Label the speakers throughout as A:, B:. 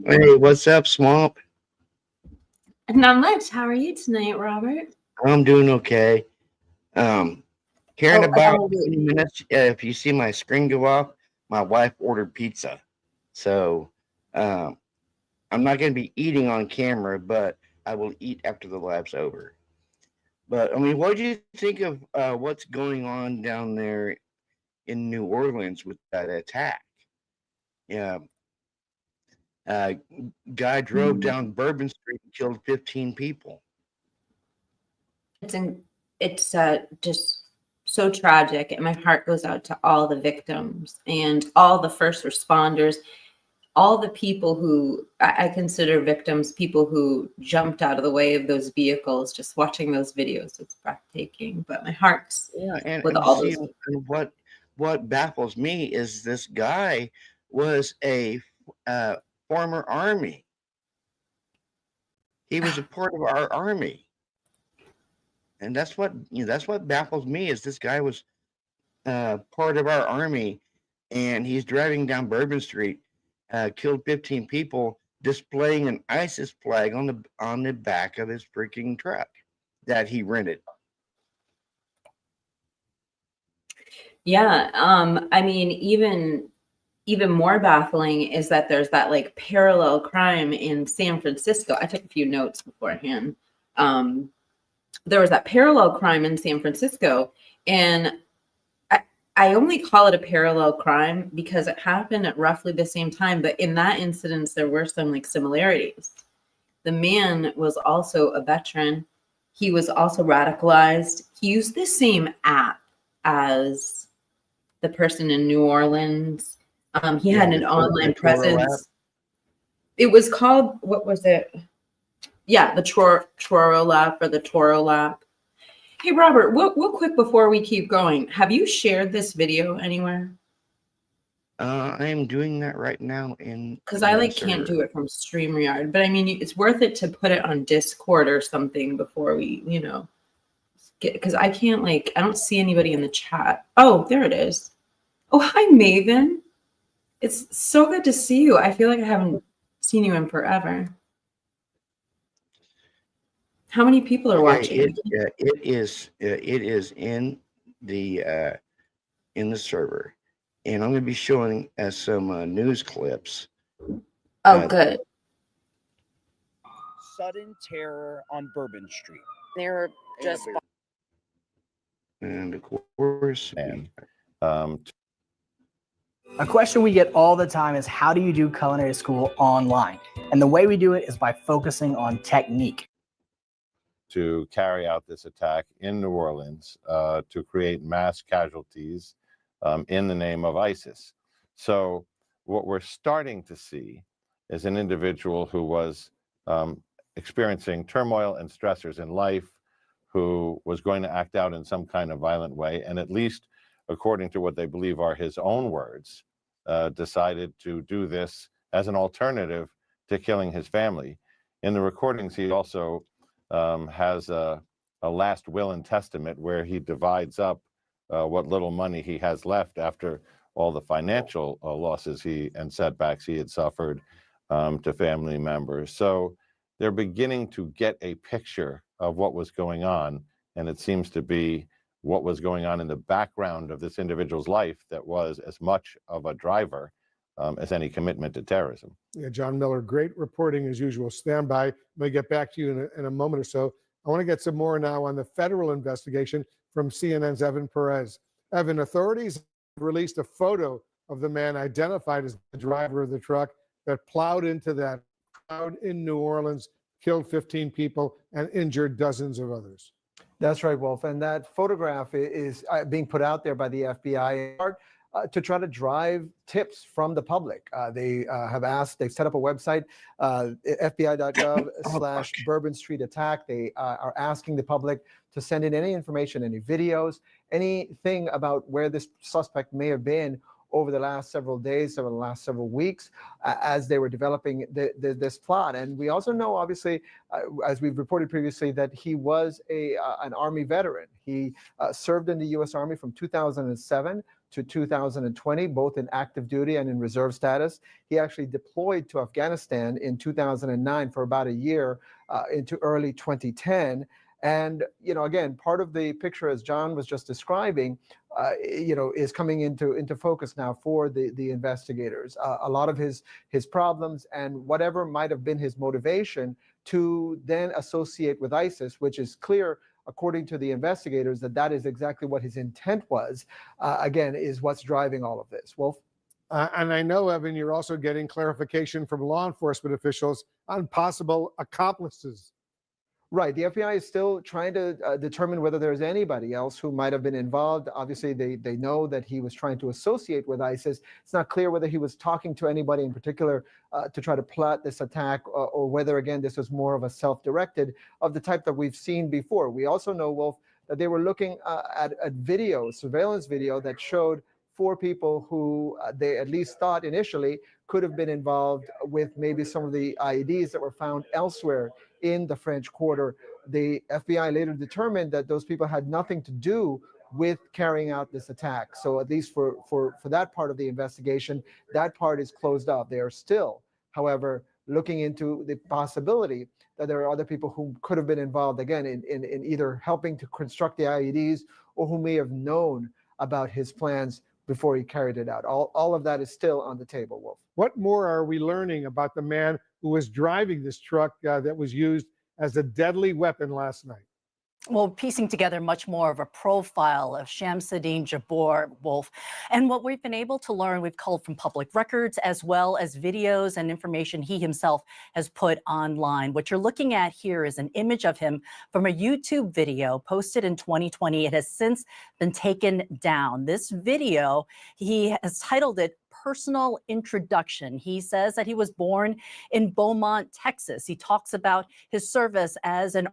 A: Hey, what's up, Swamp?
B: Not much. How are you tonight, Robert?
A: I'm doing okay. Um, Here in
B: Oh,
A: about
B: wait.
A: 20 minutes, if you see my screen go off, my wife ordered pizza. So, um, I'm not going to be eating on camera, but I will eat after the live's over. But, I mean, what do you think of what's going on down there in New Orleans with that attack? Yeah, uh, guy drove down Bourbon Street and killed 15 people.
B: It's just so tragic, and my heart goes out to all the victims and all the first responders, all the people who I consider victims, people who jumped out of the way of those vehicles. Just watching those videos, it's breathtaking. But my heart's
A: Yeah,
B: with
A: and
B: all
A: see,
B: those.
A: and what baffles me is this guy was a uh, former army. He was a part of our army, and that's what baffles me is this guy was part of our army, and he's driving down Bourbon Street, killed 15 people, displaying an ISIS flag on the back of his freaking truck that he rented.
B: Yeah, I mean, even more baffling is that there's that like parallel crime in San Francisco. I took a few notes beforehand. Um, there was that parallel crime in San Francisco, and I, I only call it a parallel crime because it happened at roughly the same time. But in that incident, there were some like similarities. The man was also a veteran. He was also radicalized. He used the same app as the person in New Orleans. He
A: Yeah,
B: had an
A: the
B: online
A: Toro app.
B: presence. It was called, what was it? Yeah, the Troro Lab or the Toro Lab. Hey, Robert, real quick before we keep going, have you shared this video anywhere?
A: I am doing that right now in
B: Because I like
A: Yes,
B: can't
A: sir.
B: do it from StreamYard, but I mean, it's worth it to put it on Discord or something before we, get, because I can't I don't see anybody in the chat. Oh, there it is. Oh, hi, Maven. It's so good to see you. I feel like I haven't seen you in forever. How many people are
A: Okay,
B: watching?
A: it is the in the server, and I'm going to be showing some news clips.
B: Oh,
A: Uh,
B: good.
C: Sudden terror on Bourbon Street.
D: They were just
A: and of course,
E: And a question we get all the time is, how do you do culinary school online? And the way we do it is by focusing on technique.
F: To carry out this attack in New Orleans to create mass casualties in the name of ISIS. So what we're starting to see is an individual who was experiencing turmoil and stressors in life, who was going to act out in some kind of violent way, and at least according to what they believe are his own words, decided to do this as an alternative to killing his family. In the recordings, he also has a last will and testament where he divides up what little money he has left after all the financial losses and setbacks he had suffered to family members. So they're beginning to get a picture of what was going on, and it seems to be what was going on in the background of this individual's life that was as much of a driver as any commitment to terrorism.
G: Yeah, John Miller, great reporting as usual. Stand by. I'm going to get back to you in a moment or so. I want to get some more now on the federal investigation from CNN's Evan Perez. Evan, authorities released a photo of the man identified as the driver of the truck that plowed into that crowd in New Orleans, killed 15 people, and injured dozens of others.
H: That's right, Wolf. And that photograph is being put out there by the FBI to try to drive tips from the public. They have asked, they've set up a website, fbi.gov/Bourbon Street attack. They are asking the public to send in any information, any videos, anything about where this suspect may have been over the last several days, over the last several weeks, as they were developing this plot. And we also know, obviously, as we've reported previously, that he was an Army veteran. He served in the U.S. Army from 2007 to 2020, both in active duty and in reserve status. He actually deployed to Afghanistan in 2009 for about a year into early 2010. And, again, part of the picture, as John was just describing, is coming into focus now for the investigators. A lot of his problems and whatever might have been his motivation to then associate with ISIS, which is clear, according to the investigators, that is exactly what his intent was, again, is what's driving all of this. Wolf?
G: And I know, Evan, you're also getting clarification from law enforcement officials on possible accomplices.
H: Right. The FBI is still trying to determine whether there's anybody else who might have been involved. Obviously, they know that he was trying to associate with ISIS. It's not clear whether he was talking to anybody in particular to try to plot this attack, or whether, again, this was more of a self-directed of the type that we've seen before. We also know, Wolf, that they were looking at video, surveillance video, that showed 4 people who they at least thought initially could have been involved with maybe some of the IEDs that were found elsewhere in the French Quarter. The FBI later determined that those people had nothing to do with carrying out this attack. So at least for that part of the investigation, that part is closed up. They are still, however, looking into the possibility that there are other people who could have been involved, again, in either helping to construct the IEDs, or who may have known about his plans before he carried it out. All of that is still on the table, Wolf.
G: What more are we learning about the man who was driving this truck that was used as a deadly weapon last night?
D: Well, piecing together much more of a profile of Shamsuddin Jabbour, Wolf. And what we've been able to learn, we've culled from public records, as well as videos and information he himself has put online. What you're looking at here is an image of him from a YouTube video posted in 2020. It has since been taken down. This video, he has titled it Personal Introduction. He says that he was born in Beaumont, Texas. He talks about his service as an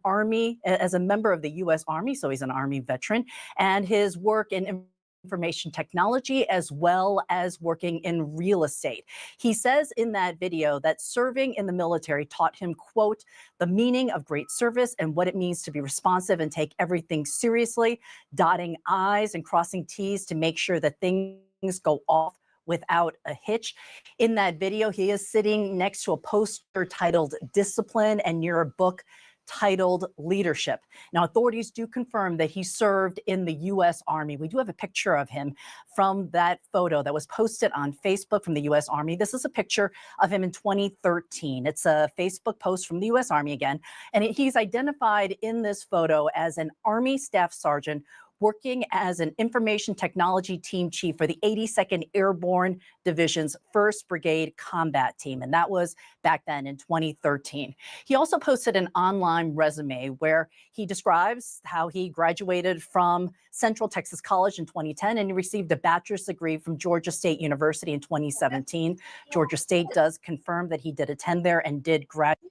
D: as a member of the U.S. Army, so he's an Army veteran, and his work in information technology, as well as working in real estate. He says in that video that serving in the military taught him, quote, the meaning of great service and what it means to be responsive and take everything seriously, dotting I's and crossing T's to make sure that things go off without a hitch. In that video, he is sitting next to a poster titled Discipline and near a book titled Leadership. Now, authorities do confirm that he served in the U.S. Army. We do have a picture of him from that photo that was posted on Facebook from the U.S. Army. This is a picture of him in 2013. It's a Facebook post from the U.S. Army again, and he's identified in this photo as an Army Staff Sergeant working as an information technology team chief for the 82nd Airborne Division's 1st Brigade Combat Team. And that was back then in 2013. He also posted an online resume where he describes how he graduated from Central Texas College in 2010 and he received a bachelor's degree from Georgia State University in 2017. Georgia State does confirm that he did attend there and did graduate.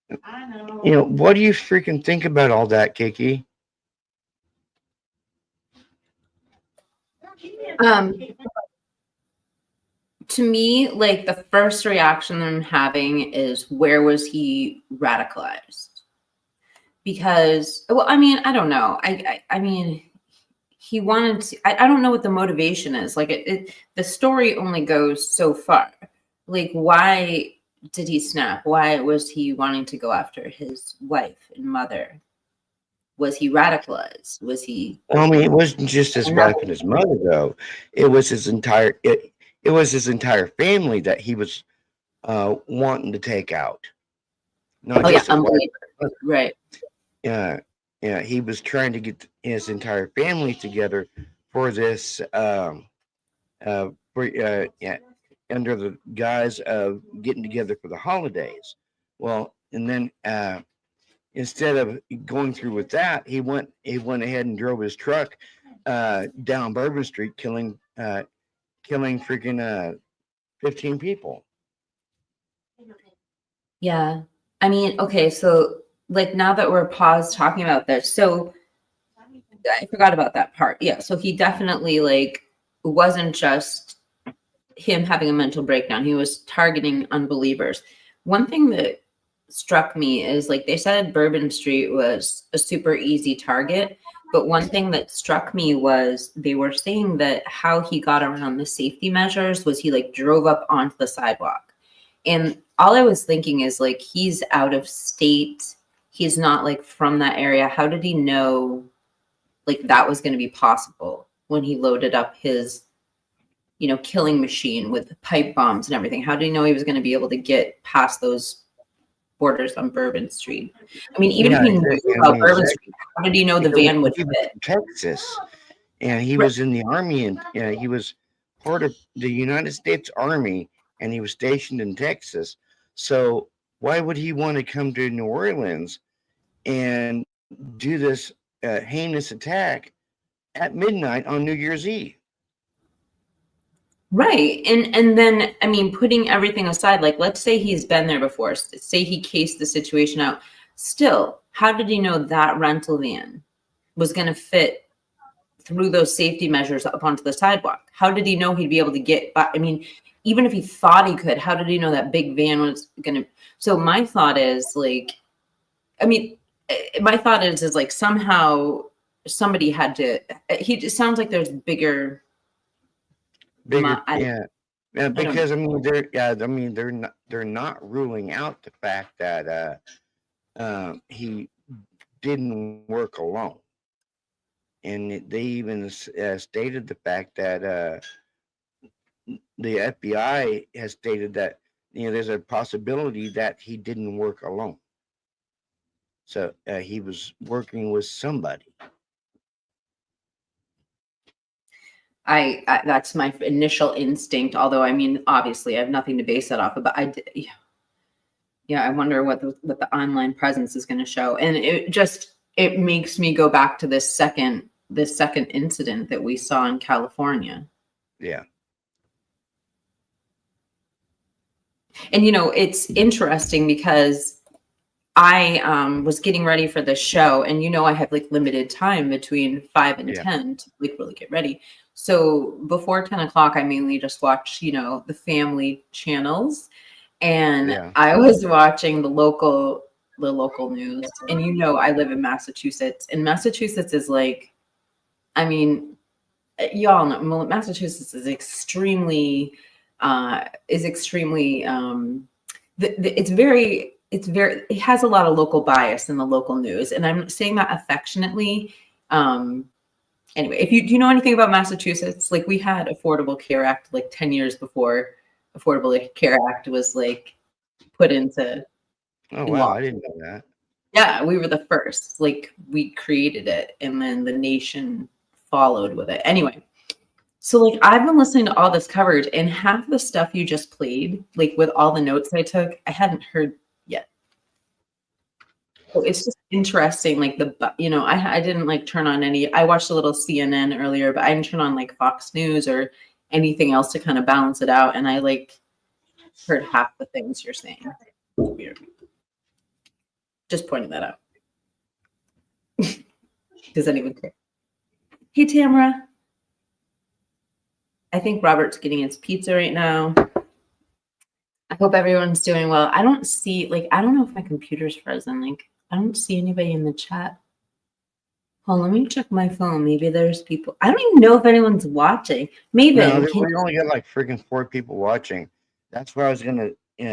A: What do you freaking think about all that, Kiki?
B: To me, like, the first reaction I'm having is, where was he radicalized? Because, well, I mean, I don't know. I mean, he wanted to, I don't know what the motivation is. Like, the story only goes so far. Like, why did he snap? Why was he wanting to go after his wife and mother? Was he radicalized? Was he?
A: I mean, it wasn't just his wife and his mother, though. It was his entire it was his entire family that he was wanting to take out. Not just his wife.
B: Right.
A: Yeah, he was trying to get his entire family together for this under the guise of getting together for the holidays. Well, and then instead of going through with that, he went ahead and drove his truck down Bourbon Street, killing freaking 15 people.
B: Yeah. I mean, okay, so like, now that we're paused talking about this, so I forgot about that part. Yeah, so he definitely, like, wasn't just him having a mental breakdown. He was targeting unbelievers. One thing that struck me is, like, they said Bourbon Street was a super easy target. But one thing that struck me was they were saying that how he got around the safety measures was he like drove up onto the sidewalk. And all I was thinking is like, he's out of state. He's not like from that area. How did he know like that was going to be possible when he loaded up his, you know, killing machine with pipe bombs and everything? How did he know he was going to be able to get past those borders on Bourbon Street? I mean, even if he knew about Bourbon Street, how did he know the van would
A: He was
B: fit?
A: in Texas, and he was in the army, and he was part of the United States Army, and he was stationed in Texas. So why would he want to come to New Orleans and do this heinous attack at midnight on New Year's Eve?
B: Right. And then, I mean, putting everything aside, like, let's say he's been there before, say he cased the situation out. Still, how did he know that rental van was going to fit through those safety measures up onto the sidewalk? How did he know he'd be able to get by? I mean, even if he thought he could, how did he know that big van was going to? So my thought is like, I mean, my thought is like somehow somebody had to, it sounds like there's bigger,
A: Yeah, because I mean they're not ruling out the fact that he didn't work alone, and they even stated the fact that the FBI has stated that there's a possibility that he didn't work alone, so he was working with somebody.
B: I that's my initial instinct. Although, I mean, obviously, I have nothing to base that off of. But yeah, I wonder what the online presence is going to show, and it makes me go back to this second incident that we saw in California.
A: Yeah.
B: And it's interesting because I was getting ready for this show, and I have like limited time between 5 and 10 to like really get ready. So before 10 o'clock, I mainly just watch, the family channels, and I was watching the local news. And I live in Massachusetts, and Massachusetts is like, I mean, y'all know Massachusetts is extremely it has a lot of local bias in the local news, and I'm saying that affectionately. Anyway, do you know anything about Massachusetts? Like, we had Affordable Care Act like 10 years before Affordable Care Act was like put into.
A: Oh wow, I didn't know that.
B: Yeah, we were the first. Like, we created it, and then the nation followed with it. Anyway, so like I've been listening to all this coverage, and half the stuff you just played, like with all the notes I took, I hadn't heard yet. So it's just interesting. Like I didn't like turn on any. I watched a little CNN earlier, but I didn't turn on like Fox News or anything else to kind of balance it out. And I like heard half the things you're saying. Weird. Just pointing that out. Does anyone care? Hey, Tamara. I think Robert's getting his pizza right now. I hope everyone's doing well. I don't know if my computer's frozen. Like, I don't see anybody in the chat. Hold on, let me check my phone. Maybe there's people. I don't even know if anyone's watching. Maybe.
A: No, we only got like freaking 4 people watching. That's what I was gonna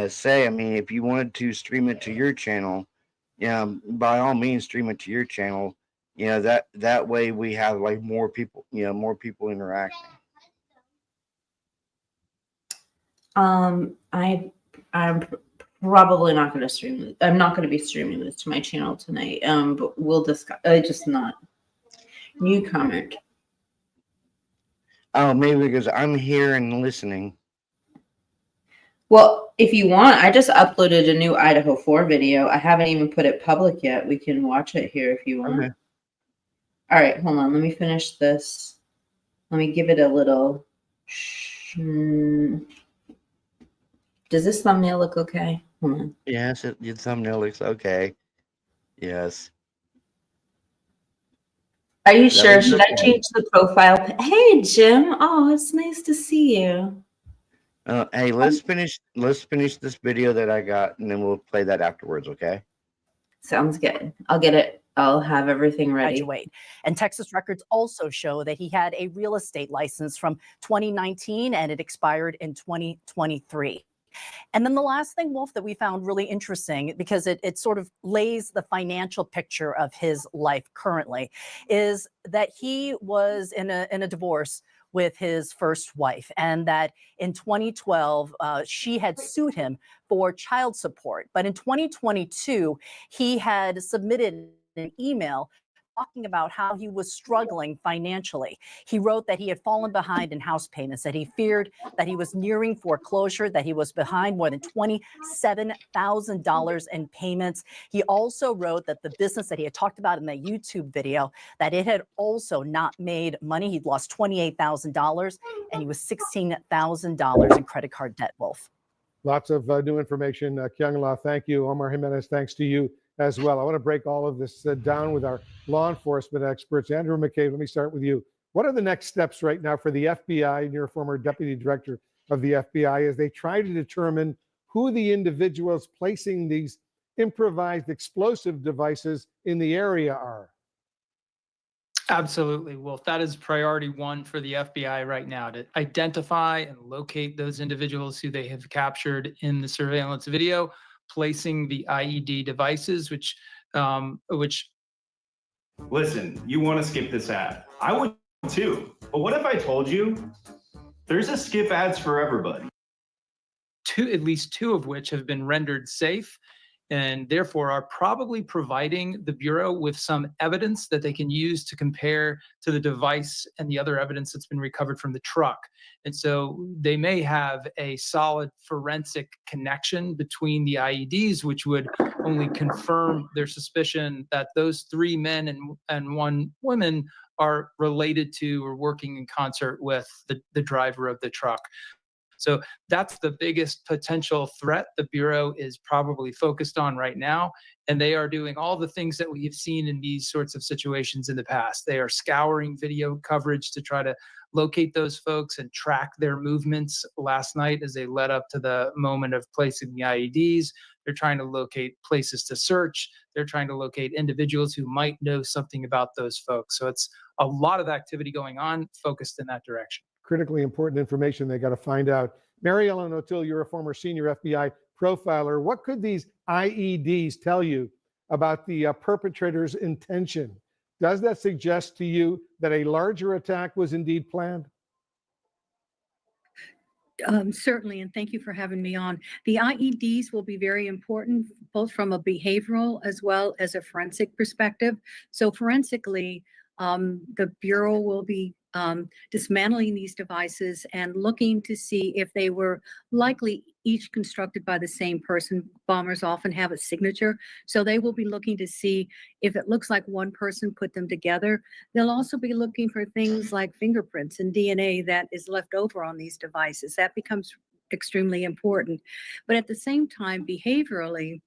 A: say. I mean, if you wanted to stream it to your channel, by all means stream it to your channel. That way we have like more people, more people interacting.
B: I'm probably not going to stream it. I'm not going to be streaming this to my channel tonight. But we'll discuss. Just not. New comment.
A: Oh, maybe because I'm here and listening.
B: Well, if you want, I just uploaded a new Idaho 4 video. I haven't even put it public yet. We can watch it here if you want.
A: Okay.
B: All right, hold on. Let me finish this. Let me give it a little. Does this thumbnail look okay? Hold on.
A: Yes, your thumbnail looks okay. Yes.
B: Are you sure? Should I change the profile? Hey, Jim. Oh, it's nice to see you.
A: Hey, let's finish this video that I got, and then we'll play that afterwards, okay?
B: Sounds good. I'll get it. I'll have everything ready.
D: Graduate. And Texas records also show that he had a real estate license from 2019 and it expired in 2023. And then the last thing, Wolf, that we found really interesting, because it sort of lays the financial picture of his life currently, is that he was in a divorce with his first wife, and that in 2012, she had sued him for child support. But in 2022, he had submitted an email talking about how he was struggling financially. He wrote that he had fallen behind in house payments, that he feared that he was nearing foreclosure, that he was behind more than $27,000 in payments. He also wrote that the business that he had talked about in that YouTube video, that it had also not made money. He'd lost $28,000 and he was $16,000 in credit card debt, Wolf.
G: Lots of new information. Kyung-La, thank you. Omar Jimenez, thanks to you as well. I want to break all of this down with our law enforcement experts. Andrew McCabe, let me start with you. What are the next steps right now for the FBI, and you're a former deputy director of the FBI, as they try to determine who the individuals placing these improvised explosive devices in the area are?
I: Absolutely, Wolf. That is priority one for the FBI right now, to identify and locate those individuals who they have captured in the surveillance video, placing the IED devices, which
J: Listen, you want to skip this ad. I would too. But what if I told you there's a skip ads for everybody?
I: at least two of which have been rendered safe, and therefore are probably providing the Bureau with some evidence that they can use to compare to the device and the other evidence that's been recovered from the truck. And so they may have a solid forensic connection between the IEDs, which would only confirm their suspicion that those three men and one woman are related to or working in concert with the driver of the truck. So that's the biggest potential threat the Bureau is probably focused on right now. And they are doing all the things that we have seen in these sorts of situations in the past. They are scouring video coverage to try to locate those folks and track their movements last night as they led up to the moment of placing the IEDs. They're trying to locate places to search. They're trying to locate individuals who might know something about those folks. So it's a lot of activity going on focused in that direction.
G: Critically important information they got to find out. Mary Ellen O'Toole, you're a former senior FBI profiler. What could these IEDs tell you about the perpetrator's intention? Does that suggest to you that a larger attack was indeed planned?
K: Certainly, and thank you for having me on. The IEDs will be very important, both from a behavioral as well as a forensic perspective. So forensically, the Bureau will be dismantling these devices and looking to see if they were likely each constructed by the same person. Bombers often have a signature, so they will be looking to see if it looks like one person put them together. They'll also be looking for things like fingerprints and DNA that is left over on these devices. That becomes extremely important. But at the same time, behaviorally,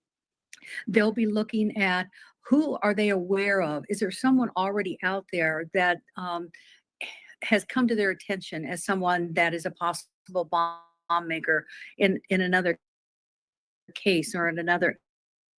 K: they'll be looking at who are they aware of? Is there someone already out there that has come to their attention as someone that is a possible bomb maker in another case or in another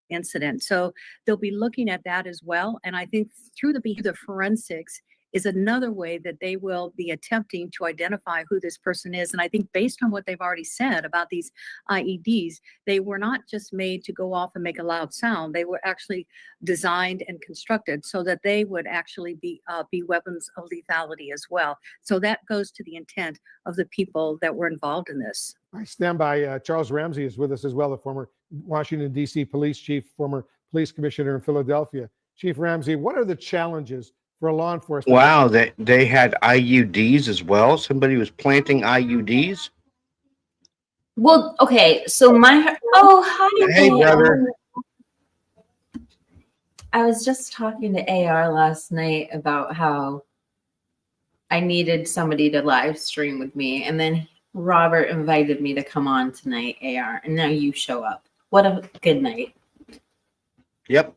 K: incident? So they'll be looking at that as well. And I think through the forensics is another way that they will be attempting to identify who this person is. And I think based on what they've already said about these IEDs, they were not just made to go off and make a loud sound. They were actually designed and constructed so that they would actually be weapons of lethality as well. So that goes to the intent of the people that were involved in this.
G: I stand by. Charles Ramsey is with us as well, the former Washington, D.C. police chief, former police commissioner in Philadelphia. Chief Ramsey, what are the challenges for law enforcement?
A: Wow, they had IUDs as well. Somebody was planting IUDs.
B: Well, okay, so hi.
A: Hey, brother.
B: I was just talking to AR last night about how I needed somebody to live stream with me, and then Robert invited me to come on tonight, AR, and now you show up. What a good night.
A: Yep.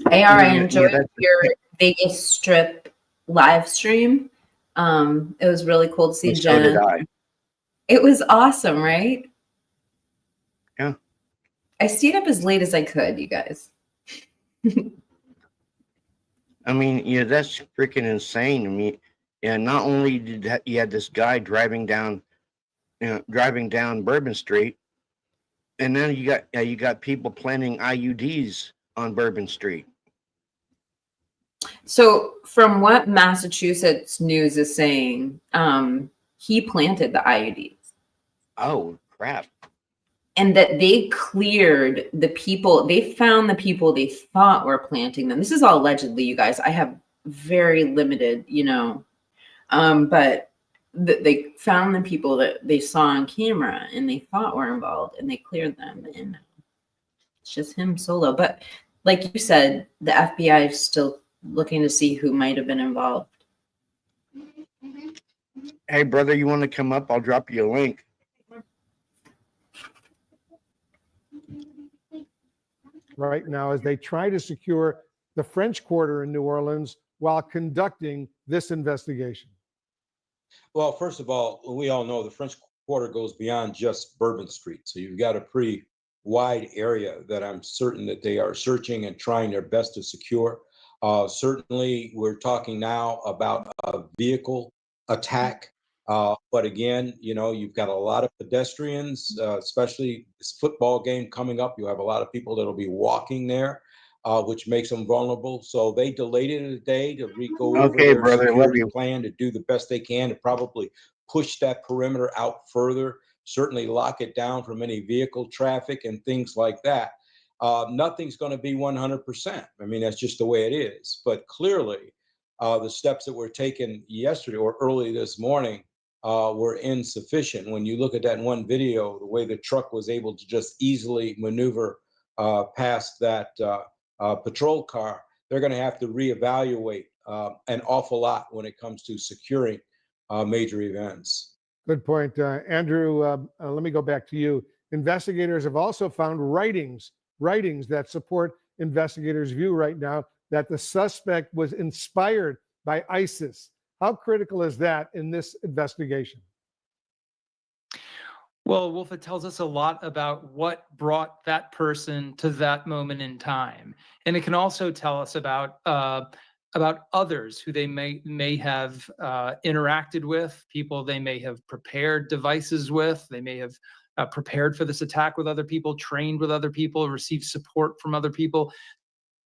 B: AR, I enjoyed your Vegas Strip live stream. It was really cool to see Jen.
A: So did I.
B: It was awesome, right?
A: Yeah.
B: I stayed up as late as I could, you guys.
A: I mean, yeah, that's freaking insane. I mean, yeah, not only you had this guy driving down Bourbon Street, and then you got people planting IUDs on Bourbon Street.
B: So, from what Massachusetts news is saying, he planted the IUDs.
A: Oh crap!
B: And that they cleared the people, they found the people they thought were planting them. This is all allegedly, you guys. I have very limited, but they found the people that they saw on camera and they thought were involved, and they cleared them. And it's just him solo. But like you said, the FBI is still looking to see who might have been involved.
A: Hey, brother, you want to come up? I'll drop you a link.
G: Right now, as they try to secure the French Quarter in New Orleans while conducting this investigation.
L: Well, first of all, we all know the French Quarter goes beyond just Bourbon Street. So you've got a pretty wide area that I'm certain that they are searching and trying their best to secure. Certainly, we're talking now about a vehicle attack. But again, you've got a lot of pedestrians, especially this football game coming up. You have a lot of people that'll be walking there, which makes them vulnerable. So they delayed it a day to go over
A: Okay,
L: their
A: brother, love
L: security
A: you.
L: plan to do the best they can to probably push that perimeter out further, certainly lock it down from any vehicle traffic and things like that. Nothing's going to be 100%. I mean, that's just the way it is. But clearly, the steps that were taken yesterday or early this morning were insufficient. When you look at that one video, the way the truck was able to just easily maneuver past that patrol car, they're going to have to reevaluate an awful lot when it comes to securing major events.
G: Good point. Andrew, let me go back to you. Investigators have also found writings that support investigators' view right now that the suspect was inspired by ISIS. How critical is that in this investigation?
I: Well, Wolf, it tells us a lot about what brought that person to that moment in time, and it can also tell us about others who they may have interacted with, people they may have prepared devices with, they may have prepared for this attack with other people, trained with other people, received support from other people.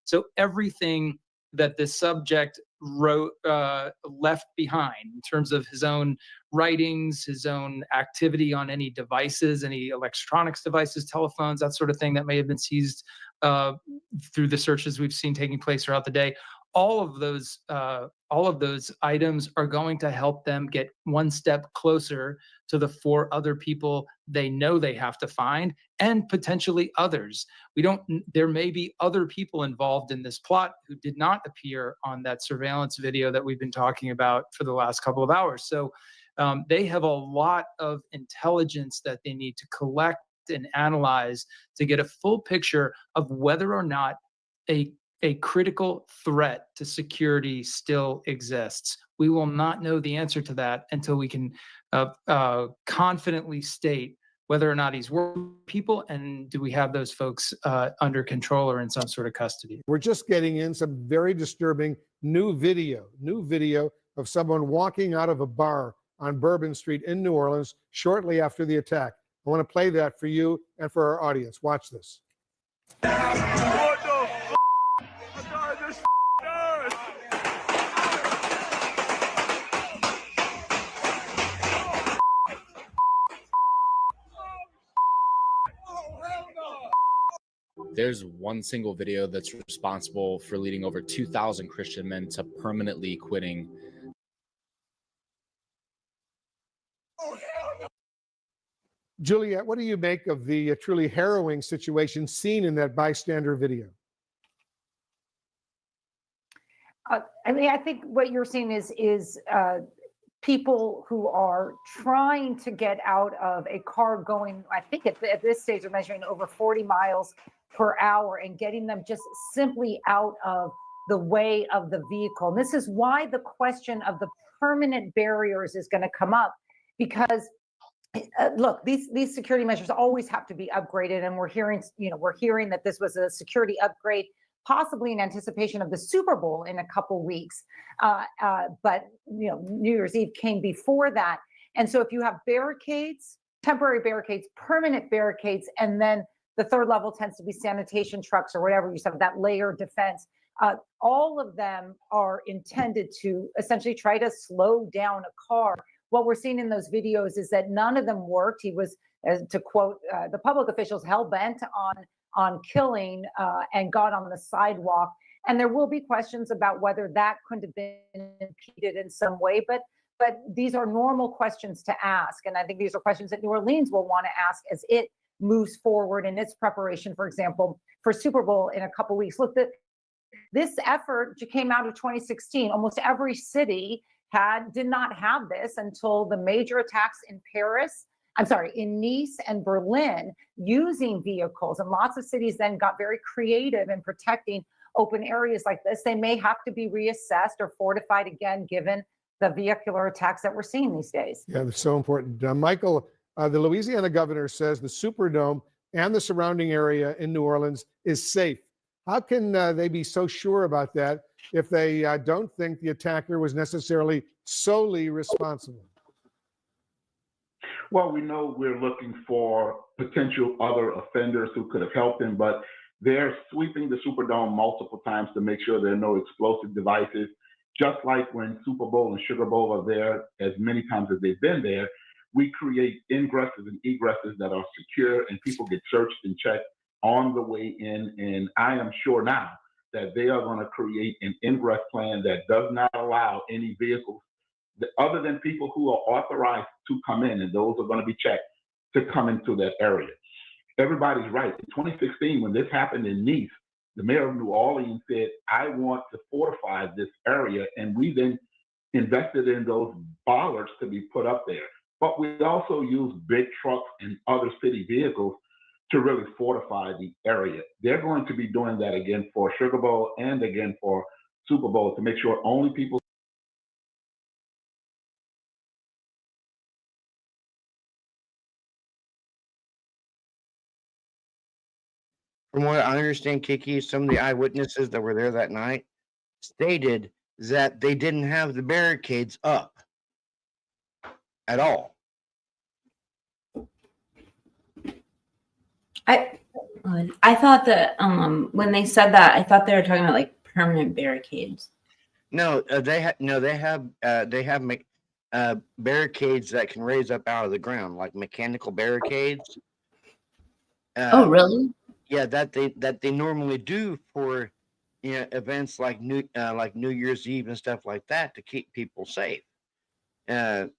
I: So everything that this subject wrote left behind in terms of his own writings, his own activity on any devices, any electronics devices, telephones, that sort of thing that may have been seized through the searches we've seen taking place throughout the day. All of those items are going to help them get one step closer to the 4 other people they know they have to find, and potentially others. There may be other people involved in this plot who did not appear on that surveillance video that we've been talking about for the last couple of hours. So they have a lot of intelligence that they need to collect and analyze to get a full picture of whether or not a critical threat to security still exists. We will not know the answer to that until we can confidently state whether or not he's working with people, and do we have those folks under control or in some sort of custody.
G: We're just getting in some very disturbing new video of someone walking out of a bar on Bourbon Street in New Orleans shortly after the attack. I want to play that for you and for our audience. Watch this.
M: There's one single video that's responsible for leading over 2,000 Christian men to permanently quitting.
G: Juliet, what do you make of the truly harrowing situation seen in that bystander video?
N: I mean, I think what you're seeing is people who are trying to get out of a car going, I think at this stage they're measuring over 40 miles per hour, and getting them just simply out of the way of the vehicle. And this is why the question of the permanent barriers is going to come up, because look, these security measures always have to be upgraded, and we're hearing that this was a security upgrade, possibly in anticipation of the Super Bowl in a couple weeks. But New Year's Eve came before that, and so if you have barricades, temporary barricades, permanent barricades, and then the third level tends to be sanitation trucks or whatever you said, that layered defense. All of them are intended to essentially try to slow down a car. What we're seeing in those videos is that none of them worked. He was, to quote the public officials, hell-bent on killing and got on the sidewalk. And there will be questions about whether that could have been impeded in some way, but these are normal questions to ask. And I think these are questions that New Orleans will want to ask as it moves forward in its preparation, for example, for Super Bowl in a couple weeks. Look, this effort came out of 2016. Almost every city did not have this until the major attacks in Nice and Berlin, using vehicles. And lots of cities then got very creative in protecting open areas like this. They may have to be reassessed or fortified again, given the vehicular attacks that we're seeing these days.
G: Yeah, that's so important. Michael, the Louisiana governor says the Superdome and the surrounding area in New Orleans is safe. How can they be so sure about that if they don't think the attacker was necessarily solely responsible?
O: Well, we know we're looking for potential other offenders who could have helped him, but they're sweeping the Superdome multiple times to make sure there are no explosive devices. Just like when Super Bowl and Sugar Bowl are there, as many times as they've been there, we create ingresses and egresses that are secure, and people get searched and checked on the way in. And I am sure now that they are going to create an ingress plan that does not allow any vehicles other than people who are authorized to come in, and those are going to be checked, to come into that area. Everybody's right. In 2016, when this happened in Nice, the mayor of New Orleans said, I want to fortify this area. And we then invested in those bollards to be put up there. But we also use big trucks and other city vehicles to really fortify the area. They're going to be doing that again for Sugar Bowl and again for Super Bowl to make sure only people.
A: From what I understand, Kiki, some of the eyewitnesses that were there that night stated that they didn't have the barricades up at all.
B: I thought that when they said that, I thought they were talking about like permanent barricades.
A: No, they have barricades that can raise up out of the ground, like mechanical barricades.
B: Oh, really?
A: Yeah, that they normally do for events like New Year's Eve and stuff like that to keep people safe. But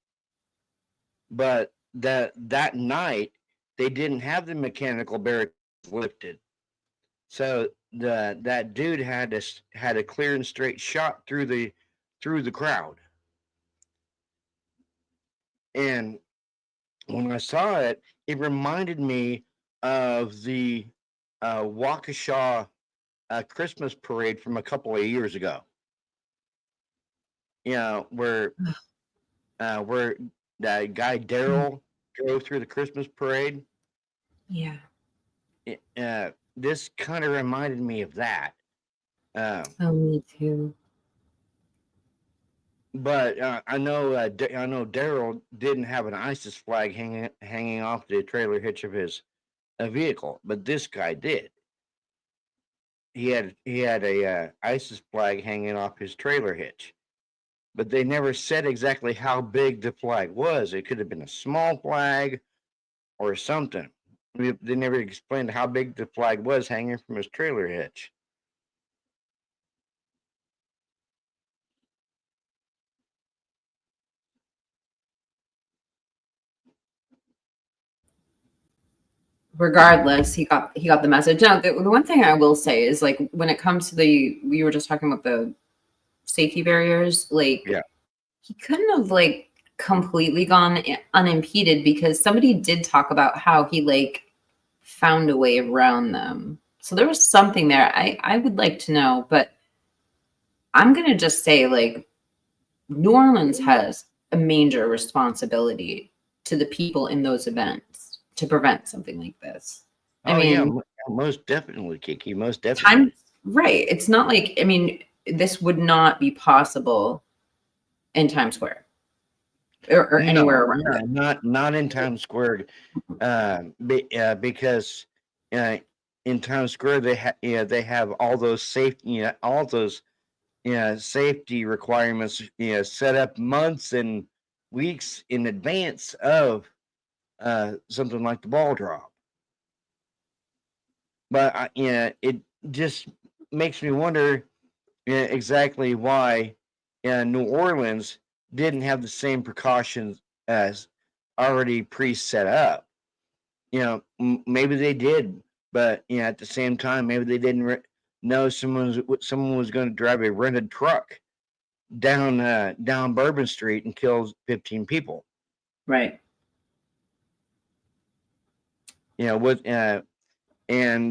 A: that night they didn't have the mechanical barricades lifted, so that dude had a clear and straight shot through the crowd. And when I saw it, it reminded me of the Waukesha Christmas parade from a couple of years ago. Where that guy Daryl drove through the Christmas parade.
B: Yeah.
A: This kind of reminded me of that.
B: Me too.
A: But I know Daryl didn't have an ISIS flag hanging off the trailer hitch of his vehicle, but this guy did. He had a ISIS flag hanging off his trailer hitch, but they never said exactly how big the flag was. It could have been a small flag or something. They never explained how big the flag was hanging from his trailer hitch.
B: Regardless, he got the message. Now, the one thing I will say is, like, when it comes to we were just talking about the safety barriers, like,
A: yeah,
B: he couldn't have like completely gone unimpeded, because somebody did talk about how he like found a way around them. So there was something there. I would like to know, but I'm gonna just say, like, New Orleans has a major responsibility to the people in those events to prevent something like this. I
A: yeah,
B: mean,
A: most definitely, Kiki. Most
B: time,
A: definitely.
B: right. It's not like, I mean, this would not be possible in Times Square or anywhere around it.
A: Not in Times Square, because in Times Square they have all those safety requirements set up months and weeks in advance of something like the ball drop. But it just makes me wonder exactly why New Orleans didn't have the same precautions as already pre-set up. Maybe they did, but at the same time, maybe they didn't know someone was going to drive a rented truck down Bourbon Street and kill 15 people.
B: Right.
A: And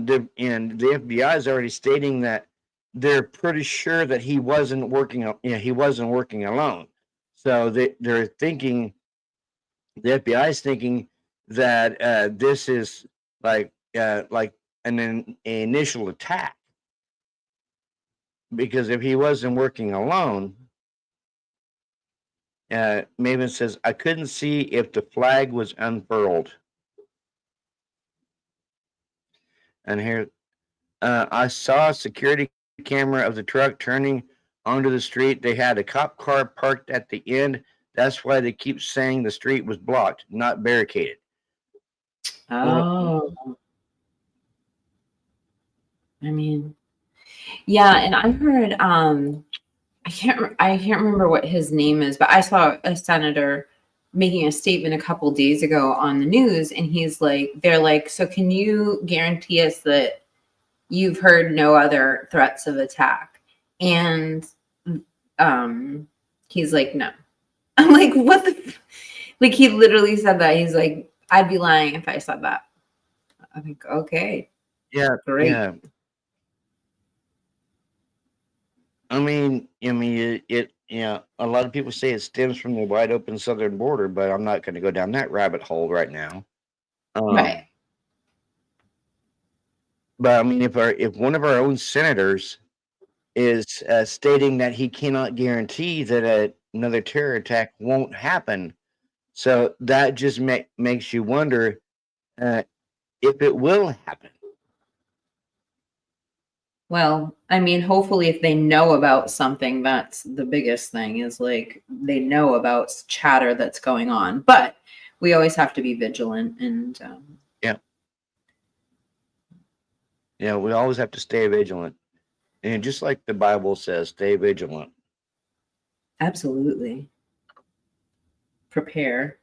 A: the FBI is already stating that they're pretty sure that he wasn't working alone. So they're thinking, the FBI is thinking that this is like an initial attack, because if he wasn't working alone, Maven says, I couldn't see if the flag was unfurled. And here, I saw a security camera of the truck turning onto the street. They had a cop car parked at the end. That's why they keep saying the street was blocked, not barricaded.
B: Oh. I mean, yeah, and I heard I can't remember what his name is, but I saw a senator making a statement a couple days ago on the news, and they're like, so can you guarantee us that you've heard no other threats of attack? And he's like, no. I'm like, what the like, he literally said that. He's like, I'd be lying if I said that. I think, okay.
A: Yeah,
B: great.
A: yeah. I mean, a lot of people say it stems from the wide open southern border, but I'm not going to go down that rabbit hole right now.
B: Right.
A: But I mean, if one of our own senators is stating that he cannot guarantee that another terror attack won't happen, so that just makes you wonder if it will happen.
B: Well, I mean, hopefully if they know about something, that's the biggest thing, is like they know about chatter that's going on. But we always have to be vigilant and
A: Yeah, we always have to stay vigilant. And just like the Bible says, stay vigilant.
B: absolutely prepare.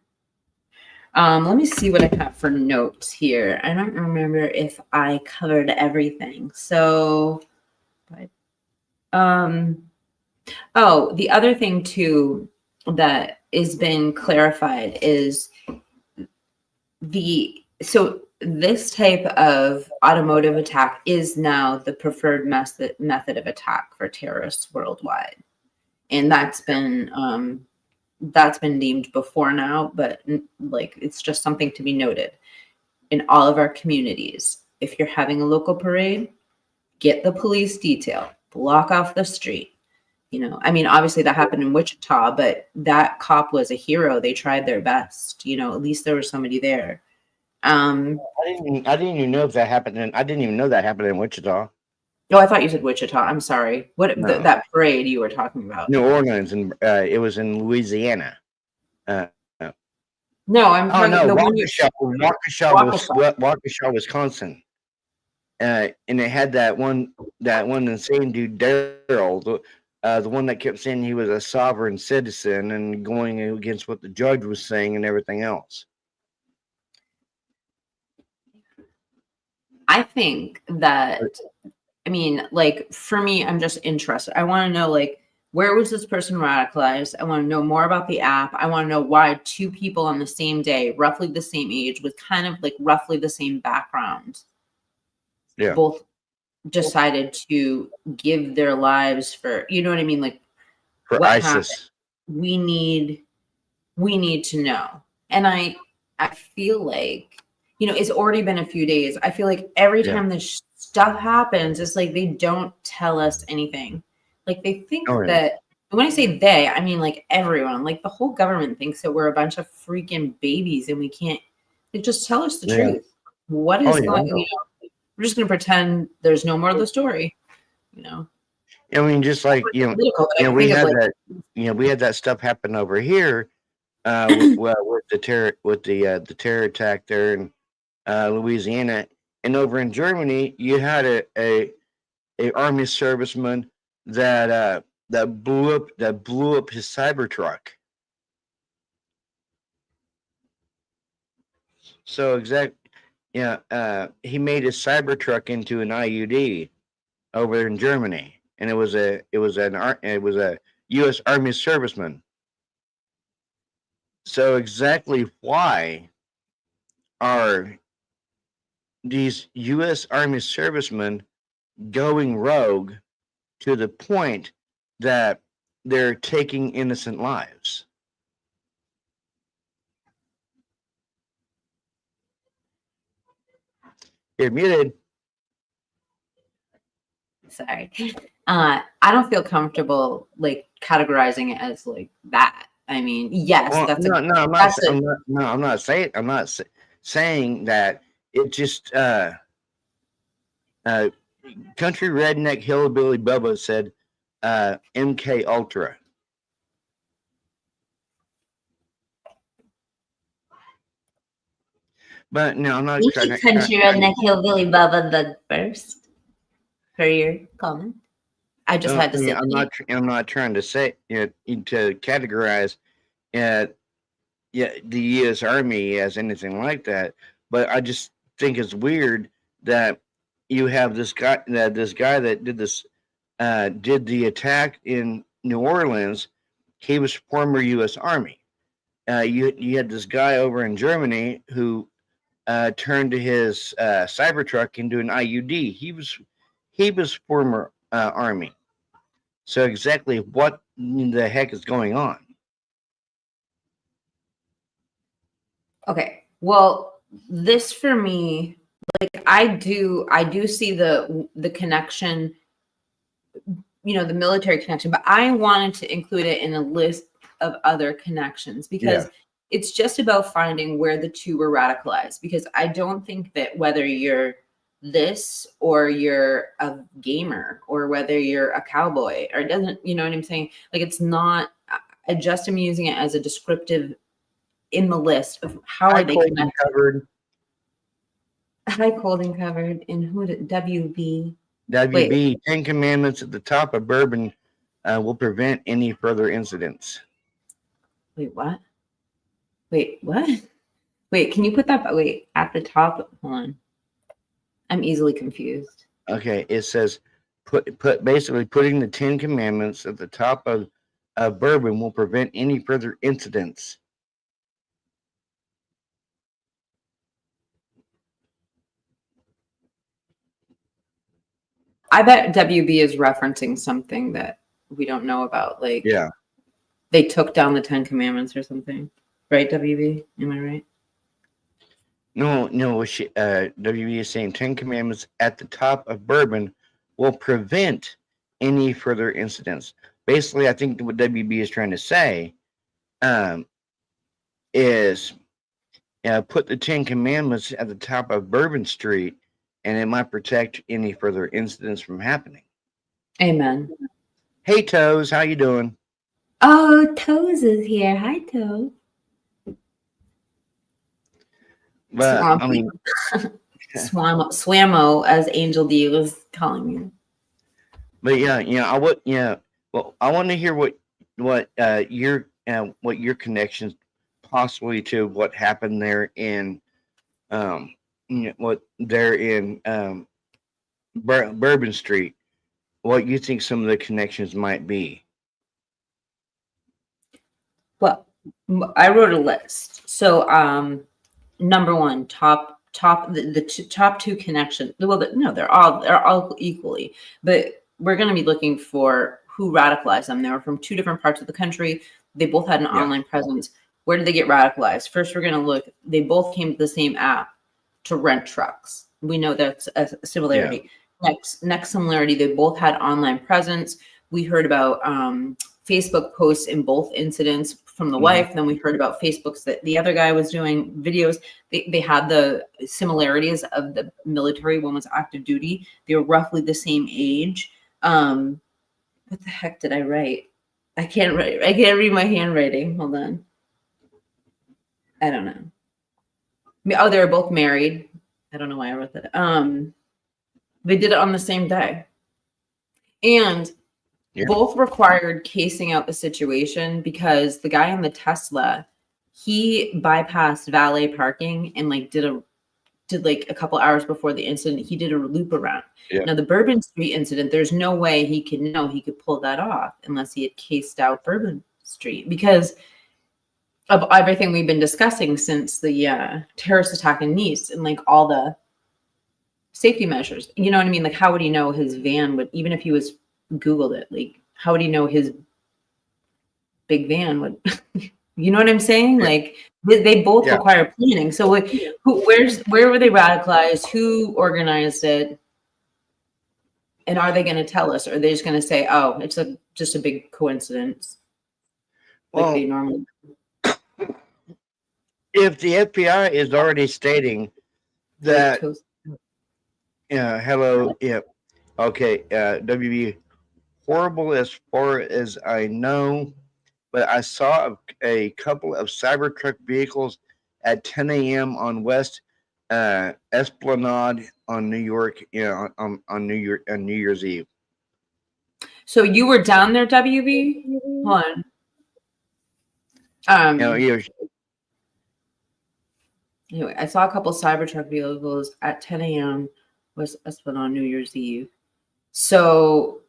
B: Let me see what I have for notes here. I don't remember if I covered everything. So, but, oh, the other thing too that is been clarified is this type of automotive attack is now the preferred method of attack for terrorists worldwide, and that's been deemed before now, but like it's just something to be noted in all of our communities. If you're having a local parade, get the police detail, block off the street. I mean, obviously that happened in Wichita, but that cop was a hero. They tried their best. At least there was somebody there.
A: I didn't even know if that happened. I didn't even know that happened in Wichita.
B: Oh, I thought you said Wichita. I'm sorry. What
A: No.
B: that parade you were talking about?
A: New Orleans, and it was in Louisiana.
B: No, I'm talking the
A: Waukesha, Wisconsin. And they had that one insane dude, Daryl, the one that kept saying he was a sovereign citizen and going against what the judge was saying and everything else.
B: I think that, I mean, like, for me, I'm just interested. I want to know, like, where was this person radicalized? I want to know more about the app. I want to know why two people on the same day, roughly the same age, with kind of like roughly the same background, both decided to give their lives for, you know what I mean? Like,
A: for
B: what
A: ISIS.
B: happened? We need to know. And I feel like, you know, it's already been a few days. I feel like every
A: Yeah.
B: time this stuff happens, it's like they don't tell us anything. Like they think
A: Oh, yeah.
B: that, and when I say they, I mean like everyone, like the whole government thinks that we're a bunch of freaking babies and we can't, like, just tell us the
A: Yeah.
B: truth. What
A: Oh,
B: is
A: yeah.
B: going, you know, we're just going to pretend there's no more of the story, you know?
A: I mean, just like,
B: Political, but I can think of like,
A: we had that stuff happen over here, with the terror attack there in Louisiana, and over in Germany, you had a army serviceman that blew up his Cybertruck. So he made his Cybertruck into an IUD over there in Germany, and it was a U.S. Army serviceman. So exactly why are these U.S. Army servicemen going rogue to the point that they're taking innocent lives? You're muted.
B: sorry. I don't feel comfortable like categorizing it as like that. I mean, yes,
A: Well,
B: that's
A: no,
B: a,
A: no, I'm not.
B: that's a,
A: I'm not. No, I'm not saying. I'm not saying that. It just country redneck hillbilly Bubba said MK Ultra. But no, I'm not
B: thank
A: trying
B: you,
A: to.
B: country redneck hillbilly Bubba the first for your comment. I just had to say.
A: I'm not trying to say to categorize the U.S. Army as anything like that. But I just think it's weird that you have this guy that did the attack in New Orleans. He was former U.S. Army. You had this guy over in Germany who turned his Cybertruck into an IUD. He was former Army. So exactly what the heck is going on?
B: Okay, well, this for me, like I do see the connection, you know, the military connection, but I wanted to include it in a list of other connections because it's just about finding where the two were radicalized. Because I don't think that whether you're this or you're a gamer or whether you're a cowboy or it doesn't, you know what I'm saying? Like it's not, I just am using it as a descriptive in the list of how are they connected.
A: Covered.
B: High cold and covered in who did WB?
A: WB,
B: Wait.
A: 10 Commandments at the top of Bourbon will prevent any further incidents.
B: Wait, what? Wait, what? Wait, can you put that? Wait, at the top. Hold on. I'm easily confused.
A: Okay, it says basically putting the 10 Commandments at the top of Bourbon will prevent any further incidents.
B: I bet WB is referencing something that we don't know about. Like,
A: yeah,
B: they took down the 10 Commandments or something, right? WB, am I right?
A: No. WB is saying 10 Commandments at the top of Bourbon will prevent any further incidents. Basically, I think what WB is trying to say is put the 10 Commandments at the top of Bourbon Street, and it might protect any further incidents from happening.
B: Amen.
A: Hey, Toes, how you doing?
B: Oh, Toes is here. Hi, Toes.
A: But
B: Swampy.
A: I mean,
B: Swammo, as Angel D was calling you.
A: But well, I want to hear what your connections possibly to what happened there in Bourbon Street. What you think some of the connections might be?
B: Well, I wrote a list. So, number one, top two connections. Well, no, they're all equally, but we're going to be looking for who radicalized them. They were from two different parts of the country. They both had an online presence. Where did they get radicalized? First, we're going to look. They both came to the same app to rent trucks. We know that's a similarity. Next similarity, they both had online presence. We heard about Facebook posts in both incidents from the wife. Then we heard about Facebooks that the other guy was doing videos. They had the similarities of the military. One was active duty. They were roughly the same age. What the heck did I write? I can't write. I can't read my handwriting. Hold on. I don't know. Oh, they were both married. I don't know why I wrote that. They did it on the same day. And both required casing out the situation because the guy in the Tesla, he bypassed valet parking and like did like a couple hours before the incident, he did a loop around. Now the Bourbon Street incident, there's no way he could pull that off unless he had cased out Bourbon Street because of everything we've been discussing since the terrorist attack in Nice and like all the safety measures. You know what I mean? Like, how would he know his van would, even if he was Googled it, like, how would he know his big van would, you know what I'm saying? Like, they both require planning. So like, where were they radicalized? Who organized it? And are they going to tell us? Or are they just going to say, oh, it's just a big coincidence? Like they normally do?
A: If the FBI is already stating that, hello, okay, WB, horrible as far as I know, but I saw a couple of Cybertruck vehicles at 10 a.m. on West Esplanade on New York, on New Year's Eve.
B: So you were down there, WB? Hold on. Anyway, I saw a couple Cybertruck vehicles at 10 a.m. West Esplanade on New Year's Eve. So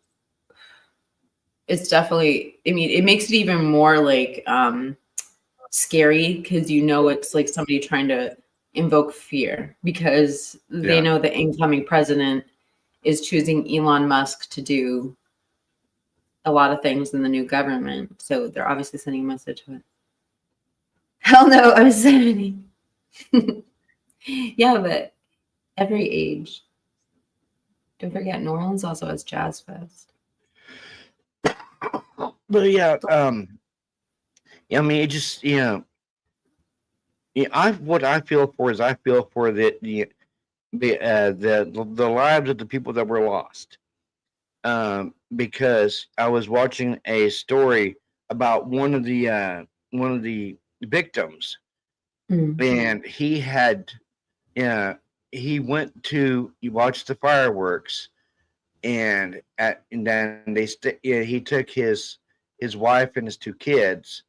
B: it's definitely, I mean, it makes it even more like scary because you know it's like somebody trying to invoke fear because they know the incoming president is choosing Elon Musk to do a lot of things in the new government. So they're obviously sending a message with, hell no, I'm 70. Yeah, but every age. Don't forget, New Orleans also has Jazz Fest.
A: But yeah, I mean, it just, what I feel for is I feel for the lives of the people that were lost. Because I was watching a story about one of the victims, and he had, he went to watch the fireworks, and then he took his wife and his two kids,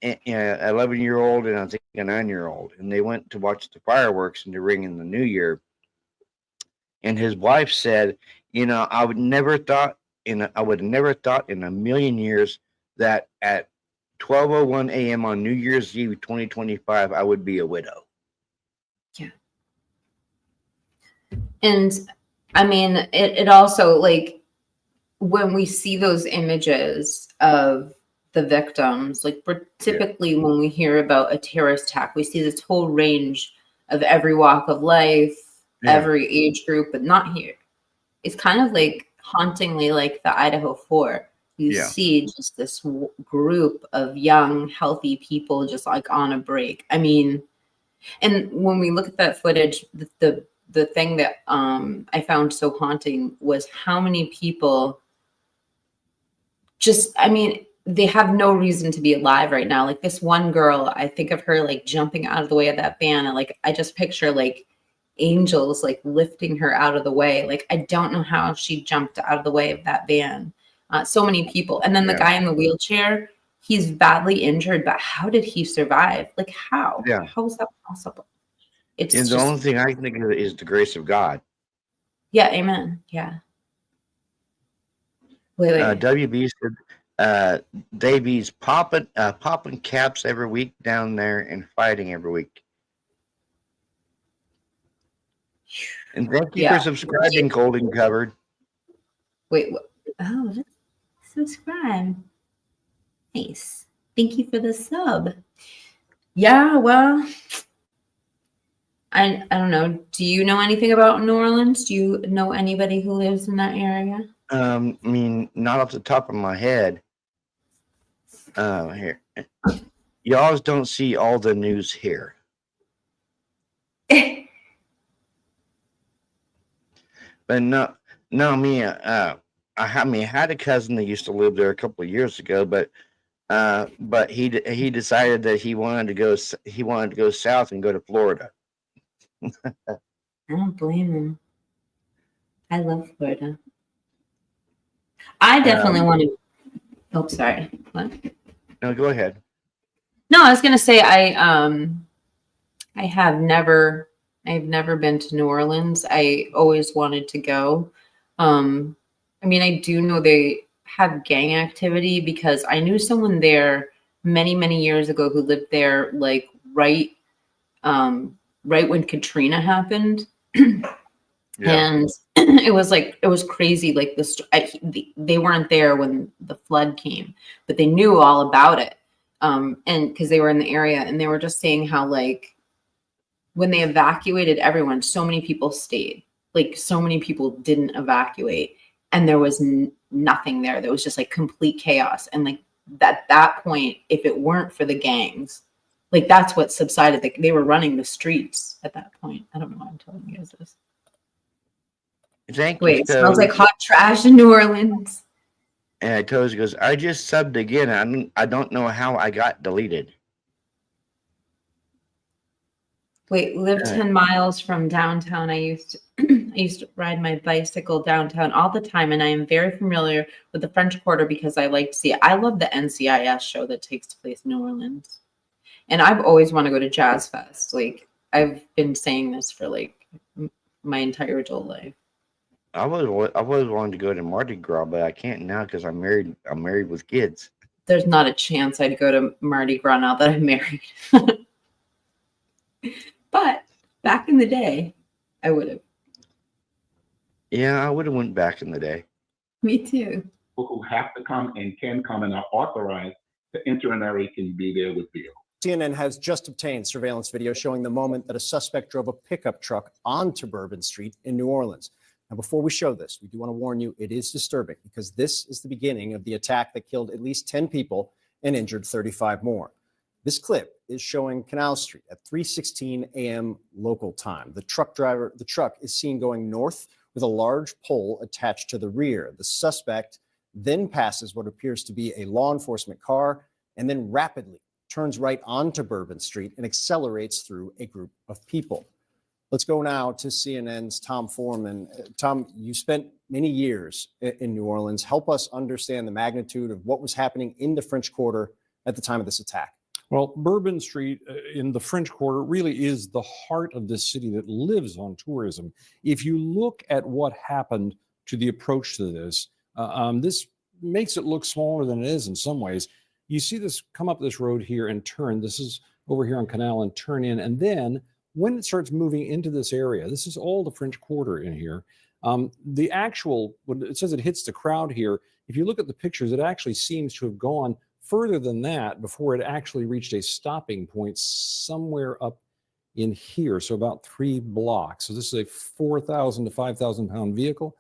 A: 11-year-old and I think a 9-year-old, and they went to watch the fireworks and to ring in the New Year. And his wife said, I would never thought in a million years that at 12:01 a.m. on New Year's Eve 2025 I would be a widow.
B: Yeah. And I mean, it also, like, when we see those images of the victims, like, we're typically when we hear about a terrorist attack, we see this whole range of every walk of life, every age group, but not here. It's kind of like hauntingly like the Idaho 4. You see just this group of young, healthy people just like on a break. I mean, and when we look at that footage, the thing that I found so haunting was how many people just, I mean, they have no reason to be alive right now. Like this one girl, I think of her like jumping out of the way of that van, and like I just picture like angels like lifting her out of the way. Like I don't know how she jumped out of the way of that van. So many people. And then the guy in the wheelchair, he's badly injured, but how did he survive? Like how?
A: Yeah.
B: How is that possible? It's
A: and
B: just,
A: the only thing I can think of is the grace of God.
B: yeah, amen. Yeah. Wait.
A: WB said Davies popping caps every week down there and fighting every week. And thank you for subscribing, Golden Covered.
B: Wait, what? Oh, subscribe. Nice. Thank you for the sub. Yeah, well, I don't know. Do you know anything about New Orleans? Do you know anybody who lives in that area?
A: I mean, not off the top of my head. Here, you always don't see all the news here. But no, no, me. I mean, I had a cousin that used to live there a couple of years ago, but he decided that he wanted to go south and go to Florida.
B: I don't blame him. I love Florida. I definitely want to. Oh, sorry. What?
A: No, go ahead.
B: No, I was gonna say I've never been to New Orleans. I always wanted to go. I mean, I do know they have gang activity because I knew someone there many, many years ago who lived there, like right when Katrina happened. And it was crazy. Like they weren't there when the flood came, but they knew all about it. And because they were in the area, and they were just saying how, like, when they evacuated everyone, so many people stayed. Like, so many people didn't evacuate, and there was nothing there. There was just like complete chaos. And like at that point, if it weren't for the gangs, like that's what subsided. They were running the streets at that point. I don't know why I'm telling you guys this.
A: Thank
B: Wait,
A: you,
B: it smells
A: Toad.
B: like hot trash in New Orleans.
A: And Toad goes, I just subbed again. I don't know how I got deleted.
B: Wait, live 10 miles from downtown. I used to ride my bicycle downtown all the time, and I am very familiar with the French Quarter because I like to see it. I love the NCIS show that takes place in New Orleans. And I've always wanted to go to Jazz Fest. Like, I've been saying this for like my entire adult life.
A: I was wanting to go to Mardi Gras, but I can't now because I'm married. I'm married with kids.
B: There's not a chance I'd go to Mardi Gras now that I'm married. But back in the day, I would have.
A: Yeah, I would have went back in the day.
B: Me too.
O: People who have to come and can come and are authorized to enter an area can be there with vehicles.
P: CNN has just obtained surveillance video showing the moment that a suspect drove a pickup truck onto Bourbon Street in New Orleans. Now, before we show this, we do want to warn you, it is disturbing because this is the beginning of the attack that killed at least 10 people and injured 35 more. This clip is showing Canal Street at 3:16 a.m. local time. The truck is seen going north with a large pole attached to the rear. The suspect then passes what appears to be a law enforcement car and then rapidly turns right onto Bourbon Street and accelerates through a group of people. Let's go now to CNN's Tom Foreman. Tom, you spent many years in New Orleans. Help us understand the magnitude of what was happening in the French Quarter at the time of this attack.
Q: Well, Bourbon Street in the French Quarter really is the heart of this city that lives on tourism. If you look at what happened to the approach to this, this makes it look smaller than it is in some ways. You see this come up this road here and turn. This is over here on Canal and turn in. And then when it starts moving into this area, this is all the French Quarter in here. The actual, when it says it hits the crowd here, if you look at the pictures, it actually seems to have gone further than that before it actually reached a stopping point somewhere up in here. So about 3 blocks. So this is a 4,000 to 5,000 pound vehicle.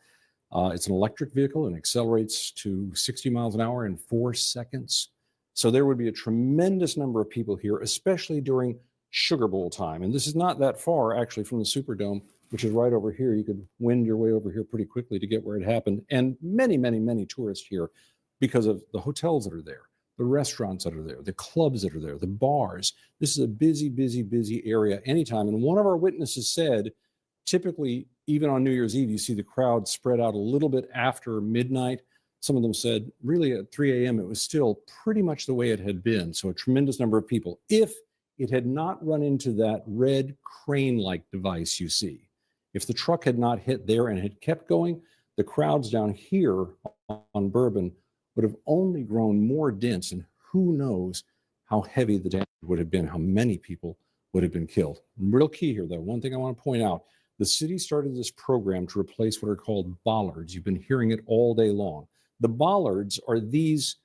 Q: It's an electric vehicle and accelerates to 60 miles an hour in 4 seconds. So there would be a tremendous number of people here, especially during Sugar Bowl time. And this is not that far actually from the Superdome, which is right over here. You could wend your way over here pretty quickly to get where it happened. And many, many, many tourists here because of the hotels that are there, the restaurants that are there, the clubs that are there, the bars. This is a busy, busy, busy area anytime. And one of our witnesses said, typically, even on New Year's Eve, you see the crowd spread out a little bit after midnight. Some of them said, really at 3 a.m., it was still pretty much the way it had been. So a tremendous number of people. If it had not run into that red crane-like device you see, if the truck had not hit there and had kept going, the crowds down here on Bourbon would have only grown more dense, and who knows how heavy the damage would have been, how many people would have been killed. Real key here, though, one thing I want to point out, the city started this program to replace what are called bollards. You've been hearing it all day long. The bollards are these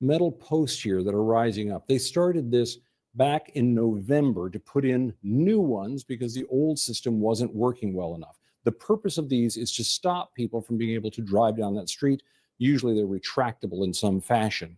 Q: metal posts here that are rising up. They started this back in November to put in new ones because the old system wasn't working well enough. The purpose of these is to stop people from being able to drive down that street. Usually they're retractable in some fashion.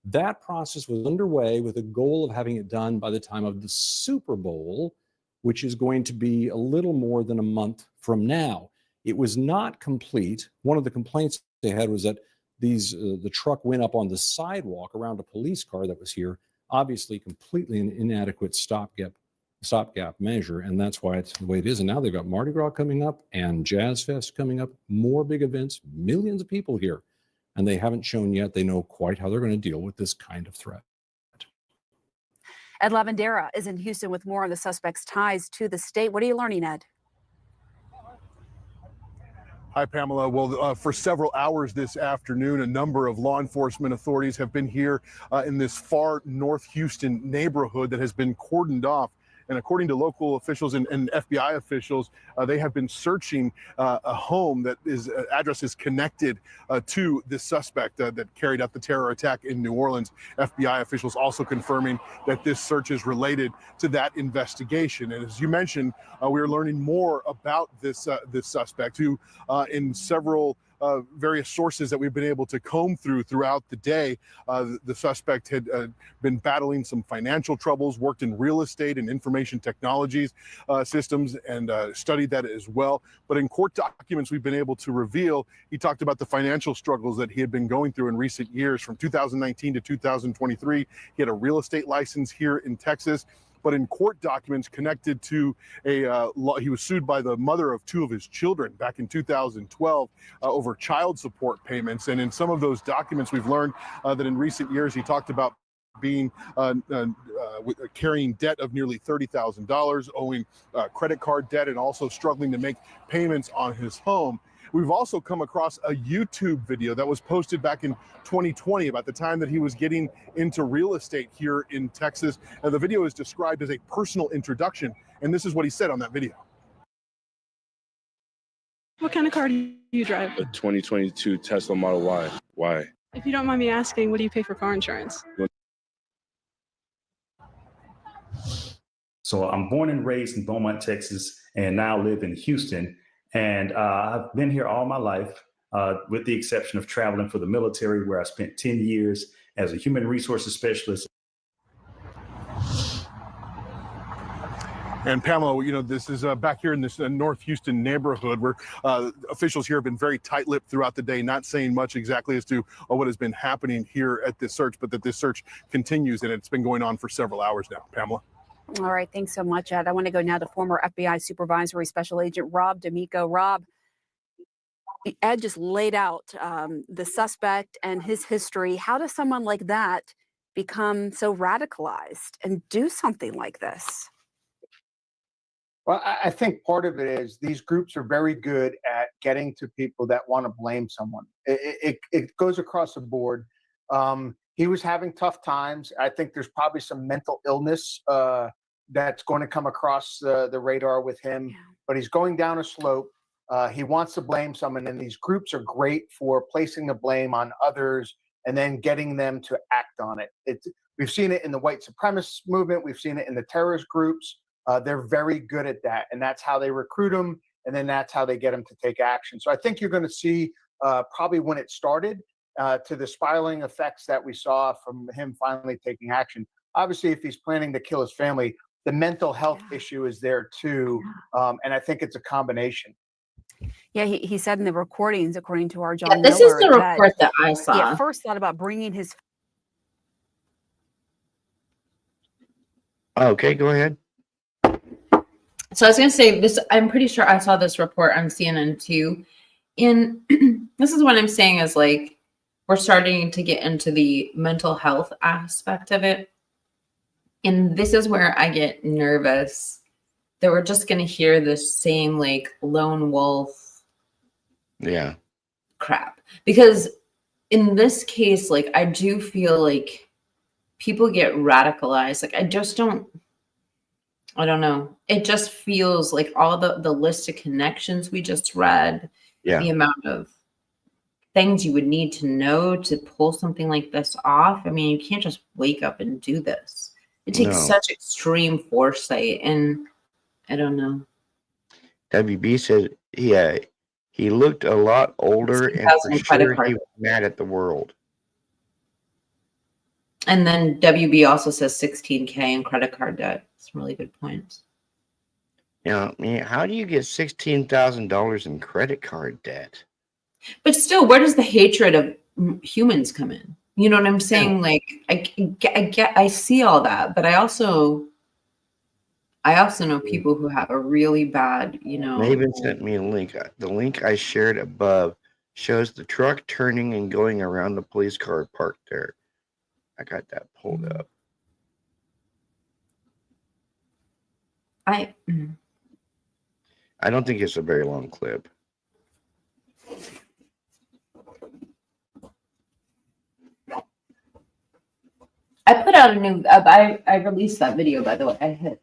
Q: That process was underway with a goal of having it done by the time of the Super Bowl, which is going to be a little more than a month from now. It was not complete. One of the complaints they had was that the truck went up on the sidewalk around a police car that was here, obviously completely an inadequate stopgap measure, and that's why it's the way it is. And now they've got Mardi Gras coming up and Jazz Fest coming up, more big events, millions of people here, and they haven't shown yet they know quite how they're going to deal with this kind of threat.
R: Ed Lavandera is in Houston with more on the suspect's ties to the state. What are you learning, Ed?
S: Hi, Pamela. Well, for several hours this afternoon, a number of law enforcement authorities have been here in this far North Houston neighborhood that has been cordoned off. And according to local officials and FBI officials, they have been searching a home that is address is connected to this suspect that carried out the terror attack in New Orleans. FBI officials also confirming that this search is related to that investigation. And as you mentioned, we are learning more about this suspect who in several various sources that we've been able to comb throughout the day. The suspect had been battling some financial troubles, worked in real estate and information technologies systems, and studied that as well. But in court documents we've been able to reveal, he talked about the financial struggles that he had been going through in recent years. From 2019 to 2023, he had a real estate license here in Texas. But in court documents connected to he was sued by the mother of two of his children back in 2012 over child support payments. And in some of those documents, we've learned that in recent years, he talked about being carrying debt of nearly $30,000, owing credit card debt, and also struggling to make payments on his home. We've also come across a YouTube video that was posted back in 2020 about the time that he was getting into real estate here in Texas. And the video is described as a personal introduction. And this is what he said on that video.
T: What kind of car do you drive?
U: A 2022 Tesla Model Y. Why?
T: If you don't mind me asking, what do you pay for car insurance?
V: So I'm born and raised in Beaumont, Texas, and now live in Houston. And I've been here all my life, with the exception of traveling for the military, where I spent 10 years as a human resources specialist.
S: And Pamela, you know, this is back here in this North Houston neighborhood where officials here have been very tight-lipped throughout the day, not saying much exactly as to what has been happening here at this search, but that this search continues, and it's been going on for several hours now. Pamela?
R: All right. Thanks so much, Ed. I want to go now to former FBI Supervisory Special Agent Rob D'Amico. Rob, Ed just laid out the suspect and his history. How does someone like that become so radicalized and do something like this?
W: Well, I think part of it is these groups are very good at getting to people that want to blame someone. It goes across the board. He was having tough times. I think there's probably some mental illness that's going to come across the radar with him, but he's going down a slope. He wants to blame someone, and these groups are great for placing the blame on others and then getting them to act on it. We've seen it in the white supremacist movement. We've seen it in the terrorist groups. They're very good at that, and that's how they recruit them, and then that's how they get them to take action. So I think you're going to see probably when it started to the spiraling effects that we saw from him finally taking action. Obviously, if he's planning to kill his family, the mental health issue is there too, and I think it's a combination.
R: Yeah, he said in the recordings, according to our John
B: this
R: Miller,
B: is the report that I
R: he
B: saw.
R: at first thought about bringing his.
A: Okay, go ahead.
B: So I was going to say this. I'm pretty sure I saw this report on CNN too. This is what I'm saying is like we're starting to get into the mental health aspect of it, and this is where I get nervous that we're just going to hear this same like lone wolf crap. Because in this case, like I do feel like people get radicalized. Like I don't know. It just feels like all the list of connections we just read, the amount of things you would need to know to pull something like this off. I mean, you can't just wake up and do this. It takes
A: No.
B: such extreme foresight, and I don't know.
A: WB said he looked a lot older, and for
B: 16,000 credit
A: sure
B: card.
A: he was mad at the world.
B: And then WB also says 16K in credit card debt. Some really good points.
A: I mean, how do you get $16,000 in credit card debt?
B: But still, where does the hatred of humans come in? You know what I'm saying? Like, I see all that, but I also know people who have a really bad,
A: Maven sent me a link. The link I shared above shows the truck turning and going around the police car parked there. I got that pulled up.
B: I
A: don't think it's a very long clip.
B: I put out a new. I released that video, by the way. I hit.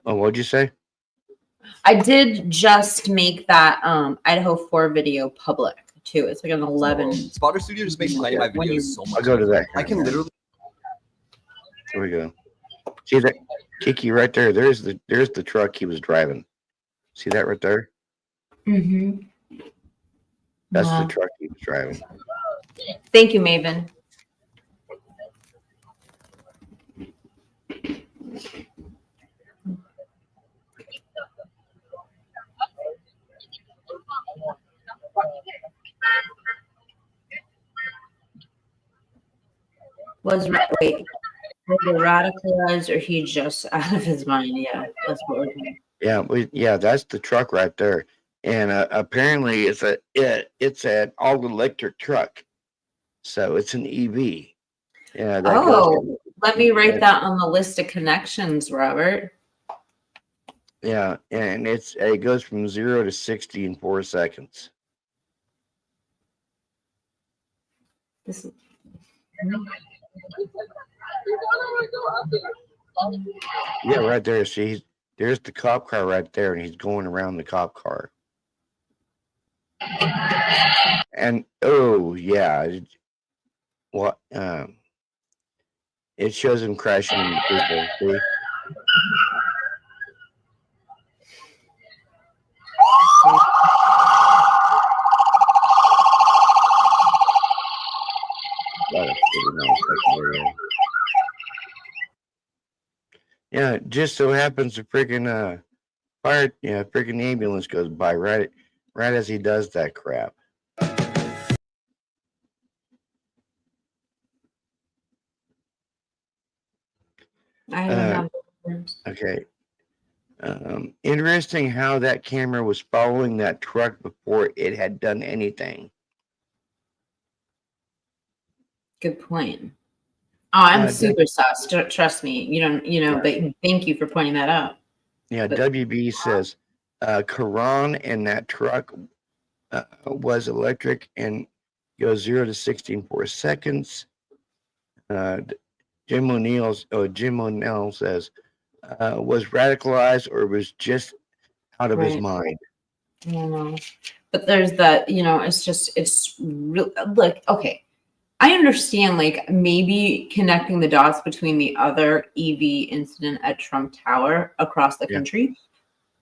A: Oh, what'd you say?
B: I did just make that Idaho 4 video public too. It's like an 11.
C: Spotter Studio just makes finding my videos so much.
A: I'll go to that.
C: I can literally.
A: Here we go. See that, Kiki, right there? There's the truck he was driving. See that right there?
B: Mm-hmm.
A: That's the truck he was driving.
B: Thank you, Maven. Was he radicalized or he just out of his mind? Yeah, that's what we're doing.
A: Yeah, that's the truck right there. And apparently it's an all electric truck, so it's an EV. Yeah.
B: Let me write that on the list of connections, Robert.
A: Yeah, and it goes from 0 to 60 in 4 seconds.
B: This is.
A: Yeah, right there. See, there's the cop car right there, and he's going around the cop car. And oh yeah, what? It shows him crashing into people. See? That is pretty nice. Yeah, just so happens the freaking freaking ambulance goes by right as he does that crap.
B: I don't know.
A: Okay. Interesting how that camera was following that truck before it had done anything.
B: Good point. Oh, I'm super sus. Trust me. You don't, but thank you for pointing that out.
A: Yeah, WB says Quran and that truck was electric and goes 0 to 60 in 4 seconds. Jim O'Neill says was radicalized or was just out of his mind.
B: I don't know. But there's that, it's real. Look, okay. I understand, like, maybe connecting the dots between the other EV incident at Trump Tower across the country.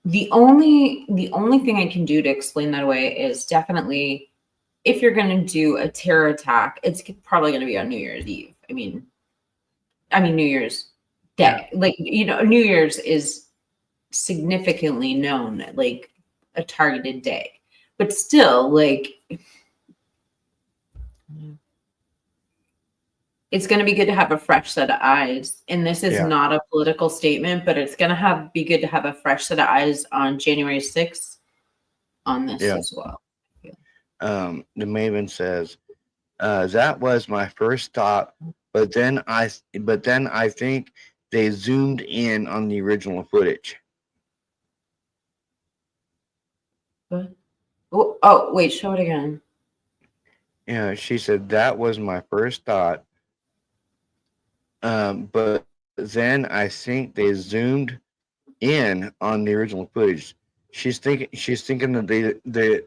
B: The only thing I can do to explain that away is definitely if you're going to do a terror attack, it's probably going to be on New Year's Eve. I mean New Year's Day. Like, New Year's is significantly known, like a targeted day. But still, like, it's going to be good to have a fresh set of eyes. And this is not a political statement, but it's going to be good to have a fresh set of eyes on January 6th on this as well.
A: The Maven says, that was my first thought, but then I think they zoomed in on the original footage.
B: What? Oh, wait, show it again.
A: Yeah, she said that was my first thought. But then I think they zoomed in on the original footage. She's thinking that the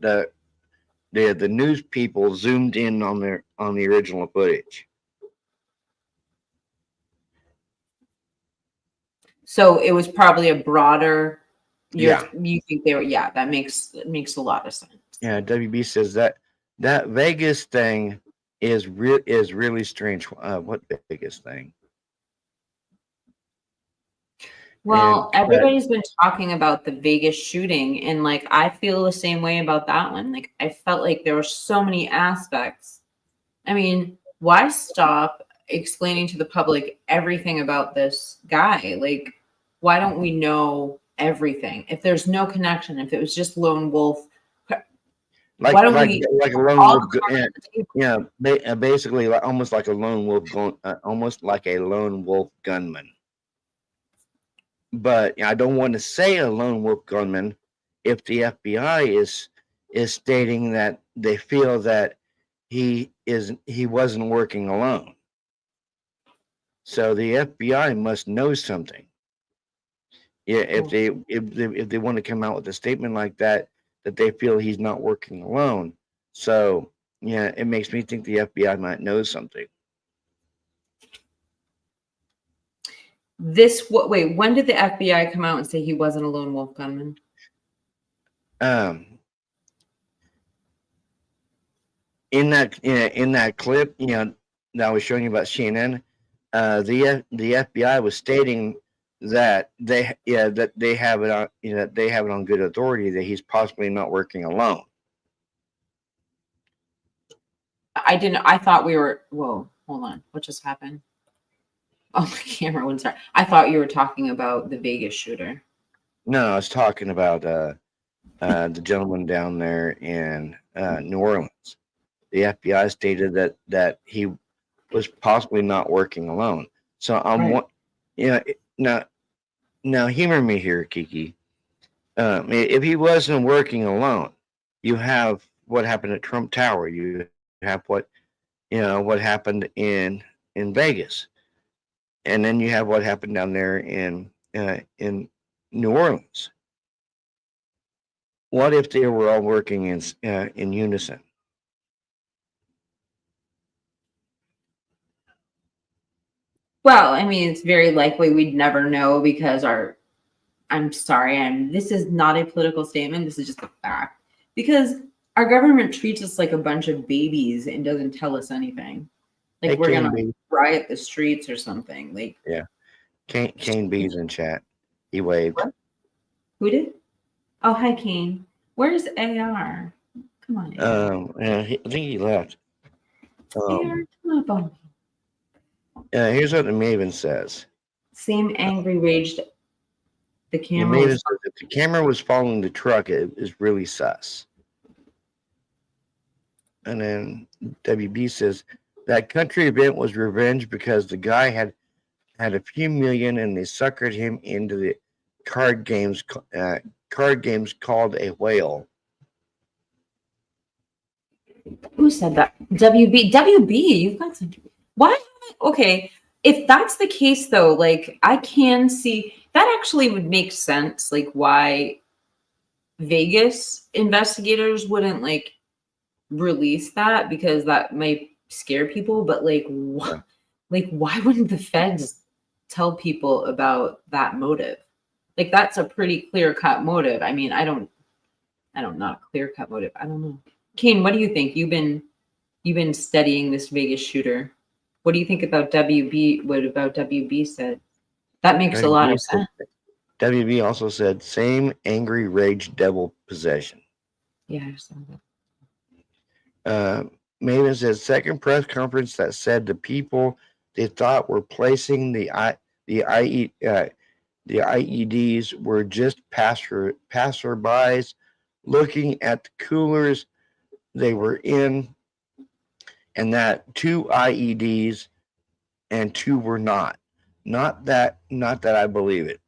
A: the news people zoomed in on the original footage.
B: So it was probably a broader.
A: Yeah.
B: You think they were? Yeah, that makes a lot of sense.
A: Yeah, WB says that Vegas thing is really strange. What Vegas thing?
B: Well,
A: And
B: everybody's been talking about the Vegas shooting, and like I feel the same way about that one. Like I felt like there were so many aspects. I mean, why stop explaining to the public everything about this guy? Like, why don't we know everything? If there's no connection, if it was just lone wolf,
A: like
B: why don't
A: like
B: we
A: like a lone wolf, basically almost like a lone wolf almost like a lone wolf gunman. But I don't want to say a lone wolf gunman if the FBI is stating that they feel that he wasn't working alone. So the FBI must know something. Yeah, if they want to come out with a statement like that they feel he's not working alone. So yeah, it makes me think the FBI might know something.
B: Wait, when did the FBI come out and say he wasn't a lone wolf gunman?
A: In that clip, that I was showing you about CNN, the FBI was stating that they have it on they have it on good authority that he's possibly not working alone.
B: I thought we were. Whoa, hold on. What just happened? Oh, my camera wouldn't start. I thought you were talking about the Vegas shooter.
A: No, I was talking about the gentleman down there in New Orleans. The FBI stated that he was possibly not working alone. So now humor me here, Kiki. If he wasn't working alone, you have what happened at Trump Tower. You have what happened in Vegas, and then you have what happened down there in New Orleans. What if they were all working in unison?
B: Well, I mean, it's very likely we'd never know because I'm sorry, this is not a political statement. This is just a fact. Because our government treats us like a bunch of babies and doesn't tell us anything. Like
A: Hey,
B: we're
A: Kane
B: gonna
A: B.
B: riot the streets or something. Like
A: Yeah, Kane B's in chat. He waved.
B: What? Who did? Oh, hi, Kane. Where's AR? Come on, AR.
A: Yeah, I think he left.
B: AR, come up on me.
A: Here's what the Maven says.
B: Same angry raged. The
A: The
B: camera.
A: Maven
B: Was
A: says if the camera was following the truck, it is really sus. And then WB says that country event was revenge because the guy had a few million and they suckered him into the card games called a whale.
B: Who said that? WB. You've got some. Why? Okay. If that's the case, though, like I can see that actually would make sense. Like why Vegas investigators wouldn't like release that because that might scare people. But like, why wouldn't the feds tell people about that motive? Like that's a pretty clear-cut motive. I mean, I don't not a clear-cut motive. I don't know. Kane, what do you think? You've been studying this Vegas shooter. What do you think about WB? What about WB said? That makes a lot of sense.
A: WB also said same angry rage devil possession.
B: Yeah, I saw that.
A: Maven says second press conference that said the people they thought were placing the IEDs were just passerbys looking at the coolers they were in, and that 2 IEDs and 2 were not. Not that I believe it.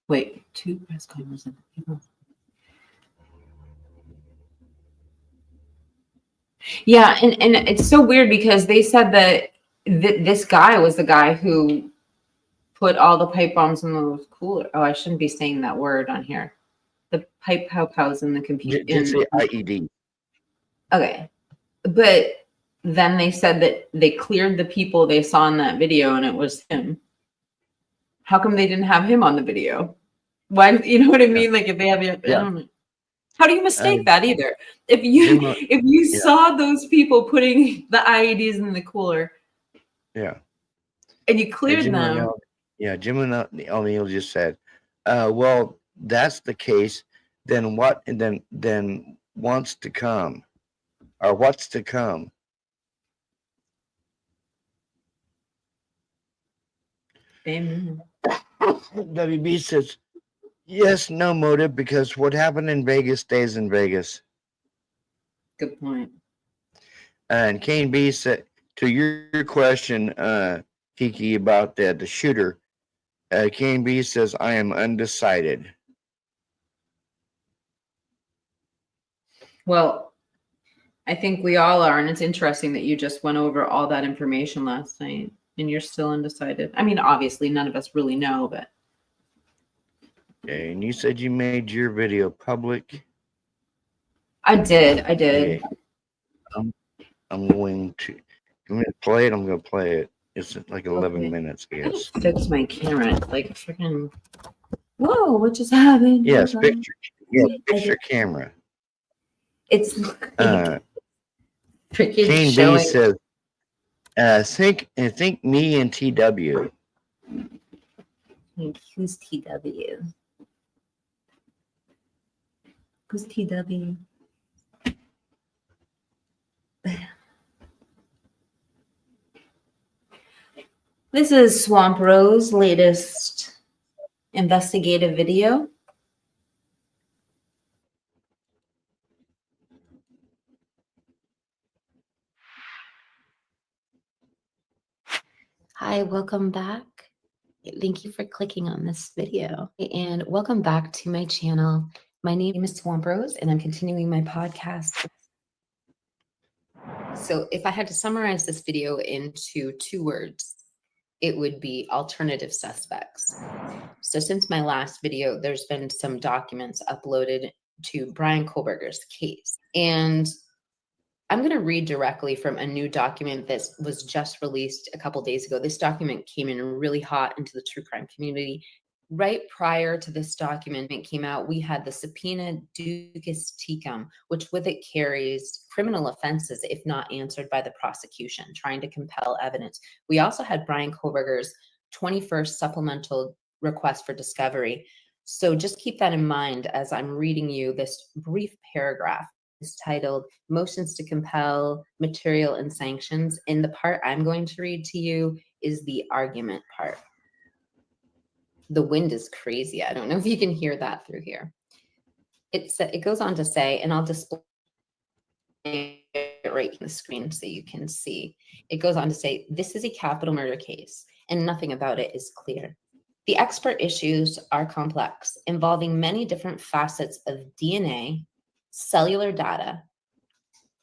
B: Wait, 2 press conferences. Yeah, and it's so weird because they said that this guy was the guy who put all the pipe bombs in those cooler. Oh, I shouldn't be saying that word on here. The pipe pow-pows in the computer.
A: Did say IED.
B: Okay. But then they said that they cleared the people they saw in that video and it was him. How come they didn't have him on the video? Why, you know what I mean? Like if they have, I don't know. How do you mistake that either? If you if you saw those people putting the IEDs in the cooler, and you cleared them.
A: Jim O'Neill just said, well, that's the case, then what, and then wants to come, or what's to come.
B: Amen.
A: WB says, yes, no motive, because what happened in Vegas stays in Vegas.
B: Good point.
A: And Kane B said, to your question, Kiki, about the shooter, Kane B says, I am undecided.
B: Well, I think we all are, and it's interesting that you just went over all that information last night and you're still undecided. I mean, obviously none of us really know, but.
A: Okay, and you said you made your video public.
B: I did.
A: Okay. I'm going to play it. I'm going to play it. It's like 11 minutes, I guess.
B: Fix my camera. It's like freaking. Whoa! What just happened?
A: Yes, picture camera.
B: It's
A: freaking
B: showing.
A: B says, think me and TW.
B: Who's TW? Who's TW? This is Swamp Rose' latest investigative video. Hi, welcome back. Thank you for clicking on this video and welcome back to my channel. My name is Swamp Rose and I'm continuing my podcast. So if I had to summarize this video into 2 words, it would be alternative suspects. So since my last video, there's been some documents uploaded to Brian Kohlberger's case. And I'm going to read directly from a new document that was just released a couple days ago. This document came in really hot into the true crime community. Right prior to this document came out, we had the subpoena ducis tecum, which with it carries criminal offenses if not answered by the prosecution, trying to compel evidence. We also had Brian Kohlberger's 21st supplemental request for discovery. So just keep that in mind as I'm reading you this brief paragraph. Is titled Motions to Compel Material and Sanctions. And the part I'm going to read to you is the argument part. The wind is crazy. I don't know if you can hear that through here. It goes on to say, and I'll display it right in the screen so you can see. It goes on to say, this is a capital murder case and nothing about it is clear. The expert issues are complex, involving many different facets of DNA, cellular data,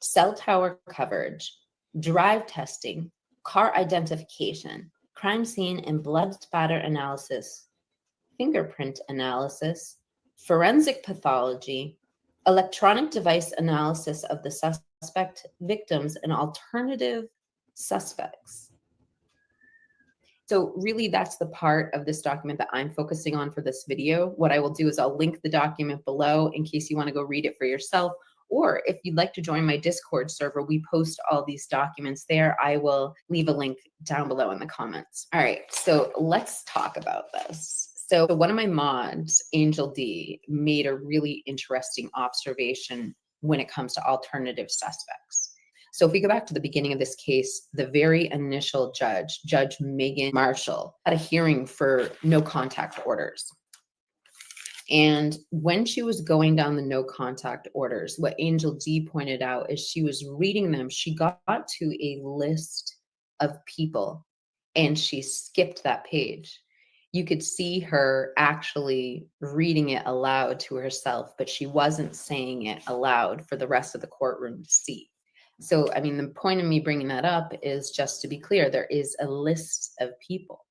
B: cell tower coverage, drive testing, car identification, crime scene and blood spatter analysis, fingerprint analysis, forensic pathology, electronic device analysis of the suspect, victims, and alternative suspects. So really that's the part of this document that I'm focusing on for this video. What I will do is I'll link the document below in case you want to go read it for yourself. Or if you'd like to join my Discord server, we post all these documents there. I will leave a link down below in the comments. All right, so let's talk about this. So one of my mods, Angel D, made a really interesting observation when it comes to alternative suspects. So if we go back to the beginning of this case, the very initial judge, Judge Megan Marshall, had a hearing for no contact orders. And when she was going down the no contact orders, what Angel D pointed out is she was reading them. She got to a list of people and she skipped that page. You could see her actually reading it aloud to herself, but she wasn't saying it aloud for the rest of the courtroom to see. So, I mean, the point of me bringing that up is just to be clear, there is a list of people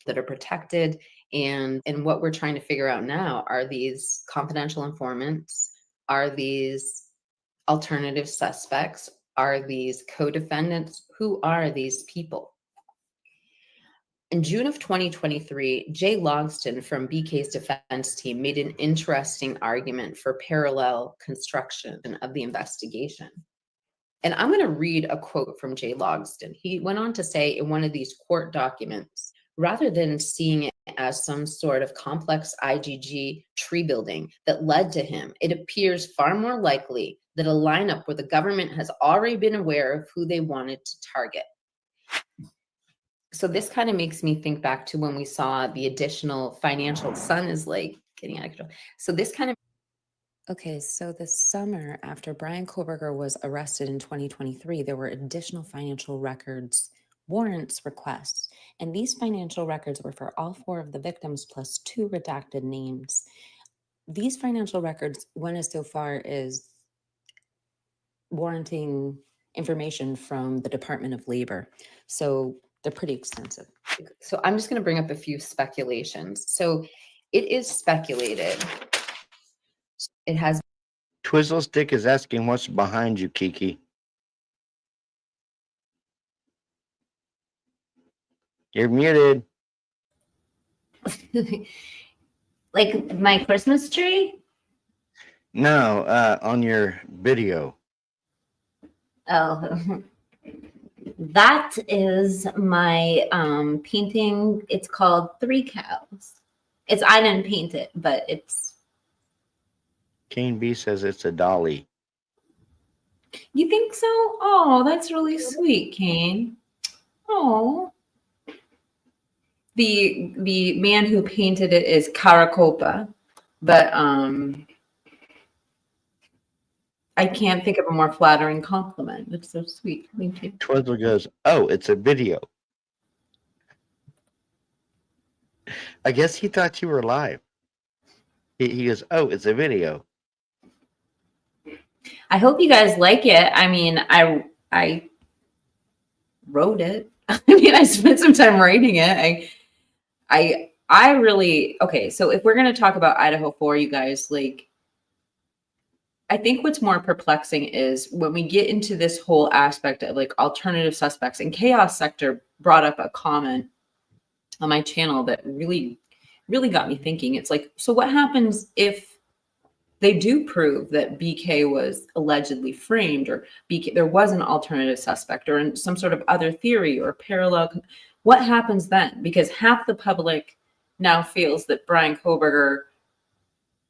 B: that are protected And what we're trying to figure out now, are these confidential informants? Are these alternative suspects? Are these co-defendants? Who are these people? In June of 2023, Jay Logston from BK's defense team made an interesting argument for parallel construction of the investigation. And I'm going to read a quote from Jay Logston. He went on to say in one of these court documents, rather than seeing it as some sort of complex IgG tree building that led to him, it appears far more likely that a lineup where the government has already been aware of who they wanted to target. So this kind of makes me think back to when we saw the additional financial sun is like getting out of control. So this kind of Okay, so the summer after Brian Koberger was arrested in 2023, there were additional financial records warrants requests. And these financial records were for all 4 of the victims plus 2 redacted names. These financial records went as so far as warranting information from the Department of Labor. So they're pretty extensive. So I'm just going to bring up a few speculations. So it is speculated. It has.
A: Twizzlestick is asking what's behind you, Kiki. You're muted.
B: Like my Christmas tree?
A: No, on your video.
B: Oh, that is my painting. It's called 3 Cows. I didn't paint it, but it's.
A: Kane B says it's a dolly.
B: You think so? Oh, that's really sweet, Kane. Oh. The man who painted it is Caracopa, but I can't think of a more flattering compliment. It's so sweet. Thank you.
A: Twizzle goes, oh, it's a video. I guess he thought you were live. He goes, oh, it's a video.
B: I hope you guys like it. I mean, I wrote it. I mean, I spent some time writing it. I really, okay, so if we're going to talk about Idaho 4, you guys, like, I think what's more perplexing is when we get into this whole aspect of like alternative suspects, and Chaos Sector brought up a comment on my channel that really got me thinking. It's like, so what happens if they do prove that BK was allegedly framed, or BK, there was an alternative suspect, or in some sort of other theory or parallel? What happens then? Because half the public now feels that Brian Koberger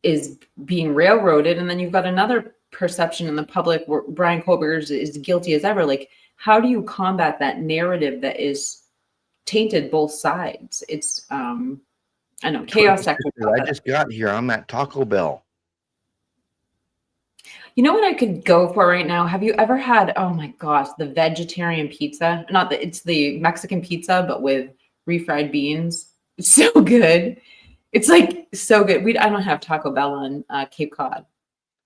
B: is being railroaded, and then you've got another perception in the public where Brian Koberger is guilty as ever. Like, how do you combat that narrative that is tainted both sides? It's I know Chaos Sector.
A: I just got here. I'm at Taco Bell.
B: You know what I could go for right now? Have you ever had, oh my gosh, the vegetarian pizza? Not that it's the Mexican pizza, but with refried beans. It's so good. It's like so good. I don't have Taco Bell on Cape Cod,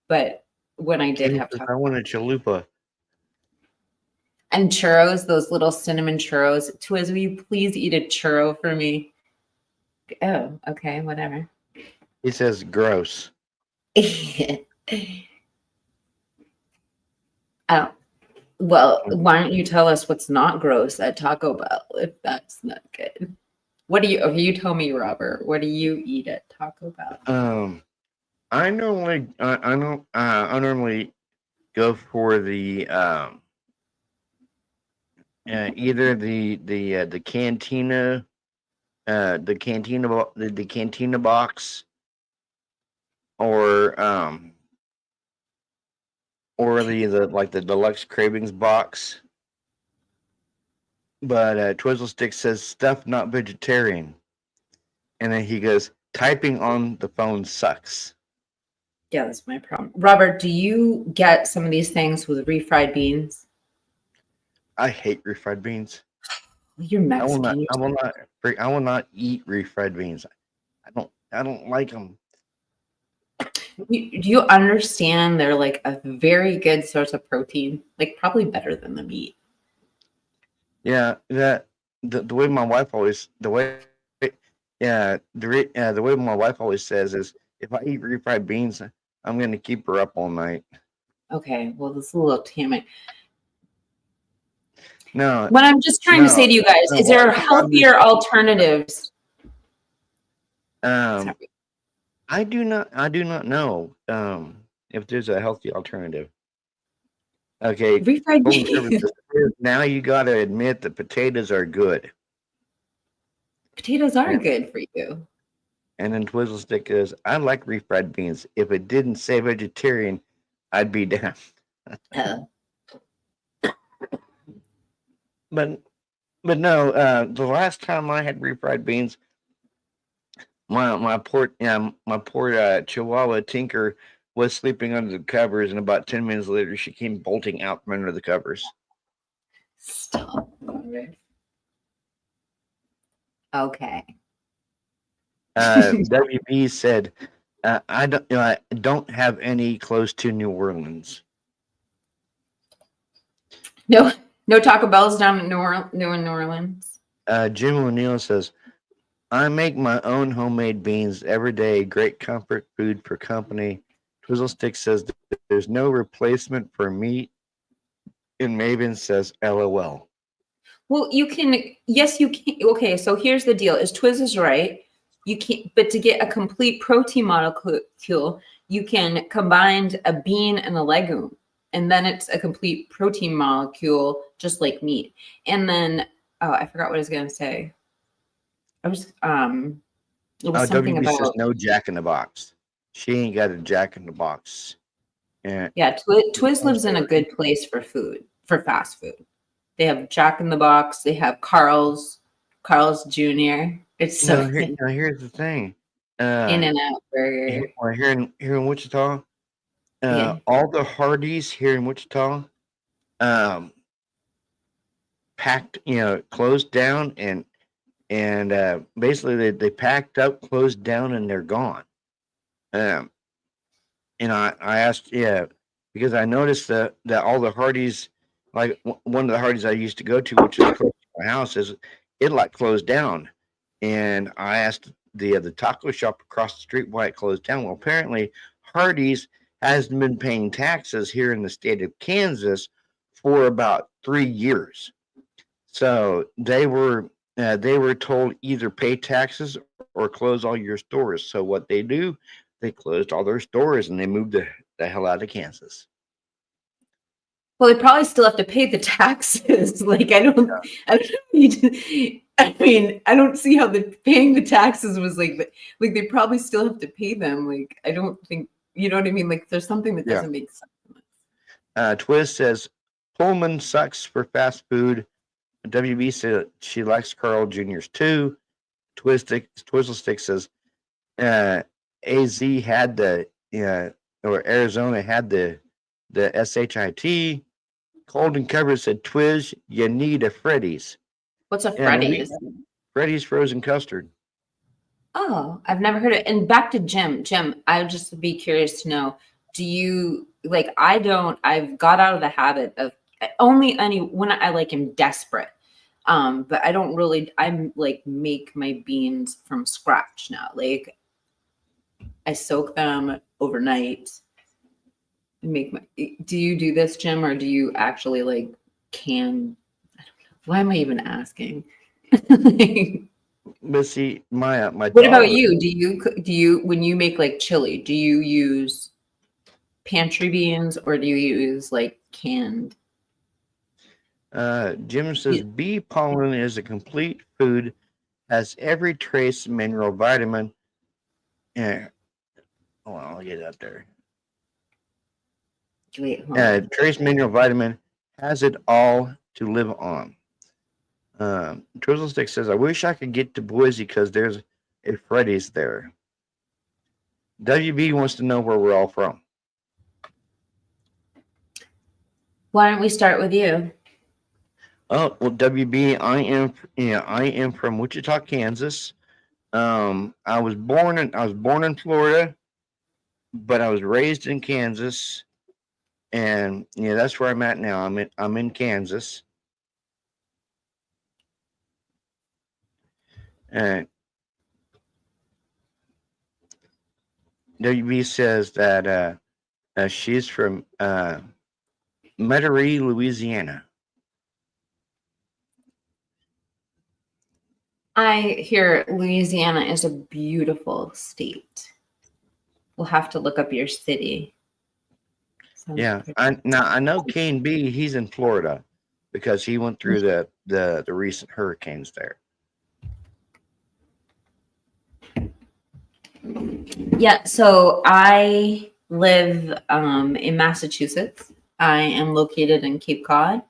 B: but when I did have Taco,
A: I want a chalupa.
B: And churros, those little cinnamon churros. Twiz, will you please eat a churro for me? Oh, okay, whatever.
A: He says gross.
B: Oh, well, why don't you tell us what's not gross at Taco Bell if that's not good? What do you? Okay, you tell me, Robert. What do you eat at Taco Bell?
A: I normally go for the either the cantina, the cantina box, or the deluxe cravings box. But Twizzlestick says stuff not vegetarian, and then he goes, typing on the phone sucks.
B: Yeah, that's my problem. Robert, do you get some of these things with refried beans?
A: I hate refried beans.
B: You're Mexican.
A: I will not eat refried beans. I don't like them.
B: Do you understand they're like a very good source of protein? Like probably better than the meat.
A: Yeah, the way my wife always the way my wife always says is, if I eat refried beans, I'm going to keep her up all night.
B: Okay, well, this is a little taming.
A: No.
B: What I'm just trying to say to you guys is there healthier alternatives?
A: I do not know if there's a healthy alternative. Okay.
B: Refried
A: Golden
B: beans.
A: Servant says, now you got to admit that potatoes are good.
B: Potatoes are good for you.
A: And then Twizzle Stick is, I like refried beans. If it didn't say vegetarian, I'd be down. But no, the last time I had refried beans, my poor Chihuahua Tinker was sleeping under the covers, and about 10 minutes later, she came bolting out from under the covers.
B: Stop. Okay.
A: WB said, I don't have any close to New Orleans.
B: No Taco Bell's down in New Orleans.
A: Jim O'Neill says, I make my own homemade beans every day. Great comfort food for company. Twizzle Stick says there's no replacement for meat. And Maven says, LOL.
B: Well, you can. Yes, you can. Okay, so here's the deal: is Twiz is right. You can't, but to get a complete protein molecule, you can combine a bean and a legume, and then it's a complete protein molecule, just like meat. And then, oh, I forgot what I was gonna say. I was it was something
A: WB says
B: about
A: no Jack in the Box. She ain't got a Jack in the Box.
B: yeah. Twiz lives in a good place for food, for fast food. They have Jack in the Box. They have Carl's Jr. It's so good.
A: Here's the thing.
B: In-N-Out Burger.
A: Here in Wichita,
B: Yeah.
A: all the Hardee's here in Wichita, packed, closed down, and basically they packed up, closed down, and they're gone. And I asked, because I noticed that all the Hardee's, like one of the Hardee's I used to go to, which is close to my house, it like closed down. And I asked the taco shop across the street why it closed down. Well, apparently Hardee's hasn't been paying taxes here in the state of Kansas for about 3 years. So they were told either pay taxes or close all your stores. So what they do, they closed all their stores and they moved the hell out of Kansas.
B: Well, they probably still have to pay the taxes. Like I don't see how the paying the taxes was like they probably still have to pay them. Like I don't think, you know what I mean? Like there's something that doesn't make sense.
A: Twiz says Pullman sucks for fast food. WB said she likes Carl Jr.'s too. Twizzle Stick says AZ had the or Arizona had the SHIT. Colden Cover said Twiz, you need a Freddy's.
B: What's a Freddy's?
A: Freddy's frozen custard.
B: Oh, I've never heard it. And back to Jim. Jim, I would just be curious to know, do you like, I've got out of the habit of only when I like am desperate. But I don't really, I'm like make my beans from scratch now. Like I soak them overnight. Do you do this, Jim, or do you actually like can? I don't know. Why am I even asking?
A: But see, my
B: what about you? Do you when you make like chili? Do you use pantry beans or do you use like canned?
A: Jim says bee pollen is a complete food, has every trace mineral vitamin. Yeah, hold on, I'll get it up there.
B: Wait,
A: trace mineral vitamin has it all to live on. Twizzle Stick says, I wish I could get to Boise because there's a Freddy's there. WB wants to know where we're all from.
B: Why don't we start with you?
A: Oh, well, WB, I am from Wichita, Kansas. I was born in Florida, but I was raised in Kansas. And that's where I'm at now. I'm in Kansas. And WB says that she's from Metairie, Louisiana.
B: I hear Louisiana is a beautiful state. We'll have to look up your city. Sounds
A: Yeah,
B: pretty.
A: I know Kane B. He's in Florida because he went through the recent hurricanes there.
B: Yeah, so I live in Massachusetts. I am located in Cape Cod,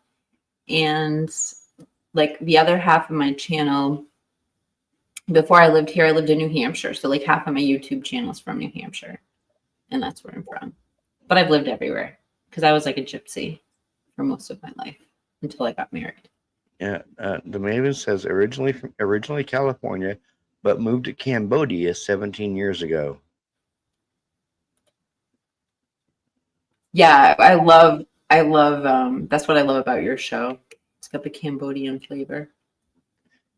B: and like the other half of my channel, before I lived here, I lived in New Hampshire. So like half of my YouTube channel is from New Hampshire, and that's where I'm from. But I've lived everywhere because I was like a gypsy for most of my life until I got married.
A: Yeah, the Maven says originally California, but moved to Cambodia 17 years ago.
B: Yeah, I love that's what I love about your show. It's got the Cambodian flavor.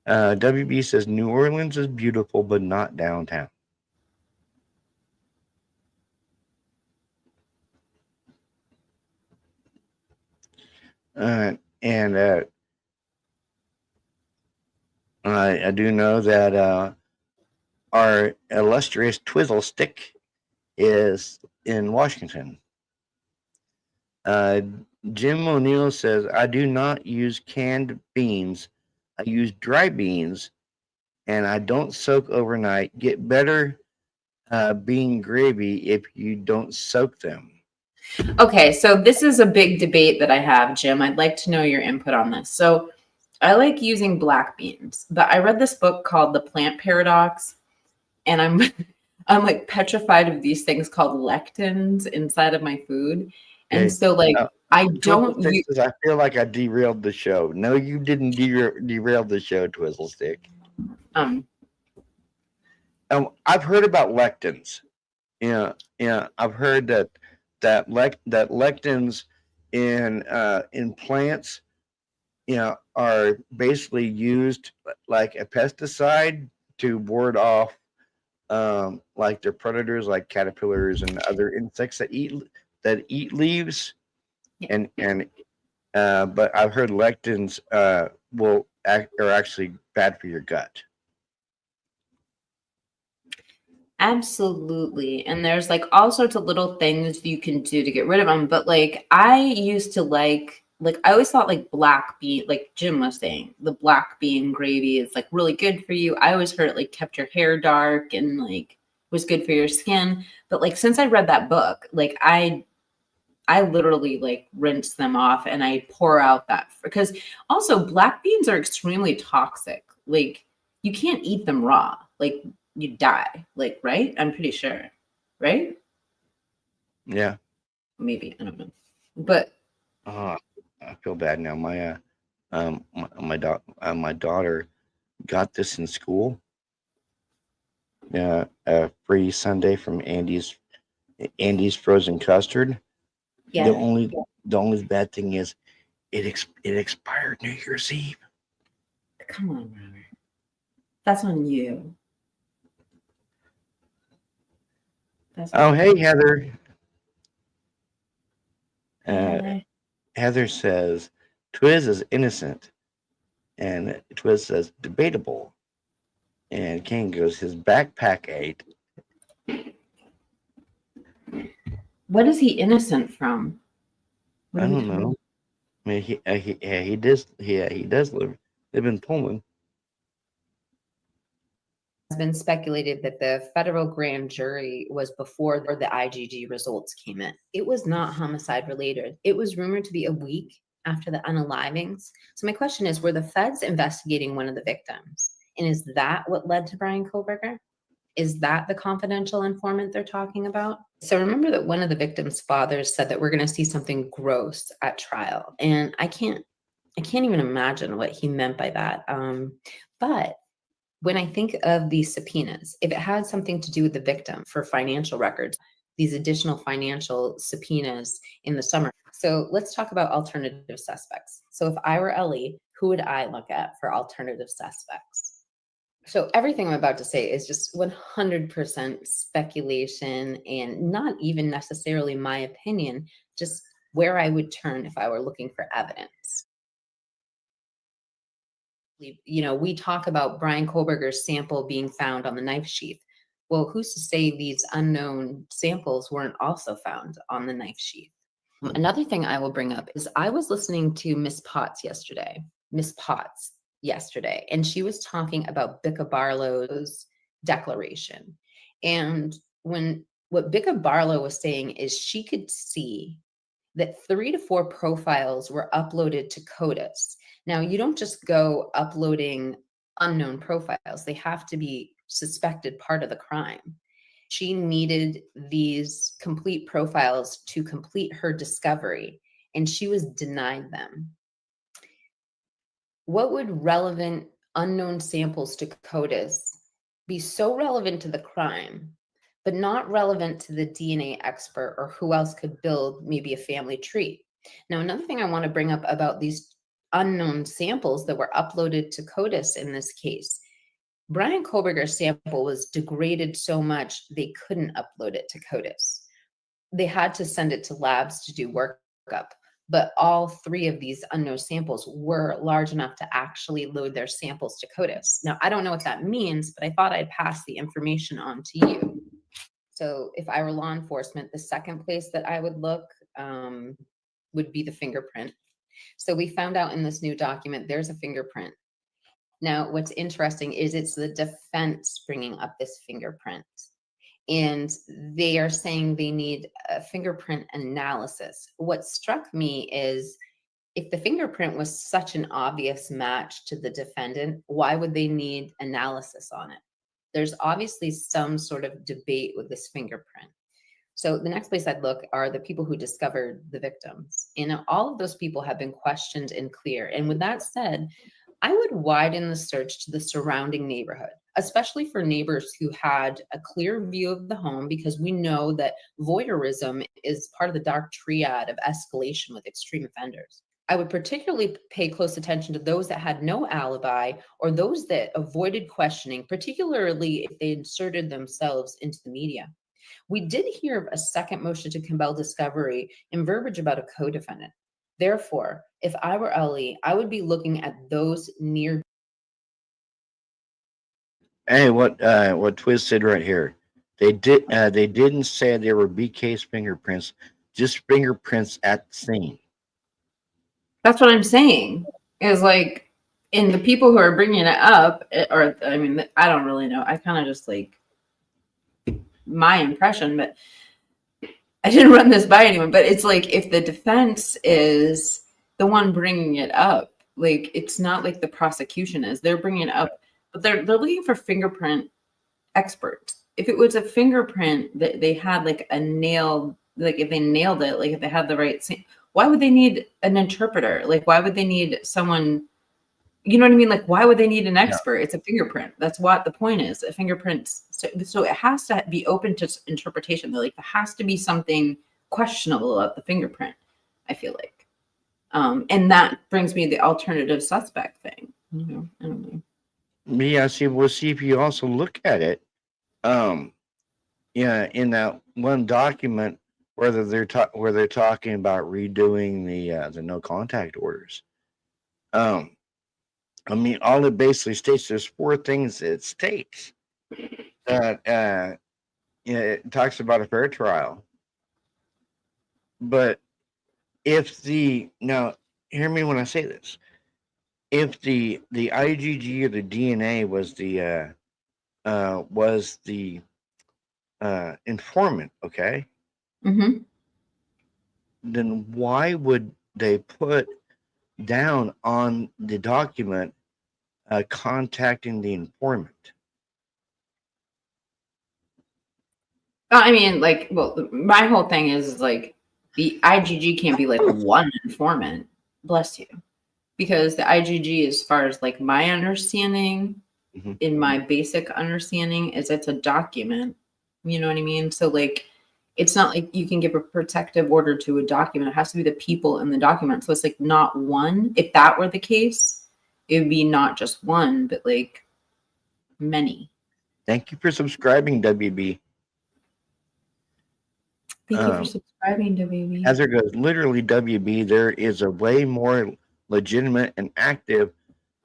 A: WB says New Orleans is beautiful, but not downtown. And I do know that our illustrious Twizzle Stick is in Washington. Jim O'Neill says, I do not use canned beans. I use dry beans, and I don't soak overnight. Get better bean gravy if you don't soak them.
B: Okay, so this is a big debate that I have, Jim. I'd like to know your input on this. So I like using black beans, but I read this book called The Plant Paradox, and I'm I'm like petrified of these things called lectins inside of my food. And
A: Okay.
B: so like I don't
A: Twizzle Stick
B: use
A: says, I feel like I derailed the show. No, you didn't derail the show, Twizzle Stick. I've heard about lectins. Yeah, I've heard that lectins in plants, are basically used like a pesticide to ward off like their predators, like caterpillars and other insects that eat leaves. And but I've heard lectins are actually bad for your gut.
B: Absolutely. And there's like all sorts of little things you can do to get rid of them. But like I used to like I always thought like black bean, like Jim was saying, the black bean gravy is like really good for you. I always heard it like kept your hair dark and like was good for your skin. But like since I read that book, like I literally like rinse them off and I pour out that because also black beans are extremely toxic. Like you can't eat them raw. Like you die. Like, right? I'm pretty sure. Right?
A: Yeah.
B: Maybe. I don't know. But
A: I feel bad now. My daughter got this in school. Free Sunday from Andy's frozen custard.
B: Yeah.
A: The only bad thing is it expired New Year's Eve.
B: Come on, Robert. That's on you.
A: Oh, hey, Heather. Heather says Twiz is innocent, and Twiz says debatable. And King goes, his backpack ate.
B: What is he innocent from?
A: I don't know. I mean, he does live in Pullman.
E: It's been speculated that the federal grand jury was before the IgG results came in. It was not homicide related. It was rumored to be a week after the unalivings. So my question is, were the feds investigating one of the victims? And is that what led to Brian Koberger? Is that the confidential informant they're talking about? So remember that one of the victim's fathers said that we're going to see something gross at trial. And I can't even imagine what he meant by that. But when I think of these subpoenas, if it had something to do with the victim for financial records, these additional financial subpoenas in the summer. So let's talk about alternative suspects. So if I were Ellie, who would I look at for alternative suspects? So everything I'm about to say is just 100% speculation and not even necessarily my opinion, just where I would turn if I were looking for evidence. You know, we talk about Brian Kohlberger's sample being found on the knife sheath. Well, who's to say these unknown samples weren't also found on the knife sheath? Another thing I will bring up is I was listening to Miss Potts yesterday, and she was talking about Bicca Barlow's declaration. And what Bicca Barlow was saying is she could see that 3 to 4 profiles were uploaded to CODIS. Now, you don't just go uploading unknown profiles. They have to be suspected part of the crime. She needed these complete profiles to complete her discovery, and she was denied them. What would relevant unknown samples to CODIS be so relevant to the crime, but not relevant to the DNA expert or who else could build maybe a family tree? Now, another thing I want to bring up about these unknown samples that were uploaded to CODIS in this case, Brian Kohlberger's sample was degraded so much they couldn't upload it to CODIS. They had to send it to labs to do workup, but all 3 of these unknown samples were large enough to actually load their samples to CODIS. Now, I don't know what that means, but I thought I'd pass the information on to you. So if I were law enforcement, the second place that I would look would be the fingerprint. So we found out in this new document, there's a fingerprint. Now, what's interesting is it's the defense bringing up this fingerprint. And they are saying they need a fingerprint analysis. What struck me is if the fingerprint was such an obvious match to the defendant, why would they need analysis on it? There's obviously some sort of debate with this fingerprint. So the next place I'd look are the people who discovered the victims. And all of those people have been questioned and clear. And with that said, I would widen the search to the surrounding neighborhood, especially for neighbors who had a clear view of the home, because we know that voyeurism is part of the dark triad of escalation with extreme offenders. I would particularly pay close attention to those that had no alibi or those that avoided questioning, particularly if they inserted themselves into the media. We did hear of a second motion to compel discovery in verbiage about a co-defendant. Therefore, if I were Ellie, I would be looking at those near.
A: Hey, what Twiz said right here? They didn't say there were BK's fingerprints, just fingerprints at the scene.
B: That's what I'm saying. Is like, and the people who are bringing it up, or I mean, I don't really know. I kind of just like my impression, but I didn't run this by anyone. But it's like if the defense is the one bringing it up, like it's not like the prosecution is. They're bringing it up, but they're looking for fingerprint experts. If it was a fingerprint that they had like a nail, like if they nailed it, like if they had the right, why would they need an interpreter? Like why would they need someone? You know what I mean? Like, why would they need an expert? Yeah. It's a fingerprint. That's what the point is. A fingerprint. So it has to be open to interpretation. Like, there has to be something questionable about the fingerprint, I feel like. And that brings me to the alternative suspect thing. I don't know.
A: Yeah, we'll see if you also look at it. Yeah, in that one document, where they're talking about redoing the no contact orders. I mean, all it basically states, there's 4 things it states. That it talks about a fair trial. But now, hear me when I say this. If the IgG or the DNA was the informant, okay?
B: Mm-hmm.
A: Then why would they put down on the document contacting the informant?
B: I mean, like, well, my whole thing is like the IgG can't be like one informant. Bless you. Because the IgG, as far as like my understanding, in my basic understanding, is it's a document. You know what I mean? So like, it's not like you can give a protective order to a document. It has to be the people in the document. So it's like not one. If that were the case, it would be not just one, but like Many.
A: Thank you for subscribing, WB.
B: Thank you for subscribing, WB.
A: As there goes, literally, WB, there is a way more legitimate and active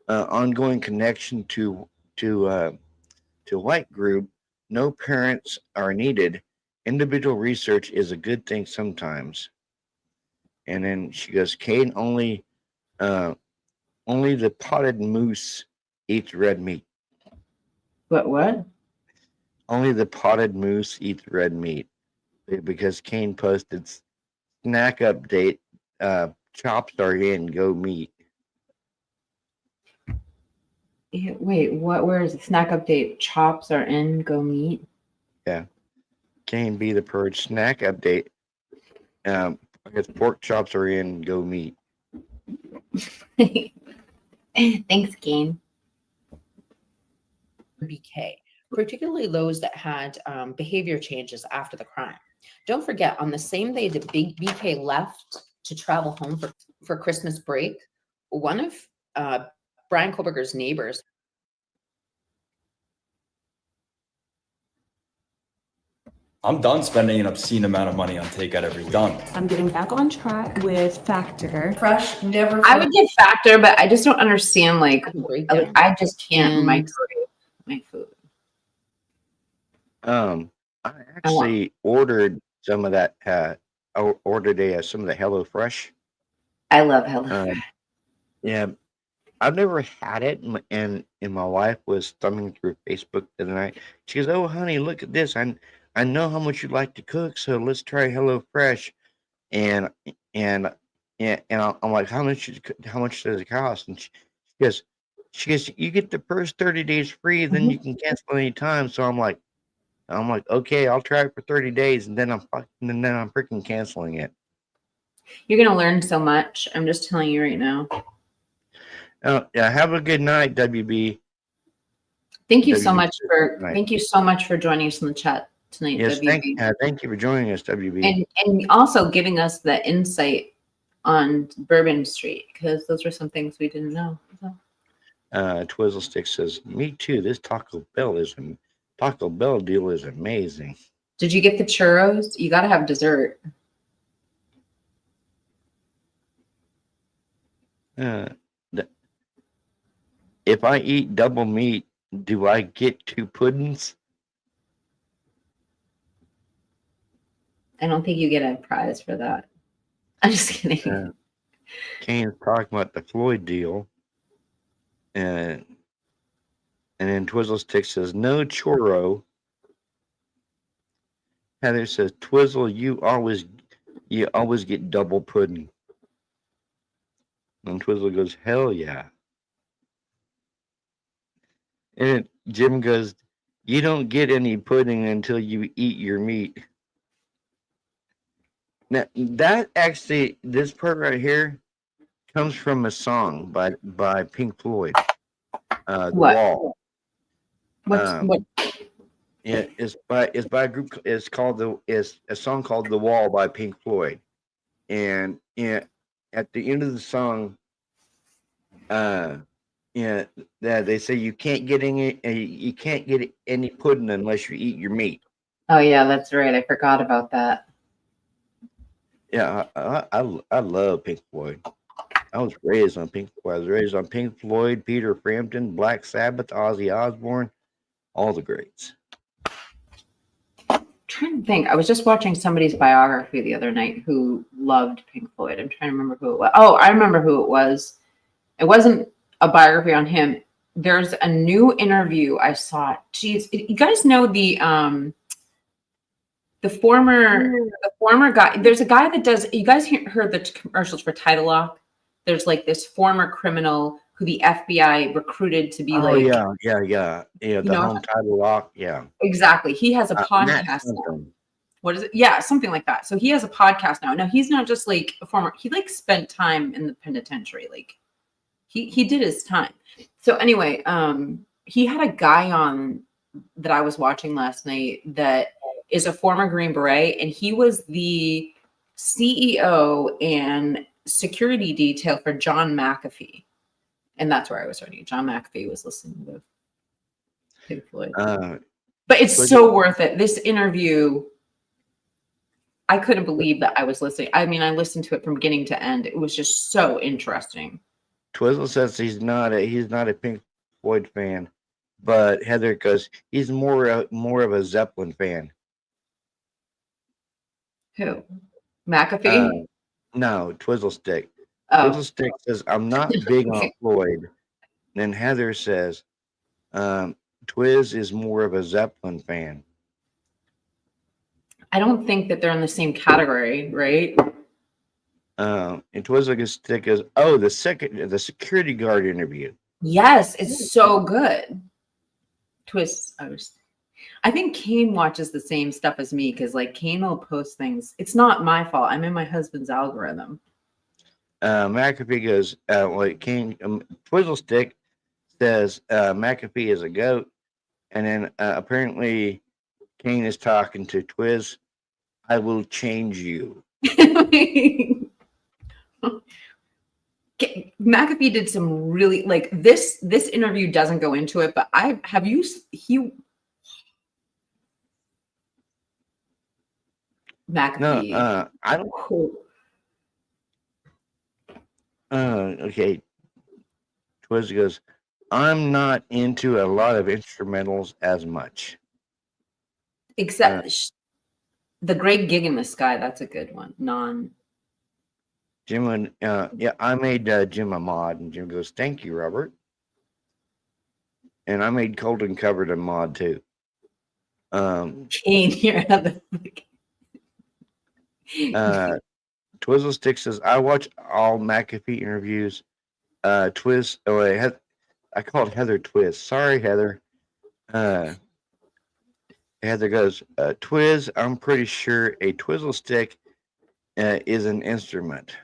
A: ongoing connection to white group. No parents are needed. Individual research is a good thing sometimes. And then she goes, Kane, only the potted moose eats red meat.
B: What?
A: Only the potted moose eats red meat. Because Kane posted snack update, chops are in, go meat.
B: Yeah, wait, what? Where is the snack update? Chops are in, go meat.
A: Yeah. Kane be the purge snack update. Because pork chops are in, go meat.
B: Thanks, Kane.
E: BK, particularly those that had behavior changes after the crime. Don't forget, on the same day that BK left to travel home for Christmas break, one of Brian Kohlberger's neighbors.
C: I'm done spending an obscene amount of money on takeout every week. Done.
T: I'm getting back on track with Factor.
E: Fresh, never.
B: I would get Factor, but I just don't understand. I just can't microwave my food.
A: I actually ordered some of that. I ordered some of the HelloFresh.
B: I love HelloFresh.
A: Yeah, I've never had it, and my wife was thumbing through Facebook the other night. She goes, "Oh, honey, look at this! I know how much you like to cook, so let's try HelloFresh." And I'm like, "How much does it cost?" And she goes, "You get the first 30 days free, then you can cancel any time." So I'm like, okay, I'll try it for 30 days, and then I'm freaking canceling it.
B: You're gonna learn so much. I'm just telling you right now.
A: Oh, yeah. Have a good night, WB.
B: Thank you so much for joining us in the chat tonight,
A: Yes,
B: WB.
A: thank you for joining us, WB.
B: And also giving us the insight on Bourbon Street, because those were some things we didn't know. So.
A: Twizzlestick says, "Me too. This Taco Bell deal is amazing."
B: Did you get the churros? You got to have dessert.
A: If I eat double meat, do I get 2 puddings?
B: I don't think you get a prize for that. I'm just kidding.
A: Kane's talking about the Floyd deal. And then Twizzlestick says, "No churro." Heather says, "Twizzle, you always get double pudding." And Twizzle goes, "Hell yeah." And Jim goes, "You don't get any pudding until you eat your meat." Now that actually, this part right here comes from a song by Pink Floyd, "The Wall."
B: What?
A: Yeah, it's by a group. It's a song called "The Wall" by Pink Floyd, and at the end of the song, that they say you can't get any pudding unless you eat your meat.
B: Oh yeah, that's right. I forgot about that.
A: Yeah, I love Pink Floyd. I was raised on Pink Floyd. I was raised on Pink Floyd, Peter Frampton, Black Sabbath, Ozzy Osbourne, all the greats.
B: Trying to think. I was just watching somebody's biography the other night who loved Pink Floyd. I'm trying to remember who it was. Oh, I remember who it was. It wasn't a biography on him. There's a new interview I saw. Geez, you guys know the former guy. There's a guy that does. You guys heard the commercials for Title Lock? There's like this former criminal who the FBI recruited to be
A: yeah. The home Title Lock, yeah.
B: Exactly. He has a podcast now. What is it? Yeah, something like that. So he has a podcast now. Now he's not just like a former. He like spent time in the penitentiary. Like he did his time. So anyway, he had a guy on that I was watching last night that is a former Green Beret, and he was the CEO and security detail for John McAfee. And that's where I was starting. John McAfee was listening to. Pink Floyd.
A: Uh,
B: But it's
A: Twizzle-
B: so worth it. This interview, I couldn't believe that I was listening. I mean, I listened to it from beginning to end. It was just so interesting.
A: Twizzle says he's not a Pink Floyd fan, but Heather goes, he's more of a Zeppelin fan.
B: Who? McAfee?
A: No, Twizzle Stick.
B: Oh.
A: Twizzle Stick says, I'm not big on Floyd. Then Heather says, Twiz is more of a Zeppelin fan.
B: I don't think that they're in the same category, right?
A: And Twizzle Stick goes, oh, the security guard interview.
B: Yes, it's so good. I think Kane watches the same stuff as me because like Kane will post things. It's not my fault. I'm in my husband's algorithm.
A: McAfee goes, Twizzle Stick says McAfee is a goat. And then apparently Kane is talking to Twiz. I will change you.
B: McAfee did some really like this interview doesn't go into it, but McAfee.
A: No, I don't. Okay. Twiz goes, I'm not into a lot of instrumentals as much.
B: Except the Greg Gigamus guy, that's a good one.
A: Jim, I made Jim a mod, and Jim goes, thank you, Robert. And I made Colton Covered a mod too.
B: Kane here.
A: Twizzle Stick says, I watch all McAfee interviews. I called Heather Twiz. Sorry, Heather. Heather goes, Twiz, I'm pretty sure a Twizzle Stick is an instrument.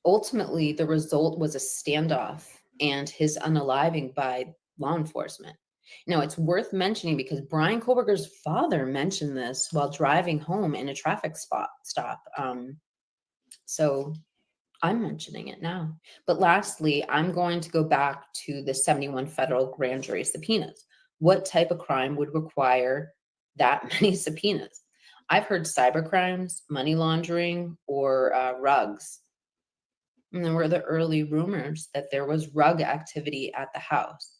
E: Ultimately, the result was a standoff and his unaliving by law enforcement. Now, it's worth mentioning because Brian Kohlberger's father mentioned this while driving home in a traffic stop. So I'm mentioning it now. But lastly, I'm going to go back to the 71 federal grand jury subpoenas. What type of crime would require that many subpoenas? I've heard cyber crimes, money laundering, or rugs. And there were the early rumors that there was rug activity at the house.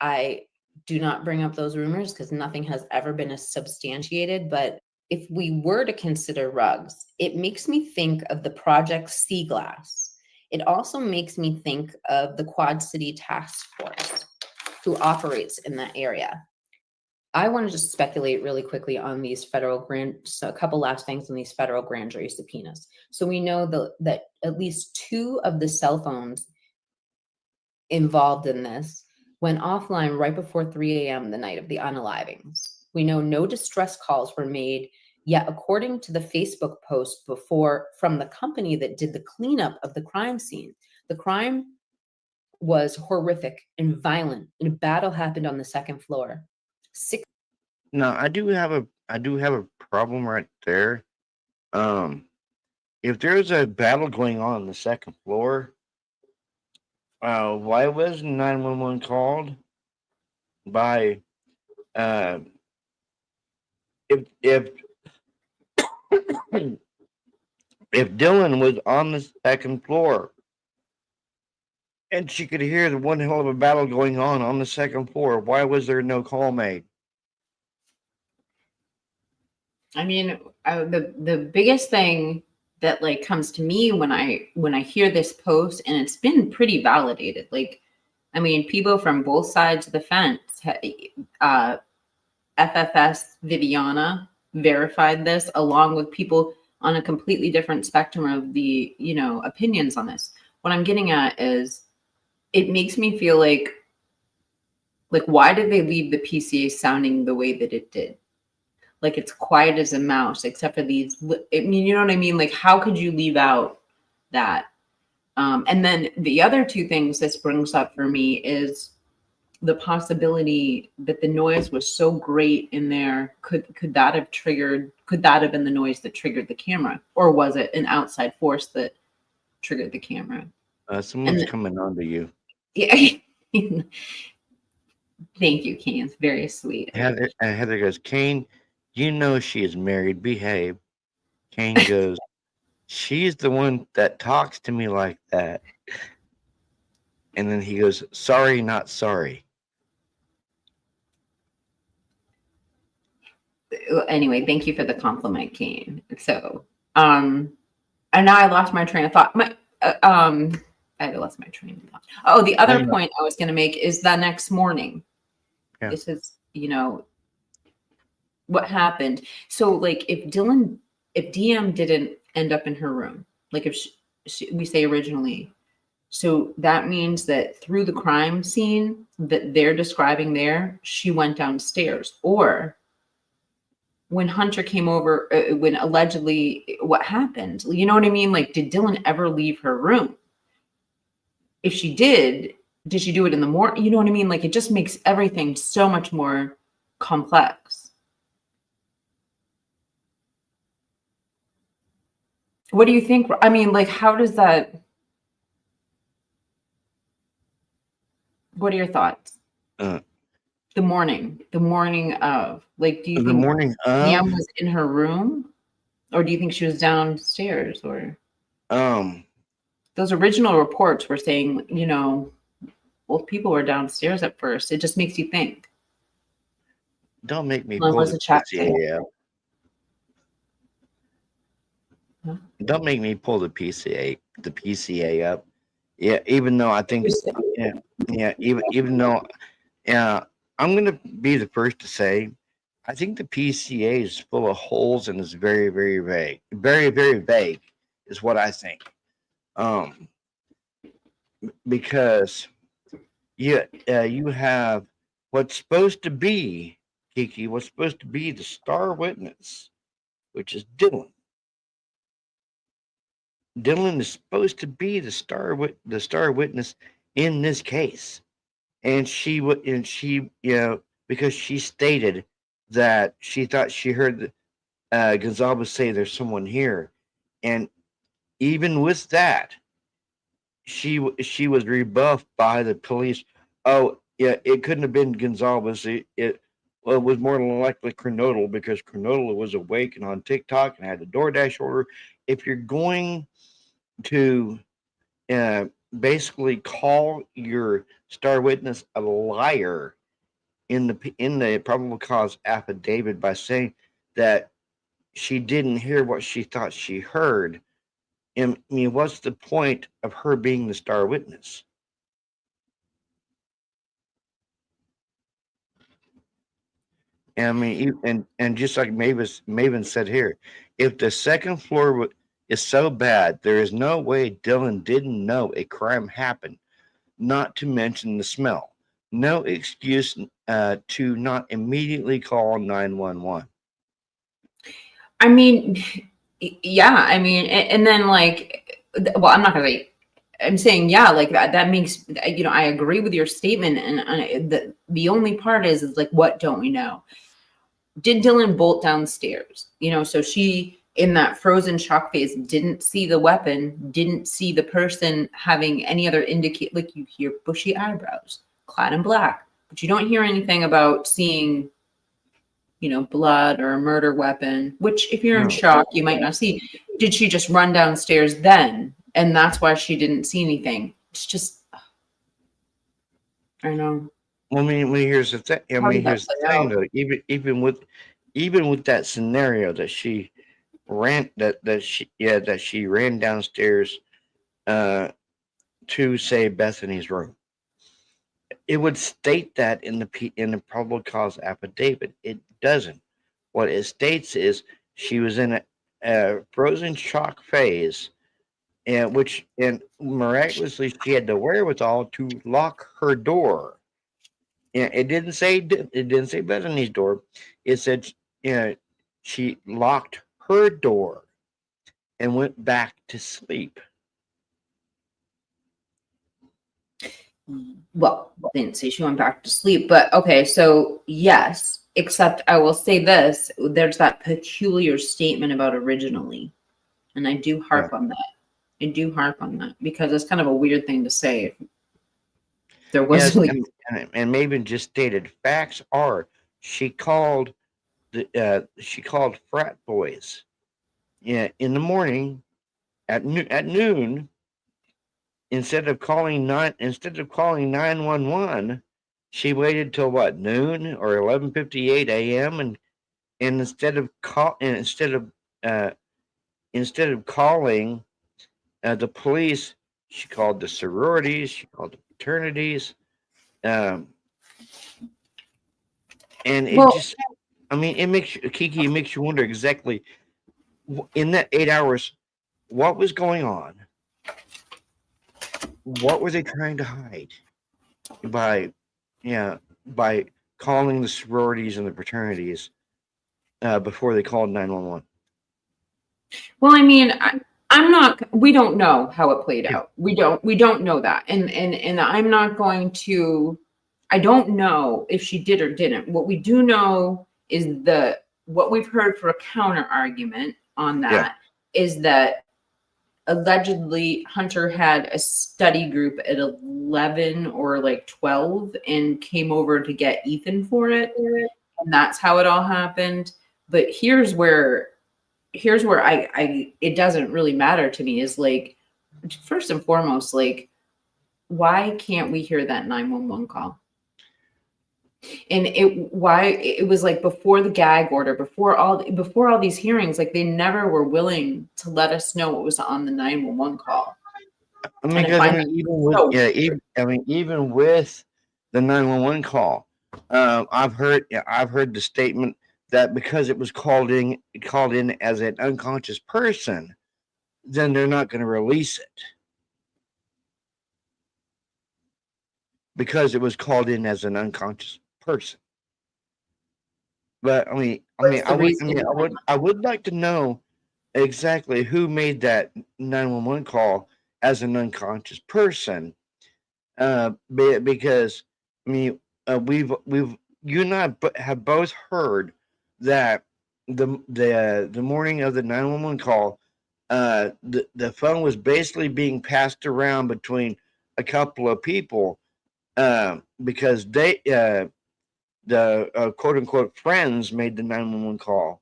E: I do not bring up those rumors because nothing has ever been substantiated. But if we were to consider rugs, it makes me think of the Project Sea Glass. It also makes me think of the Quad City Task Force, who operates in that area. I want to just speculate really quickly on these so a couple last things on these federal grand jury subpoenas. So we know that at least 2 of the cell phones involved in this went offline right before 3 a.m. the night of the unalivings. We know no distress calls were made, yet according to the Facebook post from the company that did the cleanup of the crime scene, the crime was horrific and violent, and a battle happened on the 2nd floor.
A: No, I do have a problem right there. If there's a battle going on the 2nd floor, why was 911 called by if Dylan was on the 2nd floor and she could hear the one hell of a battle going on the 2nd floor, why was there no call made?
B: I mean, the biggest thing that like comes to me when I hear this post, and it's been pretty validated. Like, I mean, people from both sides of the fence, FFS Viviana verified this, along with people on a completely different spectrum of the opinions on this. What I'm getting at is, it makes me feel like why did they leave the PCA sounding the way that it did? Like, it's quiet as a mouse, except for these. I mean, you know what I mean? Like, how could you leave out that? And then the other 2 things this brings up for me is the possibility that the noise was so great in there. Could that have been the noise that triggered the camera? Or was it an outside force that triggered the camera?
A: Someone's coming on to you.
B: Yeah. Thank you, Kane. It's very sweet.
A: Heather goes, Kane, you know she is married. Behave. Kane goes, she's the one that talks to me like that. And then he goes, sorry, not sorry.
B: Anyway, thank you for the compliment, Kane. So, and now I lost my train of thought. I lost my train of thought. Oh, the other point I was going to make is the next morning.
A: Yeah.
B: This is, what happened. So, like, if DM didn't end up in her room, like if we say originally, so that means that through the crime scene that they're describing there, she went downstairs. Or when Hunter came over, when allegedly what happened, you know what I mean? Like, did Dylan ever leave her room? If she did she do it in the morning? You know what I mean? Like, it just makes everything so much more complex. What do you think? I mean, like, how does that, what are your thoughts? The morning of, like, do you
A: The
B: think
A: morning of?
B: DM was in her room? Or do you think she was downstairs? Or those original reports were saying, well, people were downstairs at first. It just makes you think.
A: Don't make me
B: Well,
A: pull
B: was
A: the
B: a chat
A: PCA out. Don't make me pull the PCA up. Yeah, even though I think, even though, I'm gonna be the first to say, I think the PCA is full of holes and is very, very vague. Very, very vague is what I think. Because you have what's supposed to be, Kiki, what's supposed to be the star witness, which is Dylan. Dylan is supposed to be the star witness in this case, and because she stated that she thought she heard Gonzalez say there's someone here, and even with that, she was rebuffed by the police. Oh yeah, it couldn't have been Gonzalez. It was more than likely Kernodle, because Kernodle was awake and on TikTok and had the DoorDash order. If you're going to basically call your star witness a liar in the probable cause affidavit by saying that she didn't hear what she thought she heard, I mean, what's the point of her being the star witness? And I mean, and just like Maven said here, if the second floor is so bad, there is no way Dylan didn't know a crime happened. Not to mention the smell. No excuse to not immediately call 911.
B: I mean, yeah. I mean, and then like, well, I'm not gonna say. I'm saying, yeah, like that makes, I agree with your statement, and the only part is like, what don't we know? Did Dylan bolt downstairs? So she, in that frozen shock phase, didn't see the weapon, didn't see the person having any other indicate. Like, you hear bushy eyebrows, clad in black, but you don't hear anything about seeing, blood or a murder weapon, which if you're in shock, you might not see. Did she just run downstairs then? And that's why she didn't see anything. It's just, I know.
A: Well, I mean, here's the thing. Here's the thing, though. Even with that scenario that she ran, that she ran downstairs to say Bethany's room, it would state that in the probable cause affidavit. It doesn't. What it states is she was in a frozen shock phase, and miraculously she had the wherewithal to lock her door. And it didn't say Bethany's door. It said she locked her door and went back to sleep.
B: Well, I didn't say she went back to sleep, but okay, so yes, except I will say this, there's that peculiar statement about originally, and I do harp on that. I do harp on that because it's kind of a weird thing to say. There was
A: Yes, and Maven just stated facts are she called she called frat boys, yeah, in the morning at noon instead of calling 911. She waited till what, noon or 11:58 a.m. and instead of uh calling the police, she called the sororities, she called the fraternities, um, and it
B: Well,
A: just, I mean, it makes you, Kiki, it makes you wonder exactly in that 8 hours what was going on. What were they trying to hide by, yeah, by calling the sororities and the fraternities before they called 911?
B: well, I mean, I'm not. We don't know how it played out. We don't know that, and I'm not going to. I don't know if she did or didn't. What we do know is what we've heard for a counter argument on that is that allegedly Hunter had a study group at 11 or like 12 and came over to get Ethan for it, and that's how it all happened. But here's where I it doesn't really matter to me is like, first and foremost, like, why can't we hear that 911 call? And why it was like before the gag order, before all these hearings, like they never were willing to let us know what was on the 911 call.
A: I mean, because even with the 911 call, I've heard the statement that because it was called in as an unconscious person, then they're not going to release it because it was called in as an unconscious person. But I would like to know exactly who made that 911 call as an unconscious person, because I mean, we've you and I have both heard that the morning of the 911 call, the phone was basically being passed around between a couple of people, because the quote unquote friends made the 911 call,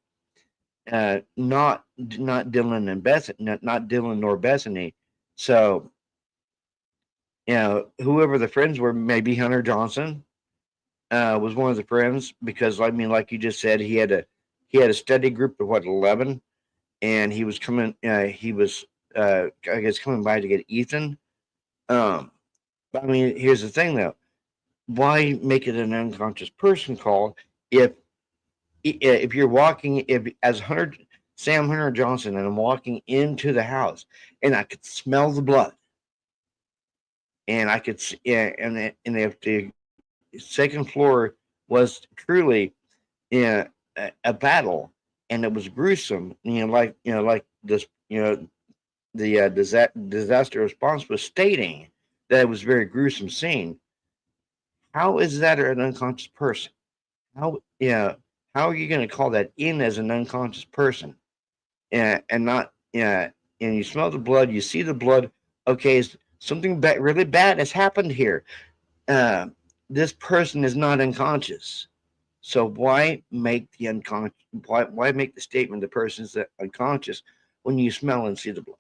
A: not Dylan and Bethany, not Dylan nor Bethany. So, whoever the friends were, maybe Hunter Johnson was one of the friends, because I mean, like you just said, he had a study group of what, 11, and he was coming. He was I guess coming by to get Ethan. But I mean, here's the thing though: why make it an unconscious person call if you're walking, if as Sam Hunter Johnson, and I'm walking into the house and I could smell the blood, and I could see, and if the second floor was truly a battle and it was gruesome, like this, the disaster response was stating that it was a very gruesome scene. How is that an unconscious person? How how are you going to call that in as an unconscious person, and not, and you smell the blood, you see the blood. Okay, something really bad has happened here. This person is not unconscious. So why make the unconscious? Why make the statement the person's unconscious when you smell and see the blood?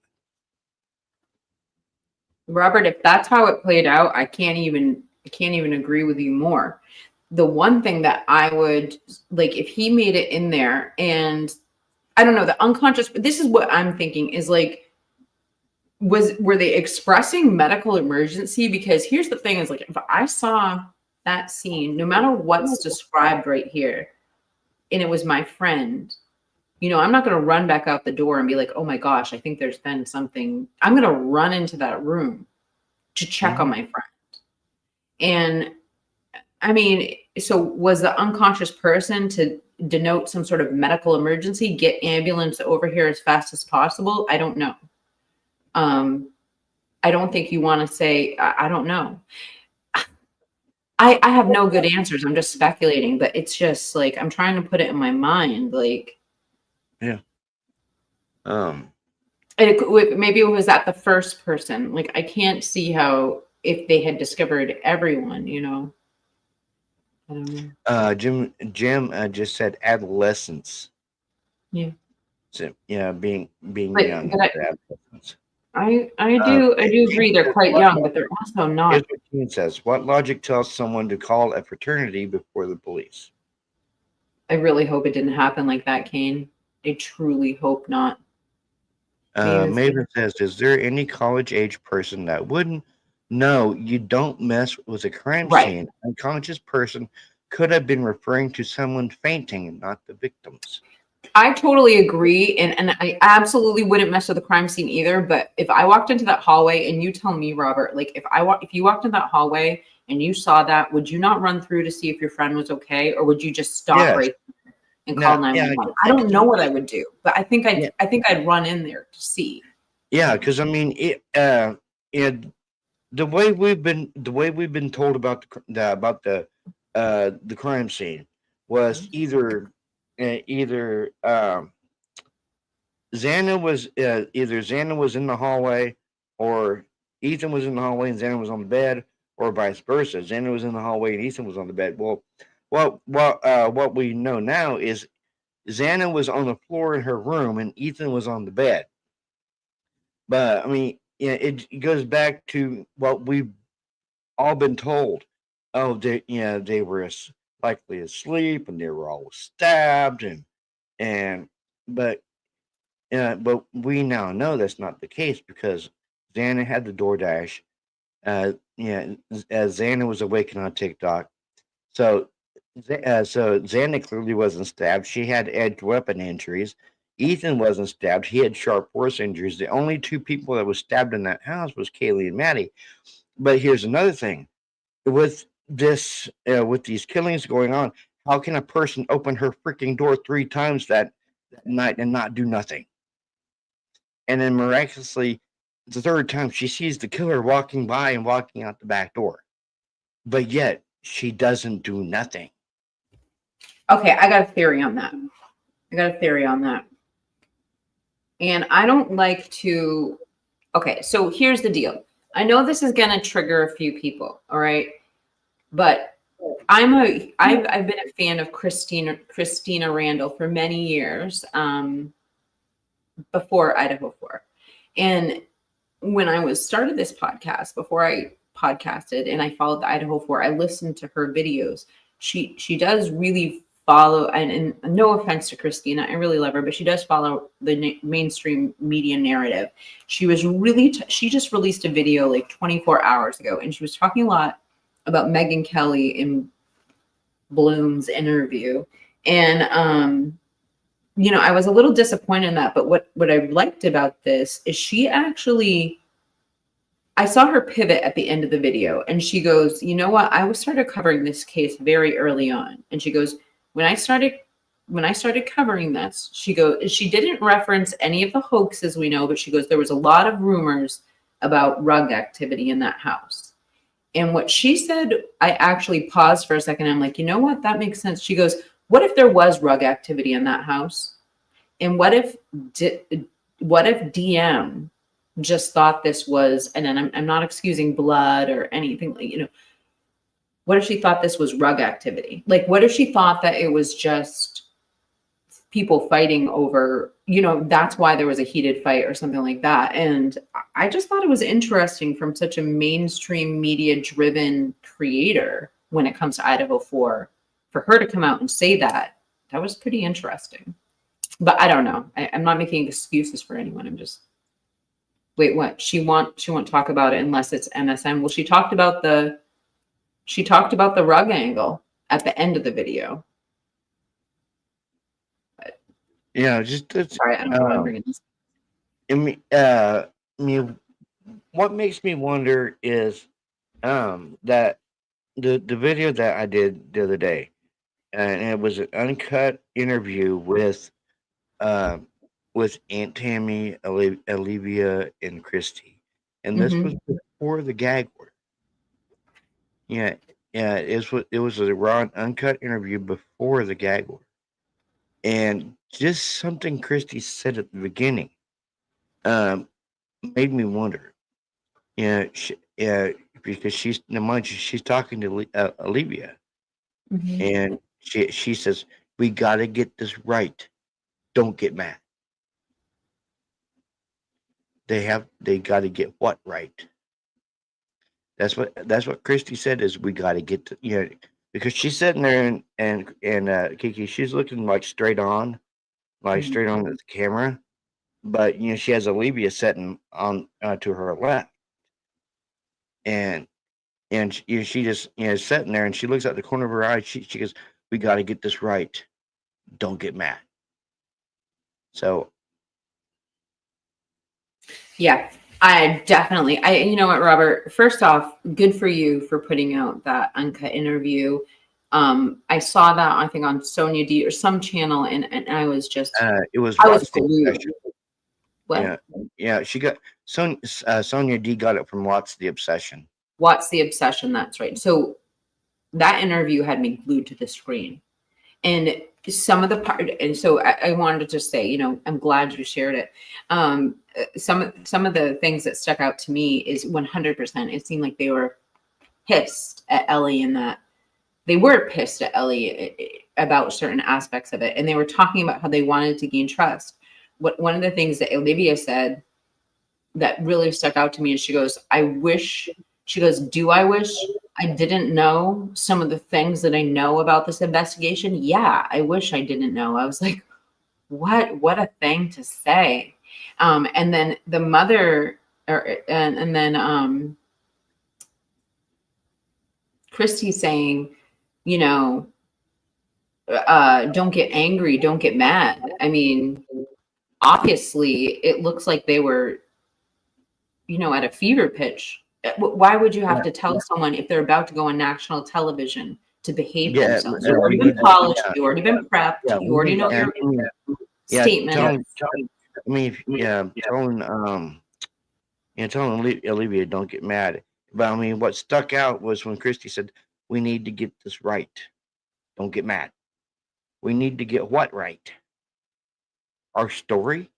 B: Robert, if that's how it played out, I can't even agree with you more. The one thing that I would like, if he made it in there, and I don't know, the unconscious, this is what I'm thinking is like, were they expressing medical emergency? Because here's the thing is like, if I saw that scene, no matter what's described right here, and it was my friend, I'm not going to run back out the door and be like, oh my gosh, I think there's been something. I'm going to run into that room to check on my friend. And I mean, so was the unconscious person to denote some sort of medical emergency, get ambulance over here as fast as possible? I don't know. I don't think you want to say, I don't know. I have no good answers. I'm just speculating, but it's just like, I'm trying to put it in my mind. Like,
A: yeah.
B: Maybe it was at the first person. Like, I can't see how if they had discovered everyone, you know. I don't know.
A: Jim just said adolescence.
B: Yeah.
A: So, yeah, being
B: But,
A: young.
B: but
A: Adolescence.
B: I do agree they're quite young, but they're also
A: Here's
B: not.
A: what Keen says. What logic tells someone to call a fraternity before the police?
B: I really hope it didn't happen like that, Kane. I truly hope not.
A: Maven says, is there any college age person that wouldn't? No, you don't mess with a crime
B: Right.
A: scene. An unconscious person could have been referring to someone fainting, not the victims.
B: I totally agree, and I absolutely wouldn't mess with the crime scene either. But if I walked into that hallway, and you tell me, Robert, like if you walked in that hallway and you saw that, would you not run through to see if your friend was okay, or would you just stop
A: Yes.
B: right there and
A: No,
B: call
A: yeah,
B: 911? I don't know what I would do, but I think I'd run in there to see.
A: Yeah, because I mean, the way we've been told about the crime scene was either Xana was in the hallway, or Ethan was in the hallway and Xana was on the bed, or vice versa. Xana was in the hallway and Ethan was on the bed. Well, what we know now is Xana was on the floor in her room and Ethan was on the bed. But I mean, yeah, it goes back to what we've all been told. Oh, they were likely asleep and they were all stabbed and but we now know that's not the case because Xana had the DoorDash. Xana was awakened on TikTok. So Xana clearly wasn't stabbed. She had edged weapon injuries. Ethan wasn't stabbed. He had sharp force injuries. The only two people that was stabbed in that house was Kaylee and Maddie. But here's another thing: with these killings going on, how can a person open her freaking door 3 times that night and not do nothing? And then miraculously, the third time she sees the killer walking by and walking out the back door, but yet she doesn't do nothing.
B: Okay, I got a theory on that. And I don't like to. Okay, so here's the deal. I know this is going to trigger a few people, all right? But I've been a fan of Christina Randall for many years, before Idaho 4. And when I started this podcast, before I podcasted and I followed the Idaho 4, I listened to her videos. She does really follow, and no offense to Christina, I really love her, but she does follow the mainstream media narrative. She was really, she just released a video like 24 hours ago, and she was talking a lot about Megyn Kelly in Bloom's interview. And, you know, I was a little disappointed in that, but what I liked about this is she actually, I saw her pivot at the end of the video, and she goes, you know what? I started covering this case very early on. And she goes, when I started covering this, she goes, she didn't reference any of the hoaxes we know, but she goes, there was a lot of rumors about rug activity in that house. And what she said, I actually paused for a second. I'm like, you know what? That makes sense. She goes, what if there was rug activity in that house? And what if DM just thought this was, and then I'm not excusing blood or anything, you know, what if she thought this was rug activity? Like, what if she thought that it was just people fighting over, you know, that's why there was a heated fight or something like that. And I just thought it was interesting from such a mainstream media driven creator when it comes to Idaho 4, for her to come out and say that. That was pretty interesting. But I don't know. I'm not making excuses for anyone. I'm just, wait, what? She won't talk about it unless it's MSM. Well, she talked about the rug angle at the end of the video.
A: Yeah, just
B: Sorry, I don't know why I'm bringing this.
A: I mean, what makes me wonder is that the video that I did the other day, and it was an uncut interview with Aunt Tammy, Olivia, and Christy, and this was before the gag order. Yeah, it was a raw uncut interview before the gag order, and just something Christy said at the beginning made me wonder. Yeah, because she's talking to Olivia,
B: Mhm.
A: and she says, "We got to get this right. Don't get mad." They got to get what right? That's what Christy said, is we got to get to, because she's sitting there, and Kiki, she's looking like straight on
B: Mhm.
A: the camera, but she has Olivia sitting on to her left, and she just sitting there, and she looks at the corner of her eye. She goes, "We got to get this right. Don't get mad." So
B: Yeah, you know what, Robert, first off, good for you for putting out that uncut interview. I saw that, I think, on Sonia D or some channel, and I was
A: it was
B: I was
A: Watts the
B: glued.
A: Obsession.
B: What?
A: Yeah, she got Sonia D got it from Watts the Obsession.
B: What's the Obsession? That's right. So that interview had me glued to the screen. And some of the part, and so I wanted to just say, I'm glad you shared it. Some of the things that stuck out to me is 100%. It seemed like they were pissed at Ellie, and that they were pissed at Ellie about certain aspects of it, and they were talking about how they wanted to gain trust. One of the things that Olivia said that really stuck out to me is she goes, "Do I wish I didn't know some of the things that I know about this investigation? Yeah, I wish I didn't know." I was like, what a thing to say. And then the mother, and then Christy saying, don't get angry, don't get mad. I mean, obviously, it looks like they were, at a fever pitch. Why would you have to tell someone if they're about to go on national television to behave themselves? You've already been polished, you've already been prepped, you already know your statement.
A: Telling Olivia, "Don't get mad." But I mean, what stuck out was when Christy said, "We need to get this right. Don't get mad." We need to get what right? Our story?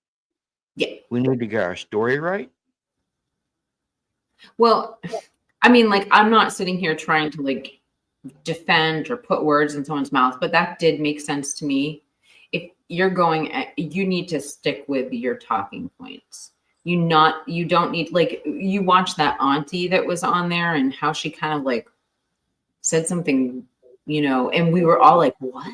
B: Yeah.
A: We need to get our story right.
B: Well, I mean, like, I'm not sitting here trying to defend or put words in someone's mouth, but that did make sense to me. If you're you need to stick with your talking points. You don't need, you watch that auntie that was on there and how she kind of said something, and we were all like, what?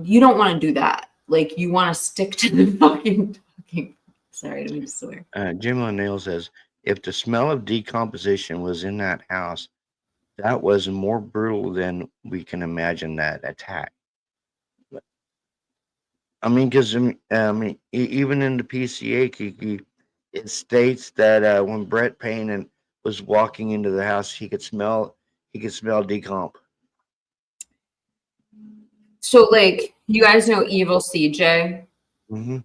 B: You don't want to do that. You want to stick to the fucking talking. Sorry, I didn't mean to swear.
A: Jim O'Neill says, "If the smell of decomposition was in that house, that was more brutal than we can imagine that attack." I mean, because even in the PCA, Kiki, it states that when Brett Payne was walking into the house, he could smell decomp.
B: So, you guys know Evil CJ?
A: Mm-hmm.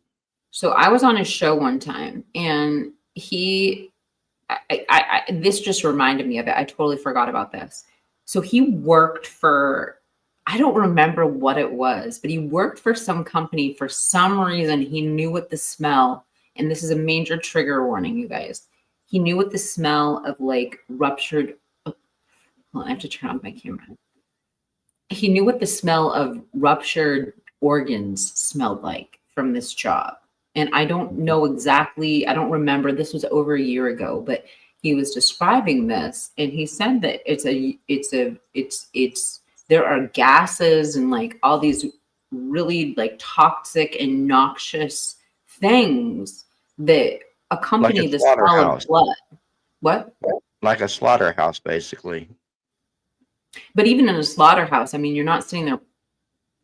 B: So I was on his show one time, and this just reminded me of it. I totally forgot about this. So he worked for, I don't remember what it was, but he worked for some company. For some reason, he knew what the smell, and this is a major trigger warning, you guys. He knew what the smell of ruptured, well, I have to turn on my camera. He knew what the smell of ruptured organs smelled like from this job. And I don't know exactly, I don't remember, this was over a year ago, but he was describing this, and he said that there are gases and all these really toxic and noxious things that accompany the smell of blood. What?
A: Like a slaughterhouse, basically.
B: But even in a slaughterhouse, I mean, you're not sitting there,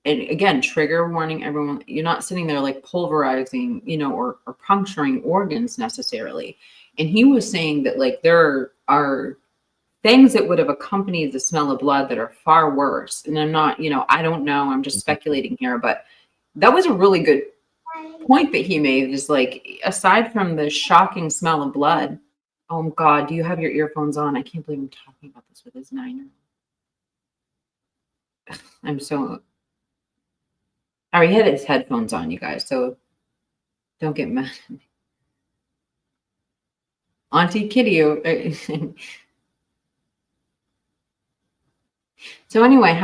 B: and again, trigger warning, everyone, you're not sitting there pulverizing, or puncturing organs necessarily. And he was saying that there are things that would have accompanied the smell of blood that are far worse. And I'm not, I don't know, I'm just speculating here, but that was a really good point that he made, is aside from the shocking smell of blood, oh God, do you have your earphones on? I can't believe I'm talking about this with his 9-year-old. I'm so, I already had his headphones on, you guys, so don't get mad at me. Auntie Kitty, So anyway,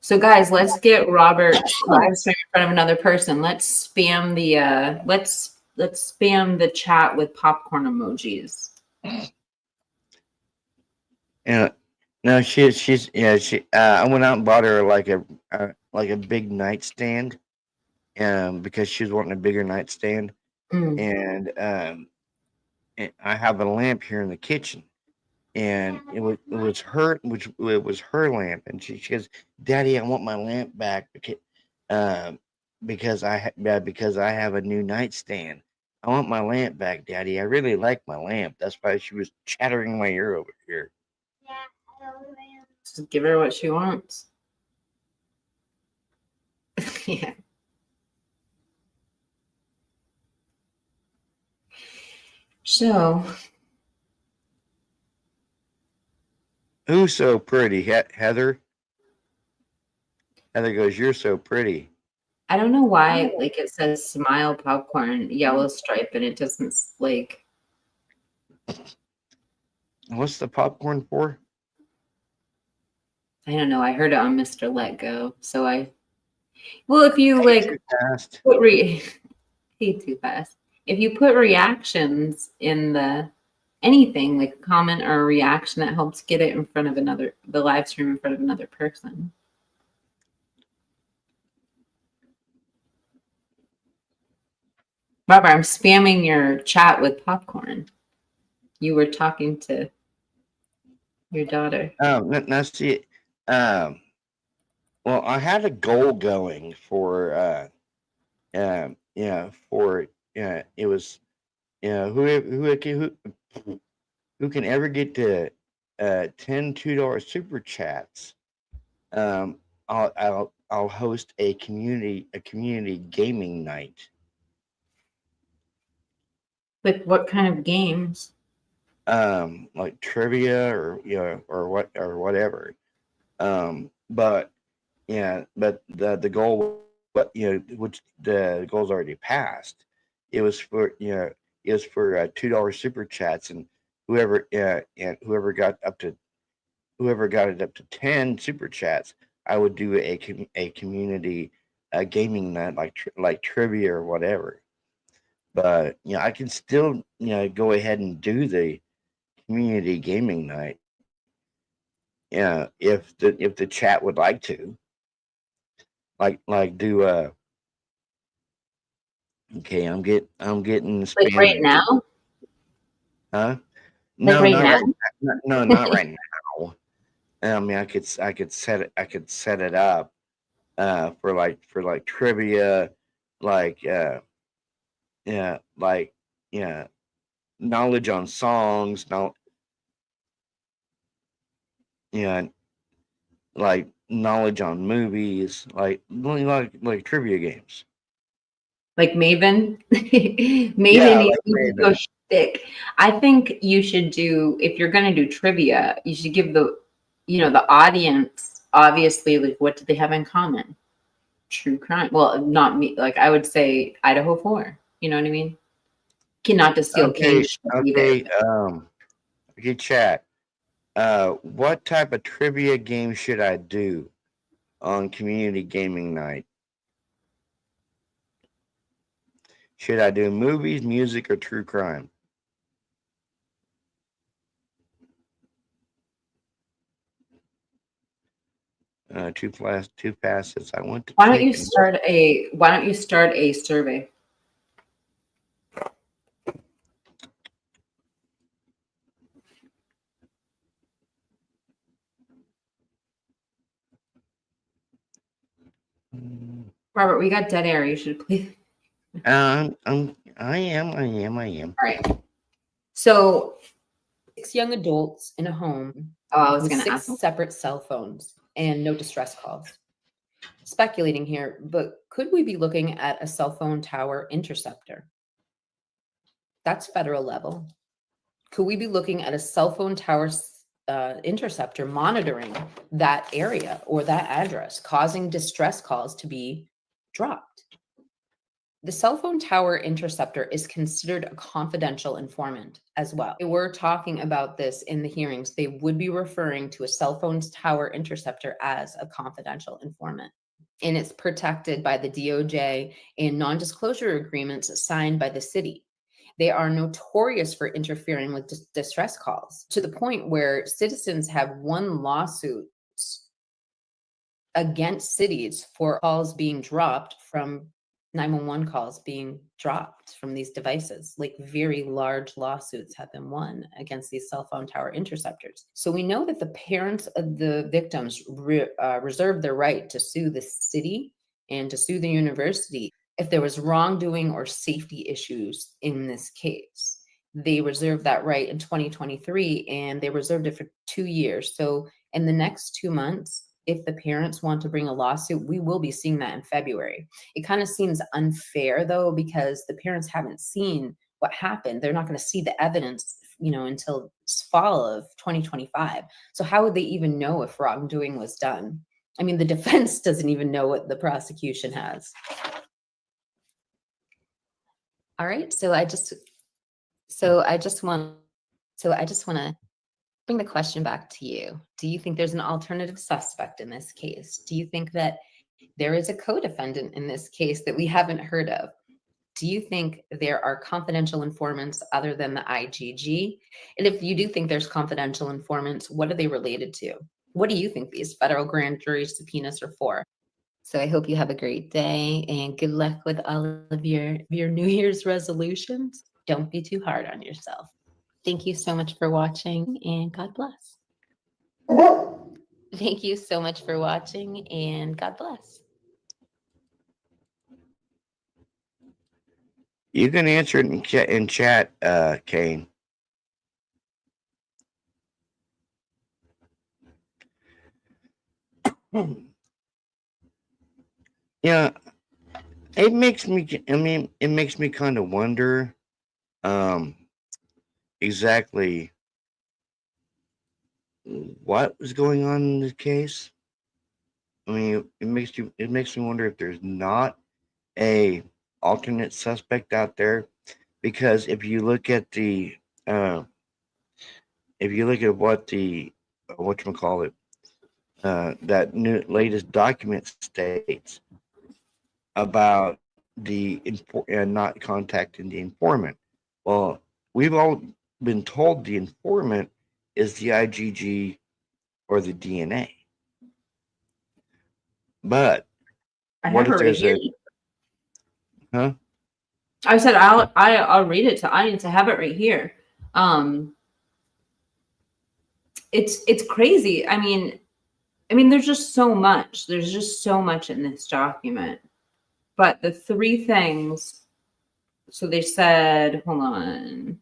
B: so guys, let's get Robert's live stream in front of another person. Let's spam the let's spam the chat with popcorn emojis.
A: Yeah. No, she's yeah, I went out and bought her like a big nightstand, because she was wanting a bigger nightstand. And I have a lamp here in the kitchen, and it was her lamp, and she goes, "Daddy, I want my lamp back because I have a new nightstand. I want my lamp back, Daddy. I really like my lamp." That's why she was chattering in my ear over here.
B: Just give her what she wants. Yeah. So,
A: Who's so pretty? Heather? Heather goes, "You're so pretty."
B: I don't know why, like it says smile popcorn, yellow stripe, and it doesn't like.
A: What's the popcorn for?
B: I don't know. I heard it on Mr. Let Go. So well, if you like put hey, too fast. If you put reactions in anything like a comment or a reaction, that helps get it in front of the live stream in front of another person. Barbara, I'm spamming your chat with popcorn. You were talking to your daughter.
A: Oh, now see, well, I had a goal going for, it was, who can ever get to 10 $2 super chats. I'll host a community gaming night.
B: Like what kind of games?
A: Like trivia or whatever. But the goal, which the goal's already passed. It was for $2 super chats, and whoever got it up to 10 super chats, I would do a community gaming night like trivia or whatever. But I can still go ahead and do the community gaming night. Yeah, if the chat would like to, do okay, I'm getting
B: Like
A: spam.
B: right now?
A: Huh?
B: Like
A: No,
B: right
A: not
B: now?
A: right now. No, not right now. I mean, I could set it up for like trivia, like yeah, knowledge on songs, yeah, like knowledge on movies, like trivia games.
B: Like Maven? Maven
A: Yeah,
B: needs
A: like
B: to go
A: Raven.
B: shtick. I think you should do, if you're going to do trivia, you should give the audience, obviously, like, what do they have in common? True crime. Well, not me. Like, I would say Idaho 4. You know what I mean? Cannot Distill King.
A: Okay, okay, chat. What type of trivia game should I do on community gaming night? Should I do movies, music, or true crime? Two passes. I want to.
B: Why don't you start a survey? Robert, we got dead air. You should please.
A: I am.
B: All right. So
E: 6 young adults in a home
B: I was
E: with
B: gonna
E: 6
B: ask.
E: separate cell phones and no distress calls. Speculating here, but could we be looking at a cell phone tower interceptor? That's federal level. Could we be looking at a cell phone tower interceptor monitoring that area or that address, causing distress calls to be dropped? The cell phone tower interceptor is considered a confidential informant as well. They were talking about this in the hearings. They would be referring to a cell phone tower interceptor as a confidential informant. And it's protected by the DOJ and non-disclosure agreements signed by the city. They are notorious for interfering with distress calls to the point where citizens have won lawsuits against cities for calls being dropped from 911 calls being dropped from these devices. Like very large lawsuits have been won against these cell phone tower interceptors. So we know that the parents of the victims reserved their right to sue the city and to sue the university if there was wrongdoing or safety issues in this case. They reserved that right in 2023 and they reserved it for 2 years. So in the next 2 months, if the parents want to bring a lawsuit, we will be seeing that in February. It kind of seems unfair though, because the parents haven't seen what happened. They're not going to see the evidence, until fall of 2025. So how would they even know if wrongdoing was done? I mean, the defense doesn't even know what the prosecution has. All right. So I just want to bring the question back to you. Do you think there's an alternative suspect in this case? Do you think that there is a co-defendant in this case that we haven't heard of? Do you think there are confidential informants other than the IGG? And if you do think there's confidential informants, what are they related to? What do you think these federal grand jury subpoenas are for? So I hope you have a great day and good luck with all of your New Year's resolutions. Don't be too hard on yourself. Thank you so much for watching and God bless. Thank you so much for watching and God bless.
A: You can answer it in chat, Kane. Yeah, it makes me kind of wonder exactly what was going on in this case. I mean, it makes me wonder if there's not a alternate suspect out there, because if you look at what the whatchamacallit, that new latest document states about the not contacting the informant. Well, we've all been told the informant is the IgG or the DNA. But what if there's a
B: I said I'll read it to audience. I have it right here. It's crazy. I mean, there's just so much. There's just so much in this document. But the three things, so they said, hold on.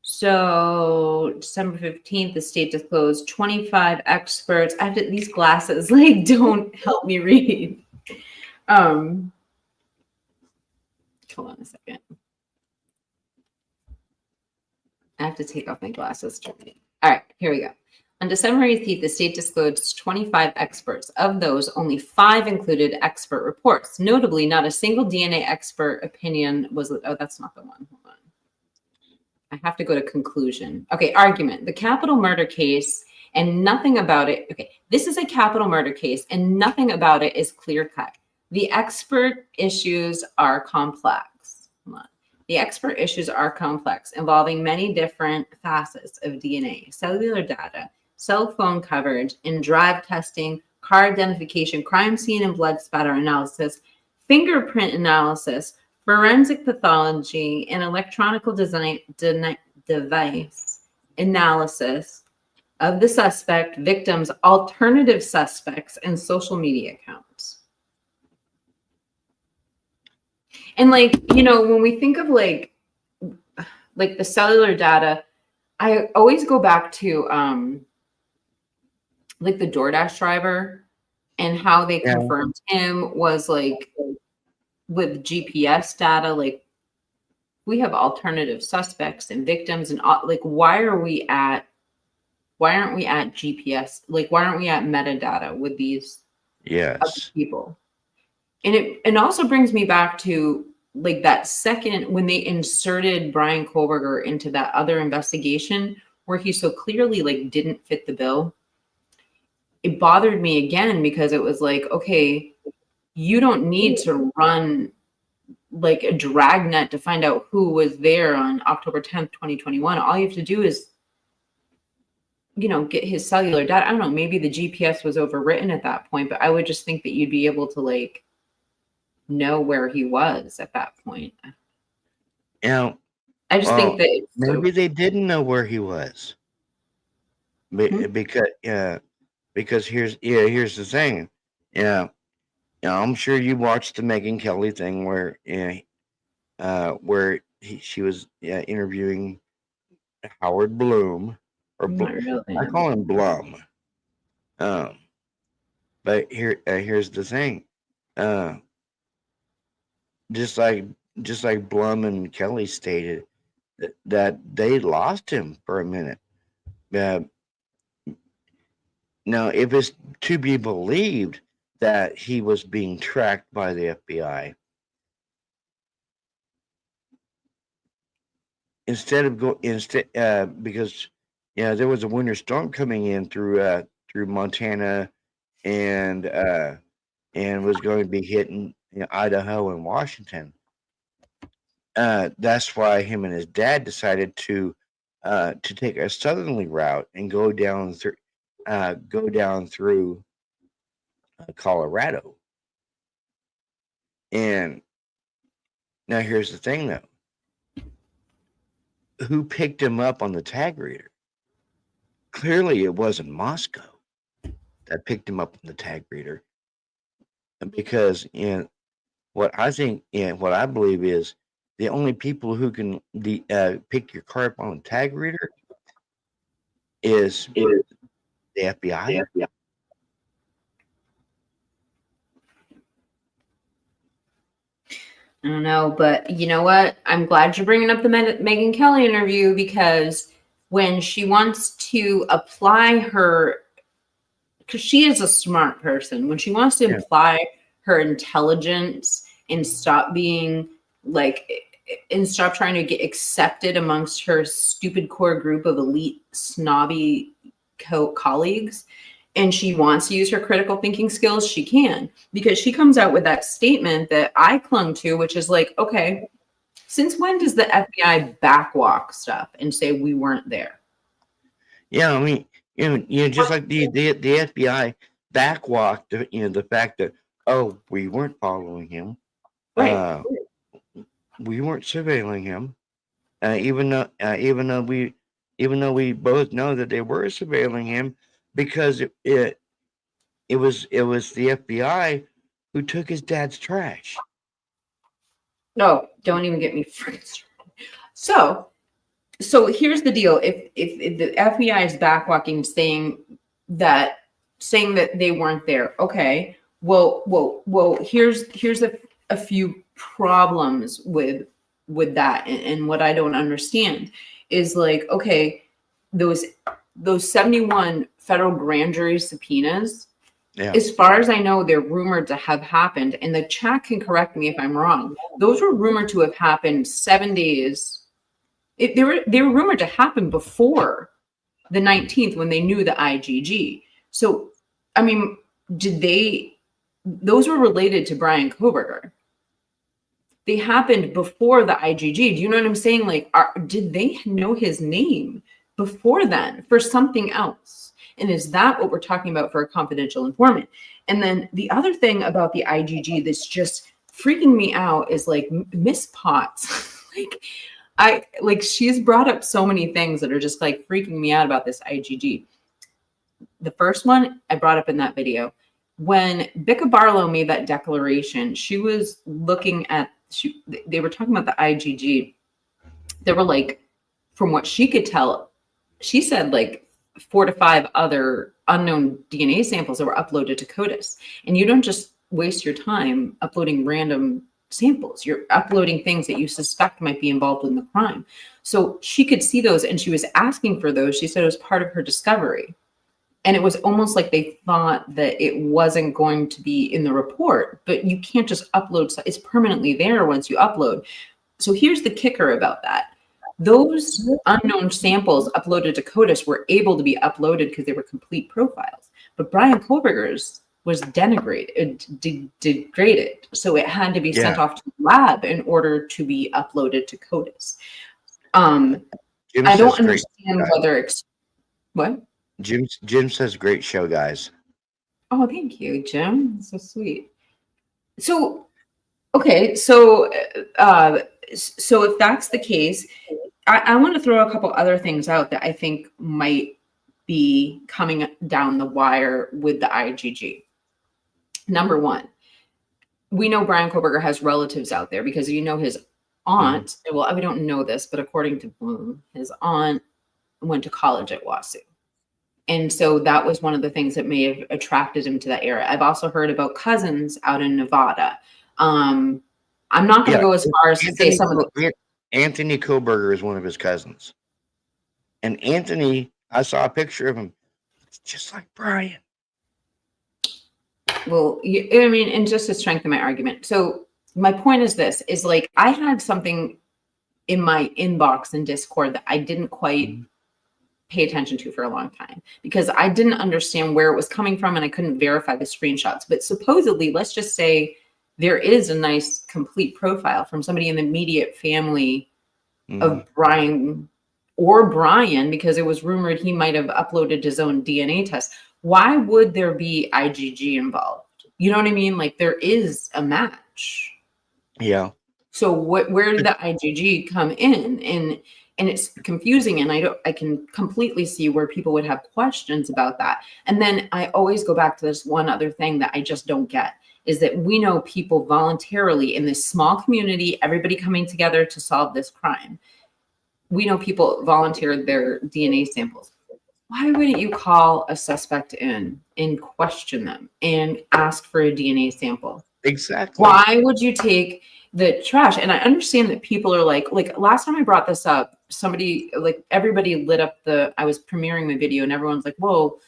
B: So December 15th, the state disclosed 25 experts. I have to, these glasses like don't help me read. Hold on a second. I have to take off my glasses to read. All right, here we go. On December 18th, the state disclosed 25 experts. Of those, only 5 included expert reports. Notably, not a single DNA expert opinion was, oh, that's not the one. Hold on. I have to go to conclusion. Okay, argument. The capital murder case and nothing about it. Okay, this is a capital murder case and nothing about it is clear cut. The expert issues are complex. Hold on. The expert issues are complex, involving many different facets of DNA, cellular data, cell phone coverage, and drive testing, car identification, crime scene and blood spatter analysis, fingerprint analysis, forensic pathology, and electronic device analysis of the suspect, victims, alternative suspects, and social media accounts. And when we think of like the cellular data, I always go back to the DoorDash driver and how they confirmed him was with GPS data. We have alternative suspects and victims, and why aren't we at GPS? Why aren't we at metadata with these other people? And it also brings me back to like that second when they inserted Brian Kohlberger into that other investigation where he so clearly like didn't fit the bill. It bothered me again because it was like, okay, you don't need to run like a dragnet to find out who was there on October 10th, 2021. All you have to do is, you know, get his cellular data. I don't know, maybe the GPS was overwritten at that point, but I would just think that you'd be able to like know where he was at that point.
A: You know,
B: I just think that it's
A: maybe they didn't know where he was. Because here's the thing. Yeah, I'm sure you watched the Megyn Kelly thing where she was interviewing Howard Bloom, or I call him Blum. But here's the thing. Just like Blum and Kelly stated that they lost him for a minute. Now, if it's to be believed that he was being tracked by the FBI, because there was a winter storm coming in through Montana and was going to be hitting Idaho and Washington. That's why him and his dad decided to take a southerly route and go down through Colorado. And now here's the thing, though. Who picked him up on the tag reader? Clearly, it wasn't Moscow that picked him up on the tag reader, because what I believe is the only people who can pick your car up on a tag reader is the FBI.
B: I don't know, but you know what? I'm glad you're bringing up the Megyn Kelly interview, because when she wants to apply her, because she is a smart person, when she wants to apply her intelligence and stop being like, and stop trying to get accepted amongst her stupid core group of elite snobby colleagues, and she wants to use her critical thinking skills, she can, because she comes out with that statement that I clung to, which is like, okay, since when does the FBI backwalk stuff and say we weren't there?
A: Yeah, I mean, just like the FBI backwalked, the fact that, oh, we weren't following him,
B: right?
A: We weren't surveilling him, even though we both know that they were surveilling him, because it was the FBI who took his dad's trash.
B: No, don't even get me freaking started. So here's the deal: if the FBI is backwalking, saying that they weren't there, okay. Well. Here's a few problems with that, and what I don't understand is like, okay, those 71 federal grand jury subpoenas.
A: Yeah.
B: As far as I know, they're rumored to have happened, and the chat can correct me if I'm wrong. Those were rumored to have happened 7 days. They were rumored to happen before the 19th, when they knew the IGG. So, I mean, those were related to Brian Kohlberger. They happened before the IGG. Do you know what I'm saying? Like, did they know his name before then for something else? And is that what we're talking about for a confidential informant? And then the other thing about the IGG that's just freaking me out is like Miss Potts. She's brought up so many things that are just like freaking me out about this IGG. The first one I brought up in that video. When Becca Barlow made that declaration, she was looking at, they were talking about the IGG. There were like, from what she could tell, she said like 4 to 5 other unknown DNA samples that were uploaded to CODIS. And you don't just waste your time uploading random samples. You're uploading things that you suspect might be involved in the crime. So she could see those, and she was asking for those. She said it was part of her discovery. And it was almost like they thought that it wasn't going to be in the report, but you can't just upload. It's permanently there once you upload. So here's the kicker about that. Those unknown samples uploaded to CODIS were able to be uploaded because they were complete profiles. But Brian Kohlberger's was degraded. So it had to be sent off to the lab in order to be uploaded to CODIS. I don't understand whether what?
A: Jim says great show, guys.
B: Oh, thank you, Jim. That's so sweet. So, okay, so if that's the case, I want to throw a couple other things out that I think might be coming down the wire with the IGG. Number one, we know Brian Kohlberger has relatives out there because his aunt, well, we don't know this, but according to Bloom, his aunt went to college at WASU. And so that was one of the things that may have attracted him to that area. I've also heard about cousins out in Nevada. I'm not going to go as far as to say some of the...
A: Anthony Kohlberger is one of his cousins. And Anthony, I saw a picture of him. It's just like Brian.
B: Well, I mean, and just to strengthen my argument. So my point is this, is like, I had something in my inbox in Discord that I didn't quite pay attention to for a long time because I didn't understand where it was coming from and I couldn't verify the screenshots. But supposedly, let's just say there is a nice complete profile from somebody in the immediate family of Brian or Brian, because it was rumored he might have uploaded his own DNA test. Why would there be IgG involved? You know what I mean? Like there is a match.
A: Yeah.
B: So where did the IgG come in? And it's confusing, and I can completely see where people would have questions about that. And then I always go back to this one other thing that I just don't get is that we know people voluntarily in this small community, everybody coming together to solve this crime. We know people volunteered their DNA samples. Why wouldn't you call a suspect in and question them and ask for a DNA sample?
A: Exactly.
B: Why would you take the trash? And I understand that people are like last time I brought this up, somebody, like everybody lit up I was premiering my video and everyone's like, whoa,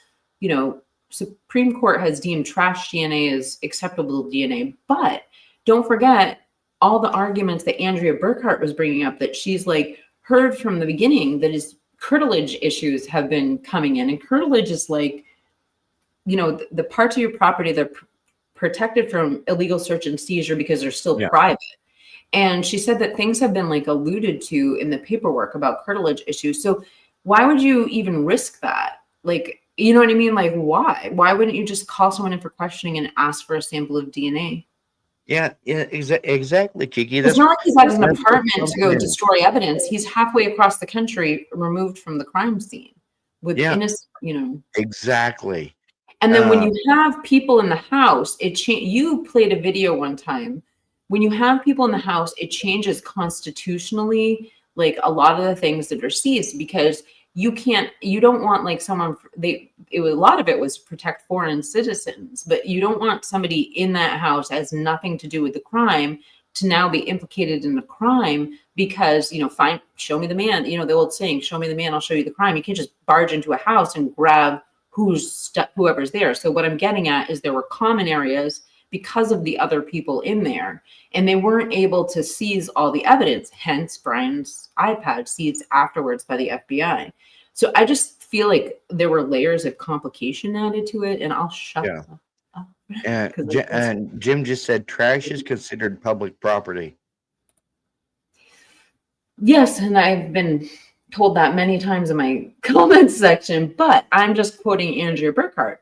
B: Supreme Court has deemed trash DNA as acceptable DNA. But don't forget all the arguments that Andrea Burkhart was bringing up that she's like heard from the beginning that his curtilage issues have been coming in. And curtilage is like, the parts of your property that are protected from illegal search and seizure because they're still private. And she said that things have been like alluded to in the paperwork about curtilage issues. So why would you even risk that? Like, you know what I mean? Like, why? Why wouldn't you just call someone in for questioning and ask for a sample of DNA?
A: Yeah, exactly, Kiki.
B: It's not like he's at an apartment to go destroy evidence. He's halfway across the country, removed from the crime scene with innocent,
A: Exactly.
B: And then when you have people in the house, you played a video one time. When you have people in the house, it changes constitutionally, like a lot of the things that are seized because you don't want like someone, a lot of it was protect foreign citizens, but you don't want somebody in that house has nothing to do with the crime to now be implicated in the crime because, show me the man, the old saying, show me the man, I'll show you the crime. You can't just barge into a house and grab whoever's there. So what I'm getting at is there were common areas because of the other people in there, and they weren't able to seize all the evidence, hence Brian's iPad seized afterwards by the FBI. So I just feel like there were layers of complication added to it, and I'll shut up.
A: And Jim just said trash is considered public property.
B: Yes, and I've been told that many times in my comments section, but I'm just quoting Andrea Burkhart.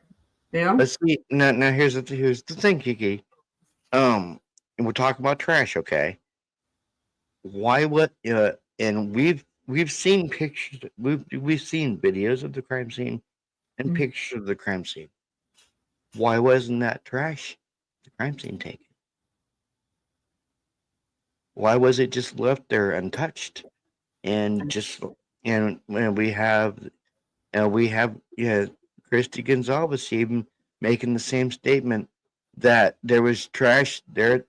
A: But see, now here's the thing, Kiki. And we're talking about trash, okay? And we've seen pictures, we've seen videos of the crime scene and pictures of the crime scene. Why wasn't that trash, the crime scene, taken? Why was it just left there untouched? And we have Christy Gonzalez even making the same statement that there was trash there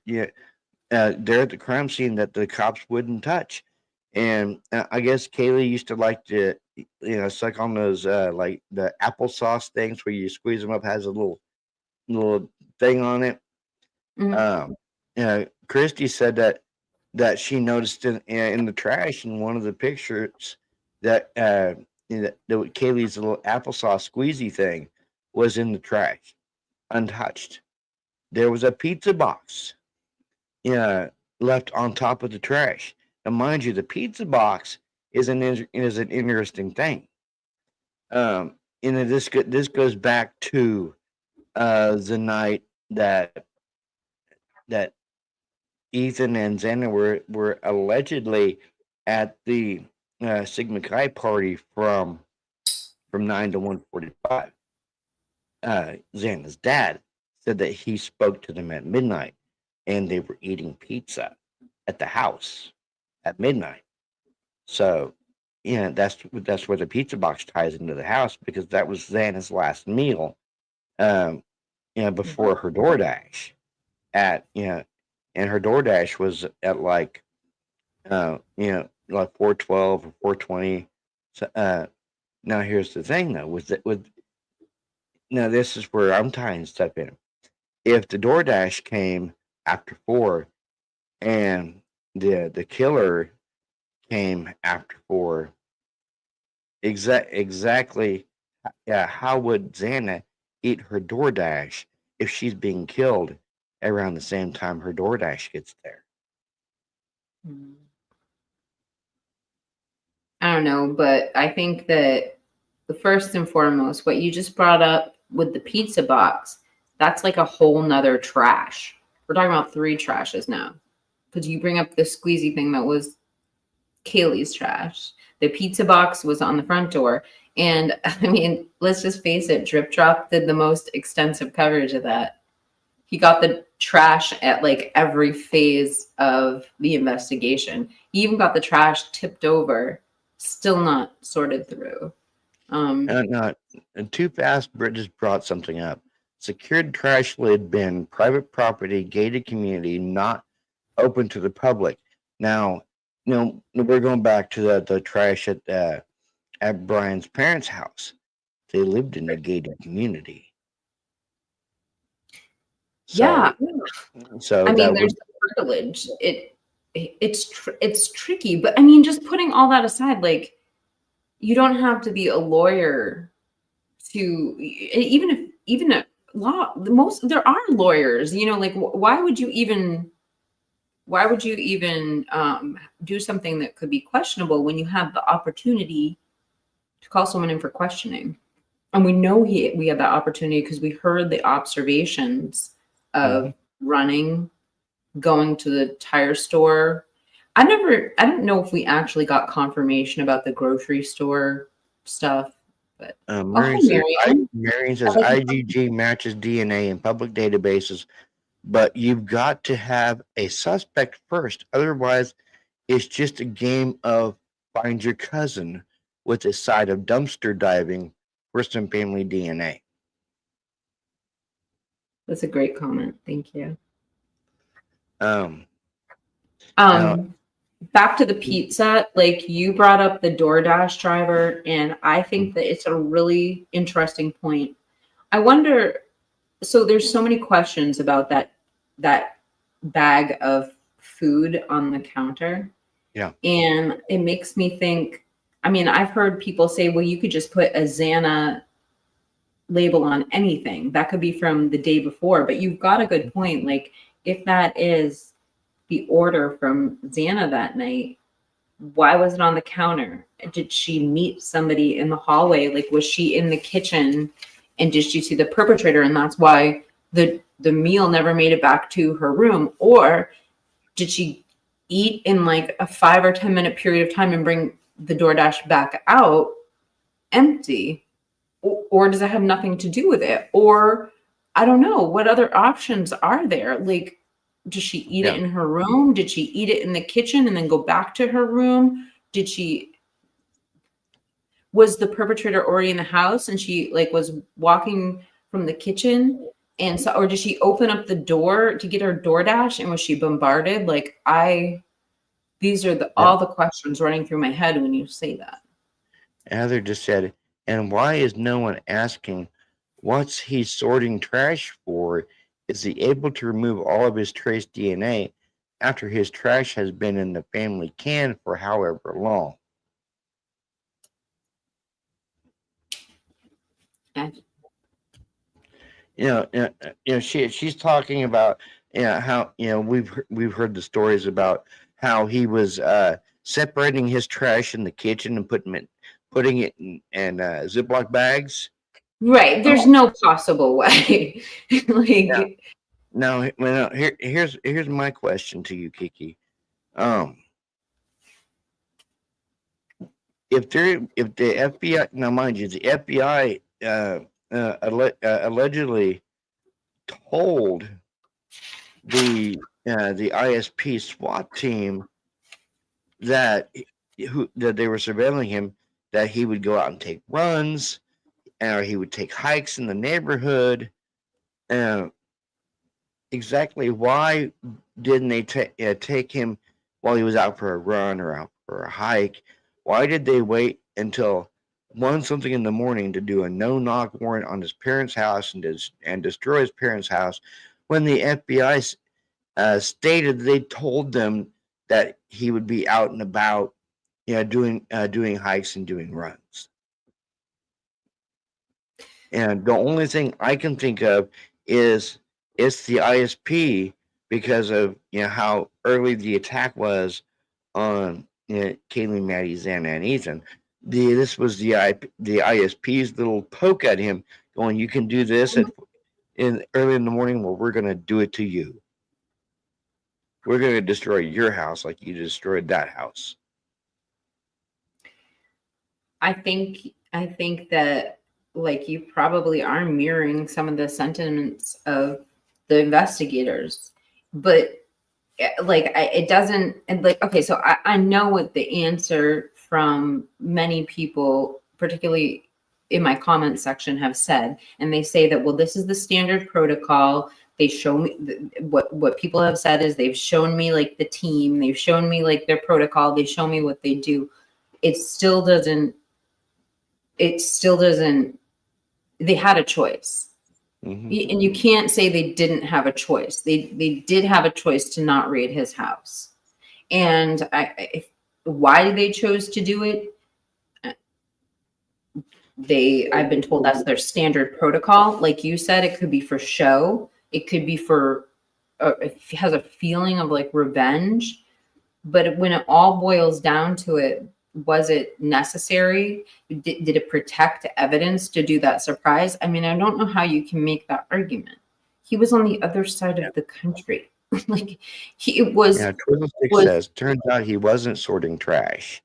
A: at the crime scene that the cops wouldn't touch. And I guess Kaylee used to like to it's like on those like the applesauce things where you squeeze them up, has a little thing on it. Christy said that she noticed in the trash in one of the pictures that Kaylee's little applesauce squeezy thing was in the trash, untouched. There was a pizza box, left on top of the trash. Now, mind you, the pizza box is an interesting thing. This goes back to the night that Ethan and Xana were allegedly at the Sigma Chi party from 9 to 1:45. Xana's dad said that he spoke to them at midnight, and they were eating pizza at the house at midnight. So, that's where the pizza box ties into the house, because that was Xana's last meal, before her DoorDash and her DoorDash was at like 4:12 or 4:20. So, now here's the thing though, now this is where I'm tying stuff in. If the DoorDash came after 4 and the killer came after 4, exactly, how would Xana eat her DoorDash if she's being killed around the same time her DoorDash gets there?
B: I don't know, but I think that the first and foremost, what you just brought up with the pizza box, that's like a whole nother trash. We're talking about 3 trashes now, because you bring up the squeezy thing that was Kaylee's trash. The pizza box was on the front door. And I mean, let's just face it, Drip Drop did the most extensive coverage of that. He got the trash at like every phase of the investigation. He even got the trash tipped over, still not sorted through.
A: Too Fast Bridges brought something up. Secured trash lid bin, private property, gated community, not open to the public. Now, we're going back to the trash at Brian's parents' house. They lived in a gated community.
B: So I mean, there's the privilege. It's tricky, but I mean, just putting all that aside, like, you don't have to be a lawyer to even a law. There are lawyers, like, why would you even do something that could be questionable when you have the opportunity to call someone in for questioning? And we know we had that opportunity because we heard the observations of running, going to the tire store. I don't know if we actually got confirmation about the grocery store stuff, but
A: Marion says IgG matches DNA in public databases, but you've got to have a suspect first. Otherwise, it's just a game of find your cousin with a side of dumpster diving for some family DNA.
B: That's a great comment. Thank you. Back to the pizza, like you brought up the DoorDash driver, and I think that it's a really interesting point. I wonder, so there's so many questions about that bag of food on the counter.
A: Yeah.
B: And it makes me think, I mean, I've heard people say, well, you could just put a Xana label on anything. That could be from the day before, but you've got a good point. Like, if that is the order from Xana that night, why was it on the counter? Did she meet somebody in the hallway? Like, was she in the kitchen and did she see the perpetrator? And that's why the meal never made it back to her room? Or did she eat in like a 5 or 10 minute period of time and bring the DoorDash back out empty? Or does it have nothing to do with it? Or I don't know, what other options are there? Like, does she eat it in her room? Did she eat it in the kitchen and then go back to her room? Was the perpetrator already in the house and she like was walking from the kitchen? And so, or did she open up the door to get her DoorDash and was she bombarded? Like, these are all the questions running through my head when you say that.
A: Heather just said, and why is no one asking what's he sorting trash for? Is he able to remove all of his trace DNA after his trash has been in the family can for however long? She's talking about how we've heard the stories about how he was separating his trash in the kitchen and putting it in Ziploc bags.
B: Right. There's no possible way. Like,
A: Now, here's my question to you, Kiki. If the FBI, now mind you, the FBI allegedly told the ISP SWAT team that they were surveilling him, that he would go out and take runs, or he would take hikes in the neighborhood. Exactly why didn't they take him while he was out for a run or out for a hike? Why did they wait until 1 something in the morning to do a no-knock warrant on his parents' house and destroy his parents' house when the FBI stated they told them that he would be out and about, doing hikes and doing runs? And the only thing I can think of is it's the ISP, because of how early the attack was on Kaylee, Maddie, Xana, and Ethan. This was the ISP's little poke at him, going, "You can do this early in the morning. Well, we're going to do it to you. We're going to destroy your house like you destroyed that house."
B: I think that, like, you probably are mirroring some of the sentiments of the investigators, but like, it doesn't, and like, okay, so I know what the answer from many people, particularly in my comment section, have said, and they say that, well, this is the standard protocol. They show me what people have said is they've shown me like the team, they've shown me like their protocol, they show me what they do. It still doesn't, they had a choice. And you can't say they didn't have a choice. They did have a choice to not raid his house. And why they chose to do it, I've been told that's their standard protocol. Like you said, it could be for show. It could be for, it has a feeling of like revenge. But when it all boils down to it, was it necessary? Did it protect evidence to do that surprise? I mean, I don't know how you can make that argument. He was on the other side of the country. Like, it was.
A: Yeah, Twizzlestick says, turns out he wasn't sorting trash.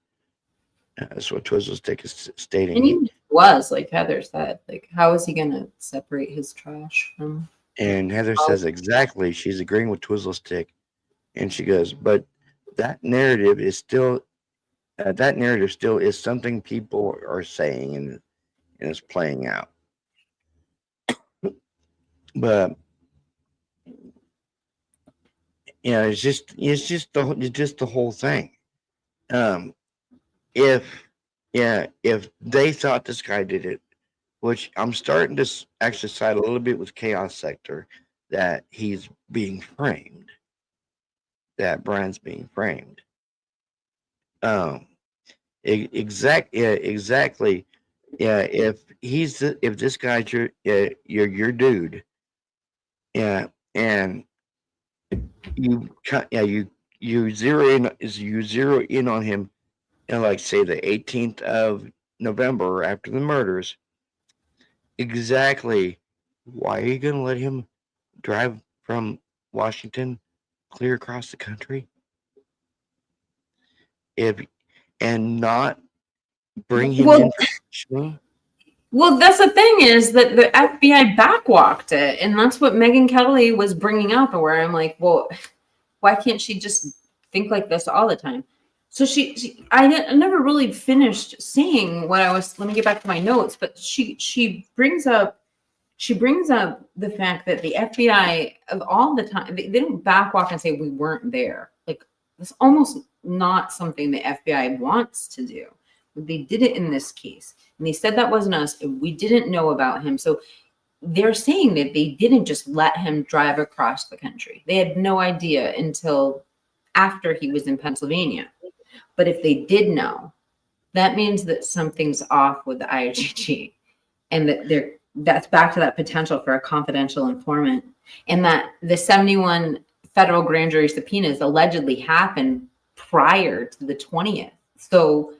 A: That's what Twizzlestick is stating.
B: And he was, like Heather said, like, how is he going to separate his trash from?
A: And Heather says, exactly. She's agreeing with Twizzlestick. And she goes, but that narrative is still is something people are saying, and it's playing out. But it's just the whole thing. If they thought this guy did it, which I'm starting to actually side a little bit with Chaos Sector, that he's being framed, that Brian's being framed. Exactly. Yeah, if this guy's your dude, yeah, and you zero in on him, like say the 18th of November after the murders. Exactly. Why are you going to let him drive from Washington clear across the country? And not bring him in?
B: Well, that's the thing, is that the FBI backwalked it, and that's what Megyn Kelly was bringing up, where I'm like, well, why can't she just think like this all the time? So I never really finished saying what I was. Let me get back to my notes, but she brings up the fact that the FBI of all the time, they don't backwalk and say we weren't there. Like, it's almost not something the FBI wants to do. They did it in this case. And they said that wasn't us. And we didn't know about him. So they're saying that they didn't just let him drive across the country. They had no idea until after he was in Pennsylvania. But if they did know, that means that something's off with the IGG, and that that's back to that potential for a confidential informant, and that the 71 federal grand jury subpoenas allegedly happened prior to the 20th. So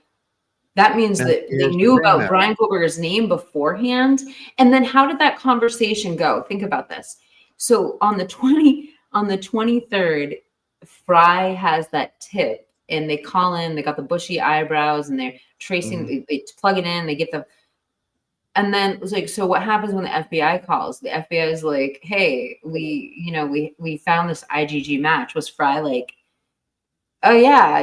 B: that means
A: Now,
B: that they
A: here's the
B: knew
A: thing,
B: about
A: though.
B: Brian Koberger's name beforehand. And then how did that conversation go? Think about this. So on the 23rd, Fry has that tip, and they call in, they got the bushy eyebrows, and they're tracing, they plug it in, they get the, and then it was like, so what happens when the FBI calls? The FBI is like, hey, we found this IGG match. Was Fry like, oh yeah,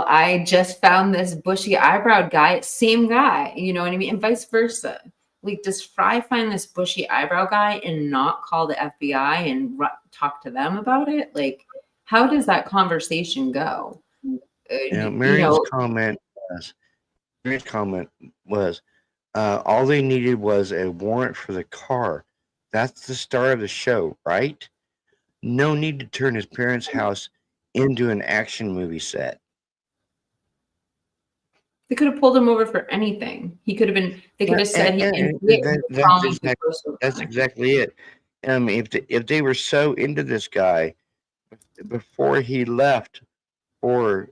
B: I just found this bushy eyebrowed guy, same guy, you know what I mean? And vice versa. Like, does Fry find this bushy eyebrow guy and not call the FBI and talk to them about it? Like, how does that conversation go?
A: Marion's comment was, all they needed was a warrant for the car. That's the start of the show, right? No need to turn his parents' house into an action movie set.
B: They could have pulled him over for anything. He could have been. They could have said he didn't do it.
A: That's exactly it. If they were so into this guy before he left for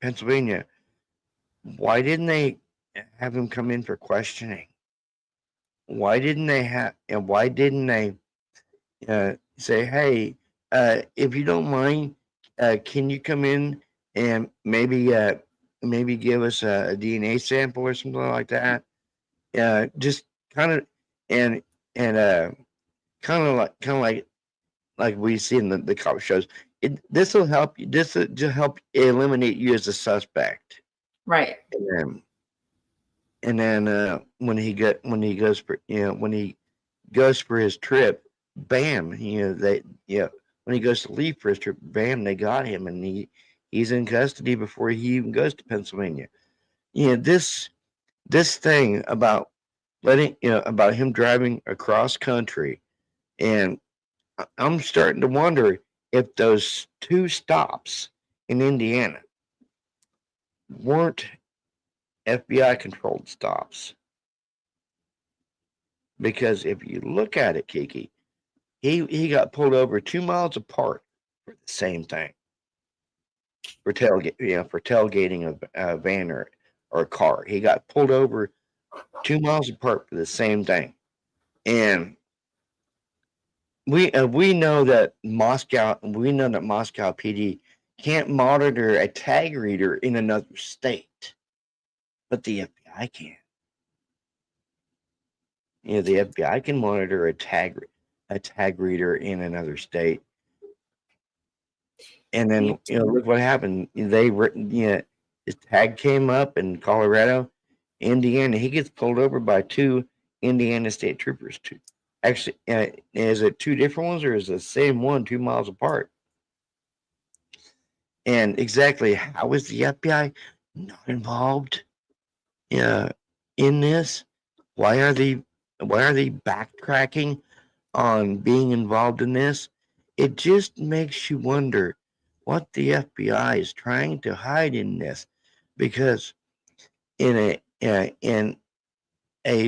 A: Pennsylvania, why didn't they have him come in for questioning? Why didn't they say, hey, if you don't mind, can you come in and maybe give us a DNA sample or something like that? Just kind of and kind of like we see in the cop shows. This will help you. This will just help eliminate you as a suspect.
B: Right.
A: And then when he goes for his trip, bam, when he goes to leave for his trip, bam, they got him, and he's in custody before he even goes to Pennsylvania. This thing about about him driving across country, and I'm starting to wonder if those 2 stops in Indiana weren't FBI controlled stops. Because if you look at it, Kiki, he got pulled over 2 miles apart for the same thing. For tailgating a van or a car. He got pulled over 2 miles apart for the same thing. And we know that Moscow PD can't monitor a tag reader in another state, but the FBI can. The FBI can monitor a tag reader in another state. And then look what happened. His tag came up in Colorado, Indiana. He gets pulled over by 2 Indiana state troopers. Actually, is it 2 different ones, or is it the same one 2 miles apart? And exactly how is the FBI not involved in this? Why are they backtracking on being involved in this? It just makes you wonder what the FBI is trying to hide in this, because in a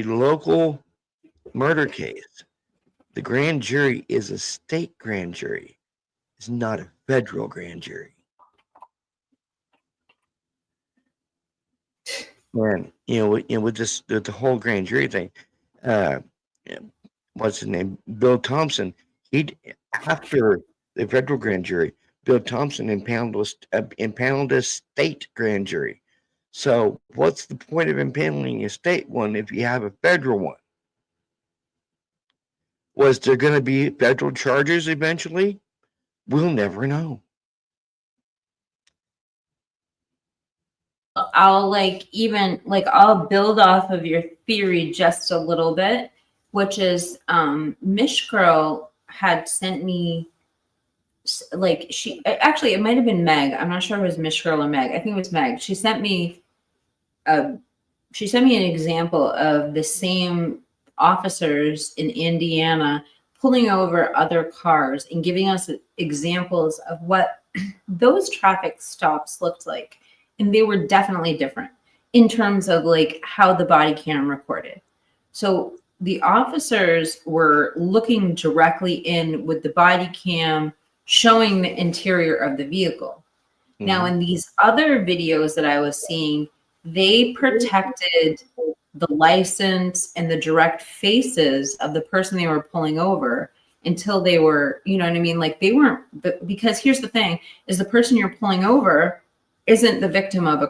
A: local murder case, the grand jury is a state grand jury. It's not a federal grand jury. And with the whole grand jury thing, what's his name? Bill Thompson. After the federal grand jury, Bill Thompson impounded a state grand jury. So what's the point of impaneling a state one if you have a federal one? Was there going to be federal charges eventually? We'll never know.
B: I'll I'll build off of your theory just a little bit, which is Mish Girl had sent me it might have been Meg. I'm not sure if it was Mish Girl or Meg. I think it was Meg. She sent me she sent me an example of the same officers in Indiana pulling over other cars and giving us examples of what those traffic stops looked like. And they were definitely different in terms of like how the body cam recorded. So the officers were looking directly in with the body cam showing the interior of the vehicle. Now, in these other videos that I was seeing, they protected the license and the direct faces of the person they were pulling over until they were, you know what I mean? Like they weren't, because here's the thing, is the person you're pulling over isn't the victim of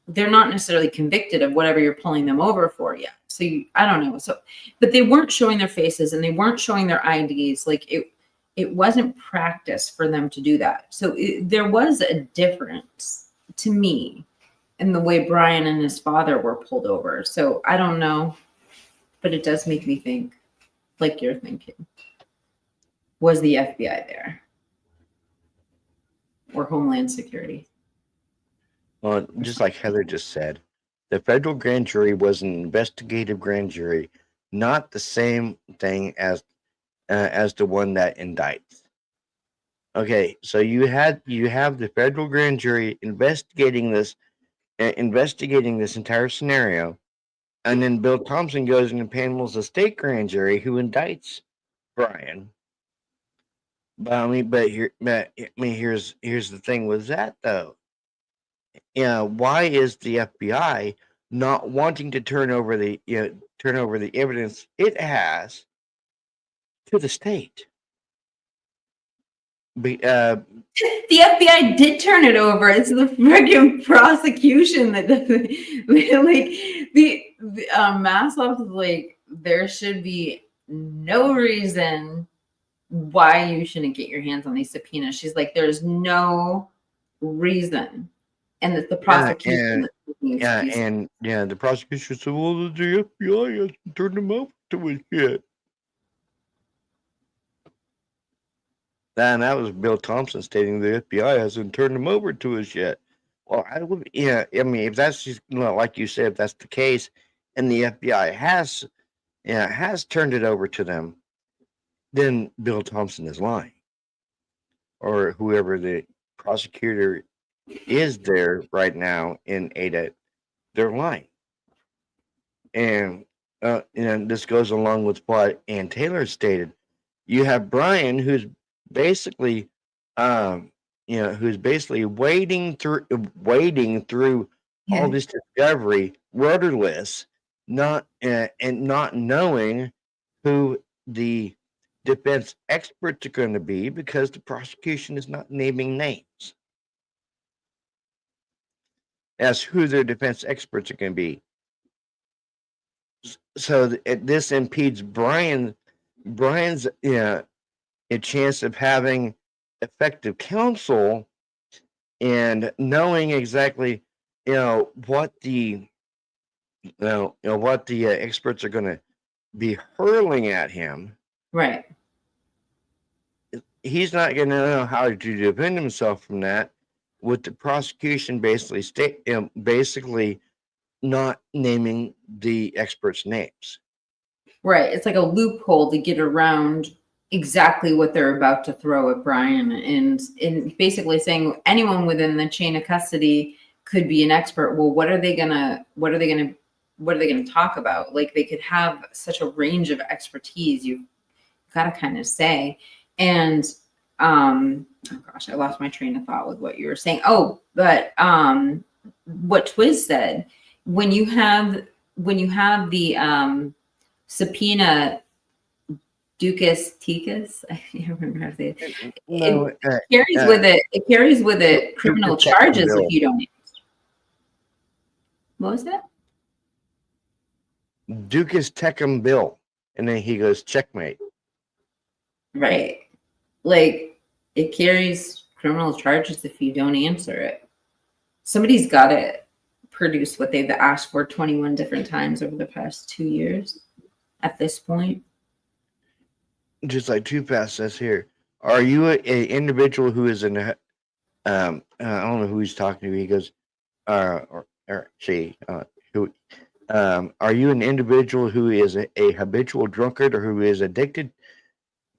B: they're not necessarily convicted of whatever you're pulling them over for yet. So I don't know. So, but they weren't showing their faces and they weren't showing their IDs. Like it wasn't practice for them to do that. So there was a difference to me in the way Brian and his father were pulled over. So I don't know, but it does make me think like you're thinking. Was the FBI there? Or Homeland Security?
A: Well, just like Heather just said, the federal grand jury was an investigative grand jury, not the same thing as the one that indicts. Okay, so you have the federal grand jury investigating this entire scenario, and then Bill Thompson goes and panels the state grand jury who indicts Brian. But here's the thing with that though. Why is the FBI not wanting to turn over the evidence it has to the state?
B: The FBI did turn it over. It's the freaking prosecution that doesn't like the Maslow's like there should be no reason why you shouldn't get your hands on these subpoenas. She's like, there's no reason, and that the prosecution.
A: The prosecution said, "Well, the FBI hasn't turned them over to us yet." And that was Bill Thompson stating the FBI hasn't turned them over to us yet. Well, I mean, if that's just, like you said, if that's the case, and the FBI has turned it over to them, then Bill Thompson is lying, or whoever the prosecutor is there right now in Ada, they're lying. And this goes along with what Ann Taylor stated. You have Brian, who's basically, wading through all this discovery, rudderless, not knowing who the defense experts are going to be because the prosecution is not naming names as who their defense experts are going to be. So this impedes Brian's a chance of having effective counsel and knowing exactly what the experts are going to be hurling at him.
B: Right.
A: He's not going to know how to defend himself from that, with the prosecution basically not naming the experts' names.
B: Right. It's like a loophole to get around exactly what they're about to throw at Brian, and basically saying anyone within the chain of custody could be an expert. Well, what are they gonna talk about? Like, they could have such a range of expertise. You've got to kind of say. And oh gosh, I lost my train of thought with what you were saying. Oh, but what Twiz said, when you have the subpoena Ducas Ticus, I can't remember how to say it. It carries with it criminal charges if you don't. What was that?
A: Ducas Tecum Bill, and then he goes checkmate.
B: Right, like it carries criminal charges if you don't answer it. Somebody's got to produce what they've asked for 21 different times over the past 2 years. At this point,
A: just like Too Fast says here, are you an individual who is in I don't know who he's talking to. He goes, or she, who, are you an individual who is a habitual drunkard or who is addicted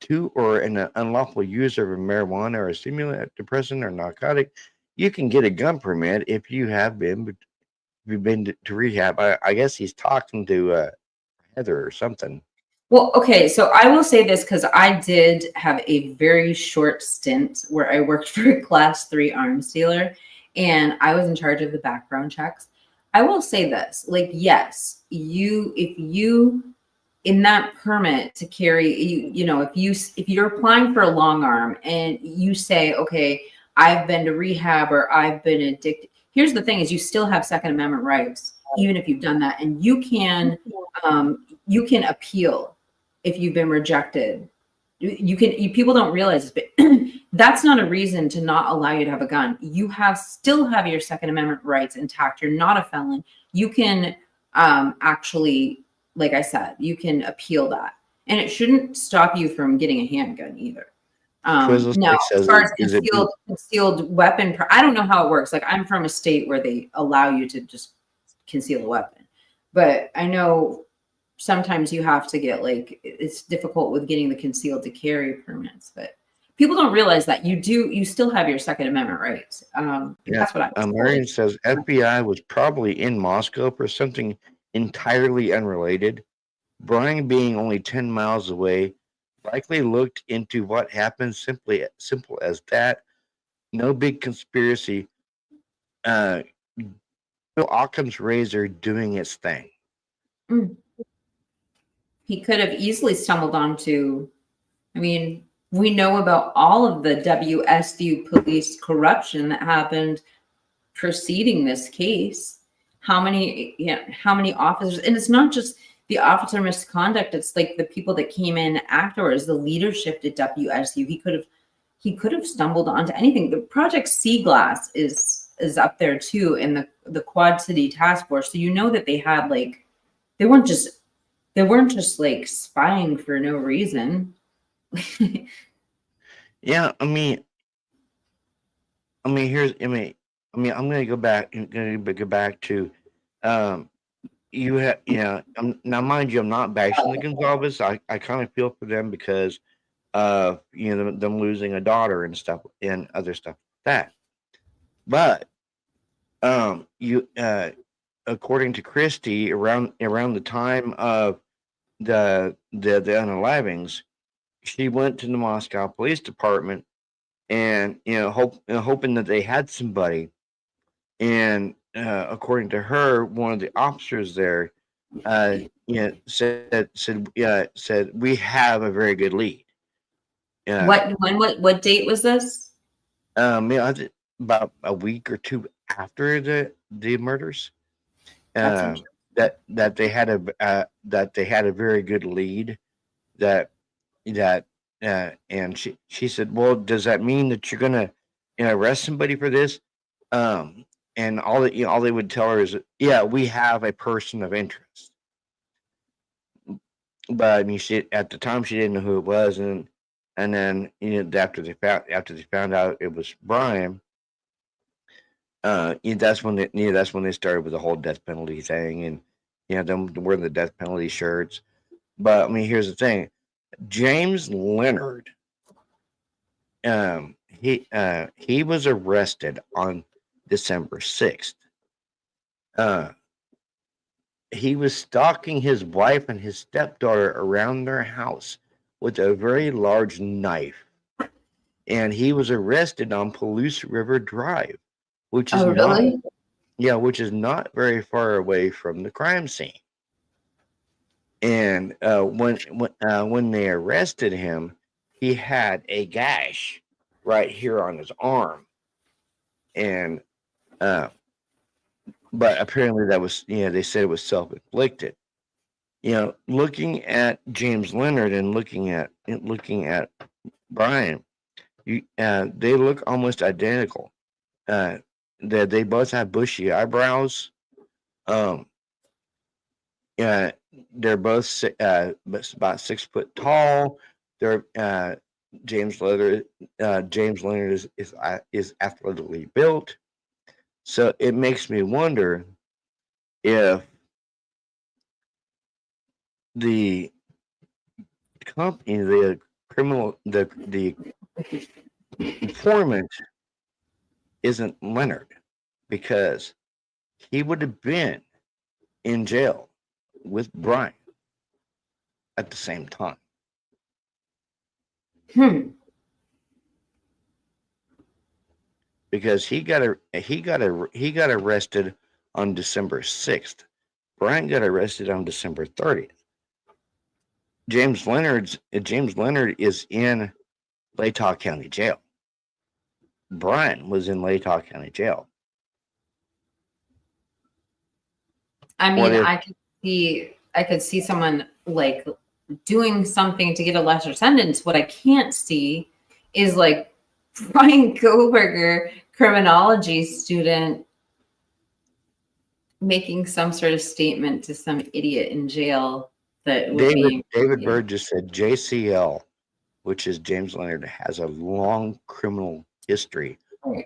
A: to or an unlawful user of marijuana or a stimulant, depressant, or narcotic? You can get a gun permit if you have been. If you've been to rehab. I guess he's talking to Heather or something.
B: Well, okay, so I will say this because I did have a very short stint where I worked for a class 3 arms dealer and I was in charge of the background checks. I will say this, like, yes, if you in that permit to carry, if you're applying for a long arm and you say, okay, I've been to rehab or I've been addicted. Here's the thing is you still have Second Amendment rights, even if you've done that. And you can appeal if you've been rejected. People don't realize this, but that's not a reason to not allow you to have a gun. You still have your Second Amendment rights intact. You're not a felon. You can actually, like I said, you can appeal that. And it shouldn't stop you from getting a handgun either. Now, as far as concealed weapon, I don't know how it works. Like, I'm from a state where they allow you to just conceal a weapon. But I know sometimes you have to get, like, it's difficult with getting the concealed to carry permits. But people don't realize that you still have your Second Amendment rights. That's what I was
A: Marion says FBI was probably in Moscow for something entirely unrelated. Brian, being only 10 miles away, likely looked into what happened. Simple as that. No big conspiracy. Bill Occam's razor doing its thing.
B: He could have easily stumbled onto, I mean, we know about all of the WSU police corruption that happened preceding this case. How many officers, and it's not just the officer misconduct, it's like the people that came in afterwards, the leadership at WSU. He could have stumbled onto anything. The Project Sea Glass is up there too in the Quad City Task Force. So you know that they had, like, they weren't just like spying for no reason.
A: Yeah, I'm gonna go back to now, mind you, I'm not bashing the Gonzalez. I kind of feel for them because of them losing a daughter and stuff and other stuff like that. But according to Christie, around the time of the unalivings, she went to the Moscow Police Department and hoping that they had somebody. And according to her, one of the officers there, said we have a very good lead.
B: What date was this?
A: I think about a week or two after the murders. That they had a very good lead. And she said, well, does that mean that you're gonna arrest somebody for this? And all they would tell her is, yeah, we have a person of interest. But I mean, at the time she didn't know who it was, and then after they found out it was Brian, that's when they started with the whole death penalty thing, and them wearing the death penalty shirts. But I mean, here's the thing: James Leonard, he was arrested on December 6th. He was stalking his wife and his stepdaughter around their house with a very large knife, and he was arrested on Palouse River Drive, which is which is not very far away from the crime scene. And when they arrested him, he had a gash right here on his arm, and but apparently that was they said it was self-inflicted. Looking at James Leonard and looking at Brian, they look almost identical. They both have bushy eyebrows. They're both about 6 foot tall. They're James Leonard is athletically built. So it makes me wonder if the company, the criminal, the informant isn't Leonard, because he would have been in jail with Brian at the same time. Because he got arrested on December 6th. Brian got arrested on December 30th. James Leonard is in Latah County Jail. Brian was in Latah County Jail.
B: I
A: What
B: mean,
A: if-
B: I could see someone like doing something to get a lesser sentence. What I can't see is like Brian Koberger, criminology student, making some sort of statement to some idiot in jail that would be
A: David Bird just said JCL, which is James Leonard, has a long criminal history,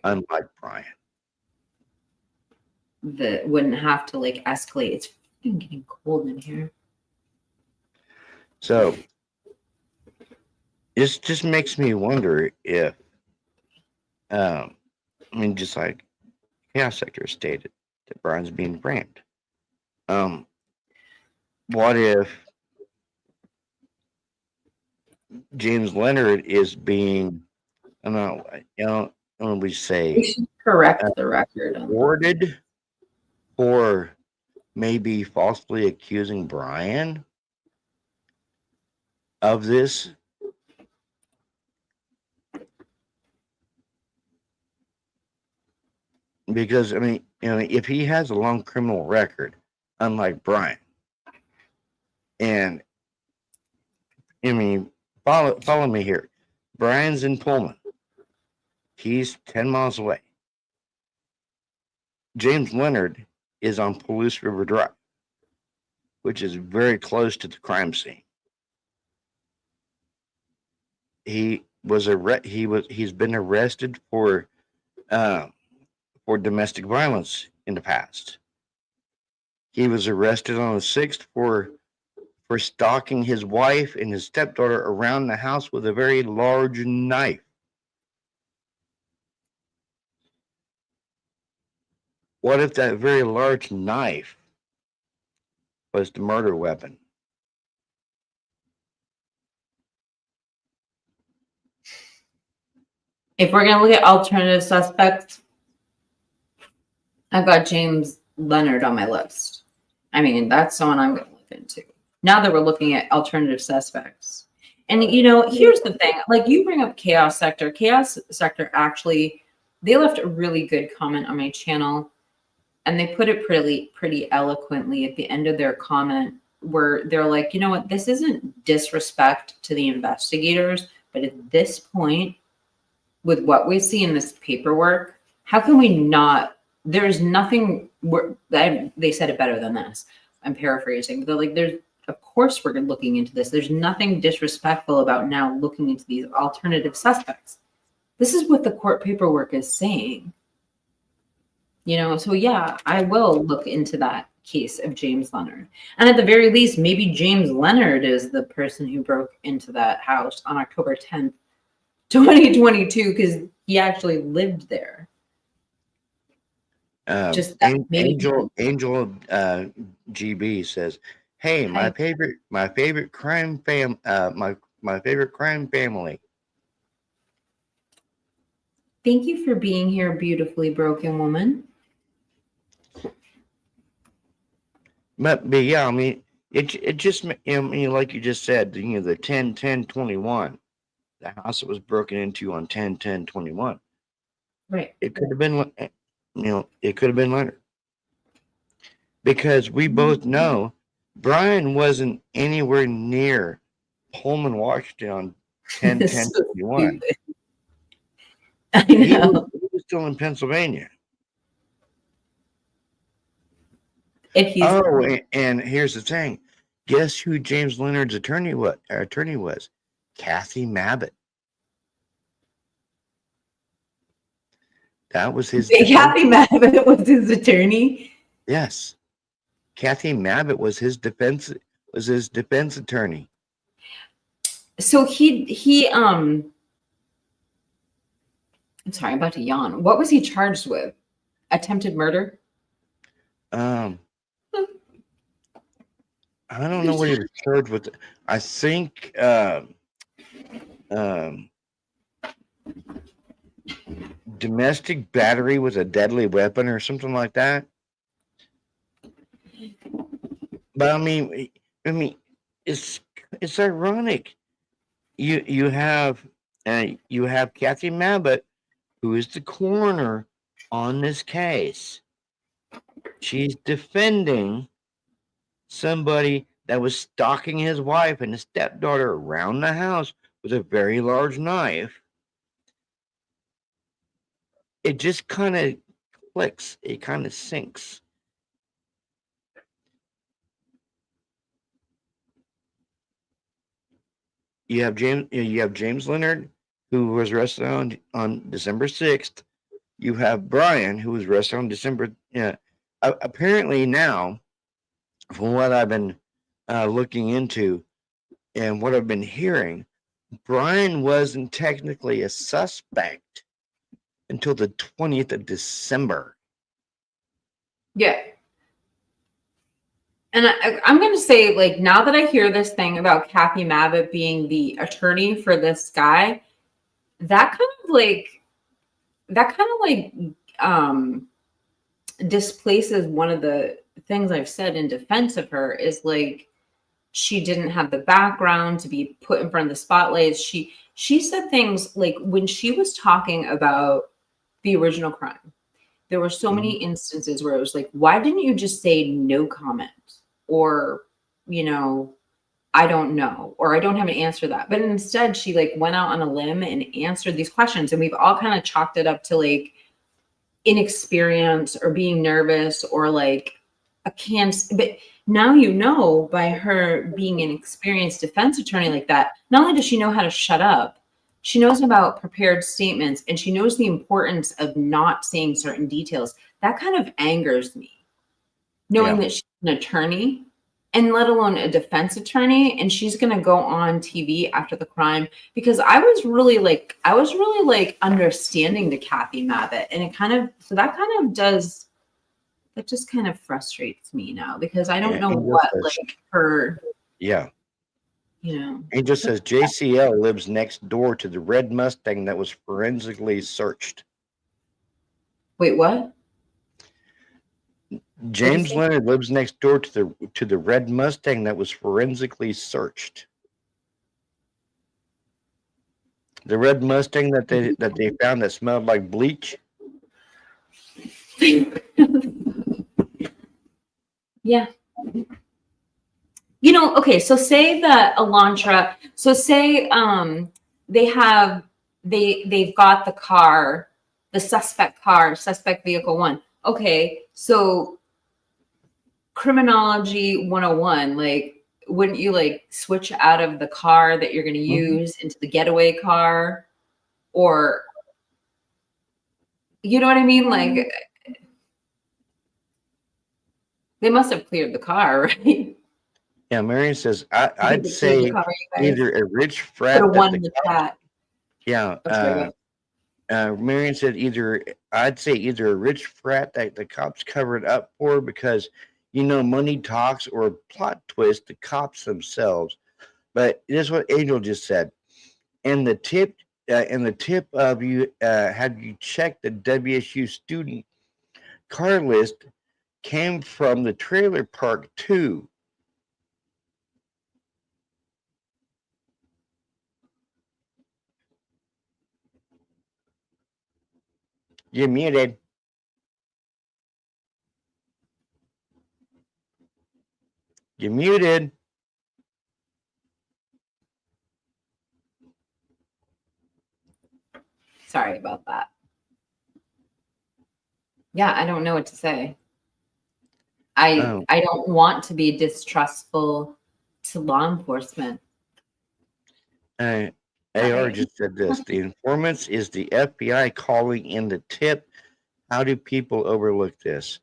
A: unlike Brian.
B: that wouldn't have to like escalate. It's fucking getting cold in here.
A: So it just makes me wonder if, I mean, just like Chaos Sector stated that Brian's being framed. What if James Leonard is being, I don't know, we say,
B: We should correct the record.
A: Rewarded for maybe falsely accusing Brian of this? Because, I mean, if he has a long criminal record, unlike Brian, and I mean, follow me here. Brian's in Pullman. He's 10 miles away. James Leonard is on Palouse River Drive, which is very close to the crime scene. He's been arrested for domestic violence in the past. He was arrested on the 6th for stalking his wife and his stepdaughter around the house with a very large knife. What if that very large knife was the murder weapon?
B: If we're gonna look at alternative suspects, I've got James Leonard on my list. I mean, that's someone I'm gonna look into. Now that we're looking at alternative suspects. And here's the thing, like you bring up Chaos Sector. Chaos Sector actually, they left a really good comment on my channel, and they put it pretty eloquently at the end of their comment, where they're like, you know what, this isn't disrespect to the investigators, but at this point, with what we see in this paperwork, how can we not? There's nothing. They said it better than this. I'm paraphrasing, but they're like, of course we're looking into this. There's nothing disrespectful about now looking into these alternative suspects. This is what the court paperwork is saying. So yeah, I will look into that case of James Leonard. And at the very least, maybe James Leonard is the person who broke into that house on October 10th, 2022, because he actually lived there. Just that
A: Angel GB says, "Hey, my favorite crime my favorite crime family."
B: Thank you for being here, beautifully broken woman.
A: But yeah, I mean, it just, like you just said, the 10-10-21, the house that was broken into on 10-10-21.
B: Right.
A: It could have been, it could have been Leonard, because we both know Brian wasn't anywhere near Pullman, Washington on 10-10-21. He was still in Pennsylvania. And here's the thing. Guess who James Leonard's attorney was? Kathy Mabbitt. That was his.
B: Kathy Mabbitt was his attorney.
A: Yes. Kathy Mabbitt was his defense attorney.
B: So I'm sorry, I'm about to yawn. What was he charged with? Attempted murder?
A: I don't know what he was charged with. I think domestic battery with a deadly weapon or something like that. But I mean, it's ironic. You have Kathy Mabbitt, who is the coroner on this case. She's defending somebody that was stalking his wife and his stepdaughter around the house with a very large knife. It just kind of clicks. It kind of sinks. You have James Leonard, who was arrested on December 6th. You have Brian, who was arrested on December. Apparently now, from what I've been looking into and what I've been hearing, Brian wasn't technically a suspect until the 20th of December.
B: Yeah. And I'm going to say, like, now that I hear this thing about Kathy Mabbitt being the attorney for this guy, that kind of displaces one of the things I've said in defense of her is like, she didn't have the background to be put in front of the spotlight. She said things like, when she was talking about the original crime, there were so many instances where it was like, why didn't you just say no comment? Or, I don't know, or I don't have an answer to that. But instead, she like went out on a limb and answered these questions. And we've all kind of chalked it up to like inexperience or being nervous or like but now, by her being an experienced defense attorney like that, not only does she know how to shut up, she knows about prepared statements and she knows the importance of not saying certain details. That kind of angers me, knowing that she's an attorney and let alone a defense attorney, and she's going to go on TV after the crime, because I was really like understanding to Kathy Mabbitt, and that just kind of frustrates me now, because I don't know what like her.
A: Yeah. It just says JCL lives next door to the red Mustang that was forensically searched.
B: Wait, what?
A: James Leonard lives next door to the red Mustang that was forensically searched. The red Mustang that they found that smelled like bleach.
B: Yeah. Okay, so say that Elantra, they've got the car, the suspect vehicle 1. Okay, so criminology 101, like, wouldn't you like switch out of the car that you're going to use into the getaway car? Or, you know what I mean? Like, they must have cleared the car, right?
A: Yeah, Marion says I'd say either a rich frat
B: Put a
A: that
B: one
A: the
B: in the
A: cops,
B: chat.
A: Marion said I'd say either a rich frat that the cops covered up for because money talks, or a plot twist, the cops themselves. But this is what Angel just said. And the tip of you have you checked the WSU student car list came from the trailer park too. You're muted. You're muted.
B: Sorry about that. Yeah, I don't know what to say. I don't want to be distrustful to law enforcement.
A: AR just said this. The informants is the FBI calling in the tip. How do people overlook this?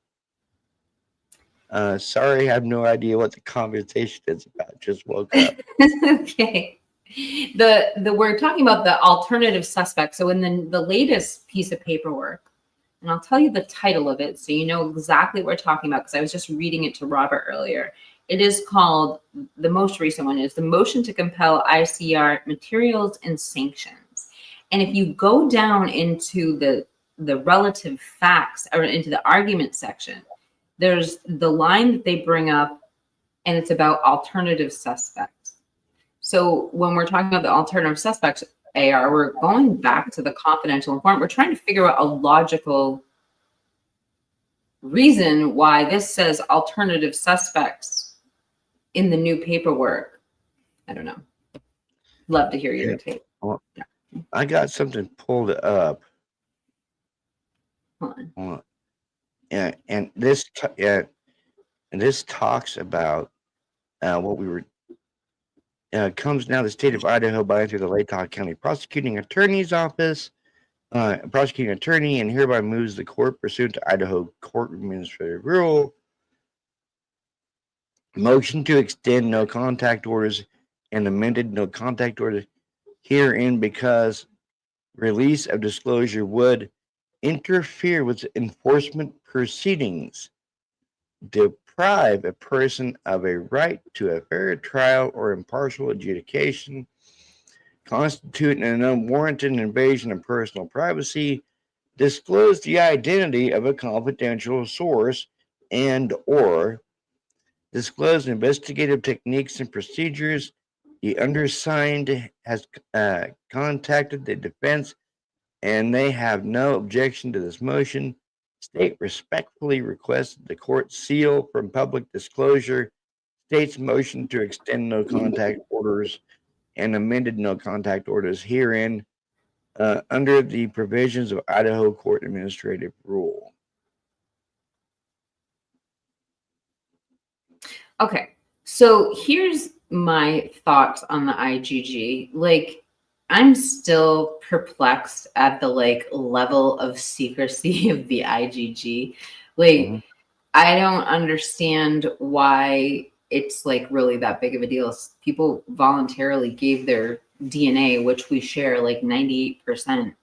A: Sorry, I have no idea what the conversation is about. Just woke up.
B: Okay. We're talking about the alternative suspect. So in the latest piece of paperwork, and I'll tell you the title of it so you know exactly what we're talking about, because I was just reading it to Robert earlier. It is called, the most recent one is the motion to compel ICR materials and sanctions. And if you go down into the relative facts, or into the argument section, there's the line that they bring up, and it's about alternative suspects. So when we're talking about the alternative suspects, AR, we're going back to the confidential informant. We're trying to figure out a logical reason why this says alternative suspects in the new paperwork. I don't know. Love to hear your take.
A: Well, I got something pulled up.
B: Hold on.
A: And this talks about what we were. Comes now the state of Idaho by through the Latah County Prosecuting Attorney's Office, prosecuting attorney, and hereby moves the court pursuant to Idaho Court Administrative Rule. Motion to extend no contact orders and amended no contact orders herein because release of disclosure would interfere with enforcement proceedings, deprive a person of a right to a fair trial or impartial adjudication, constitute an unwarranted invasion of personal privacy, disclose the identity of a confidential source, and or disclose investigative techniques and procedures. The undersigned has contacted the defense and they have no objection to this motion. State respectfully requests the court seal from public disclosure state's motion to extend no contact orders and amended no contact orders herein under the provisions of Idaho Court Administrative Rule.
B: Okay, so here's my thoughts on the IGG. Like, I'm still perplexed at the level of secrecy of the IGG. Like, I don't understand why it's really that big of a deal. People voluntarily gave their DNA, which we share 98%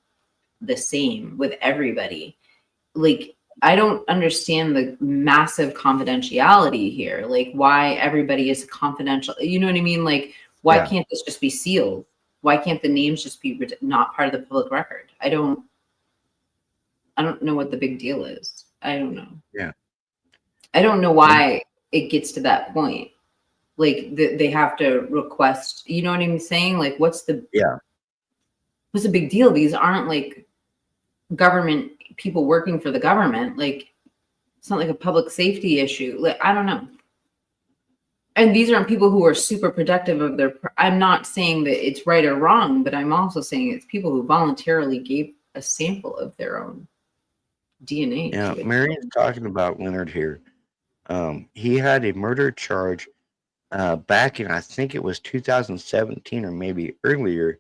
B: the same with everybody. I don't understand the massive confidentiality here. Why everybody is confidential. You know what I mean? Why can't this just be sealed? Why can't the names just be not part of the public record? I don't know what the big deal is. I don't know.
A: Yeah.
B: I don't know why it gets to that point. They have to request, you know what I'm saying? What's the big deal? These aren't government people working for the government. It's not like a public safety issue. I don't know. And these aren't people who are super protective of their, I'm not saying that it's right or wrong, but I'm also saying it's people who voluntarily gave a sample of their own DNA.
A: Yeah, Marion's talking about Leonard here. He had a murder charge back in, I think it was 2017 or maybe earlier.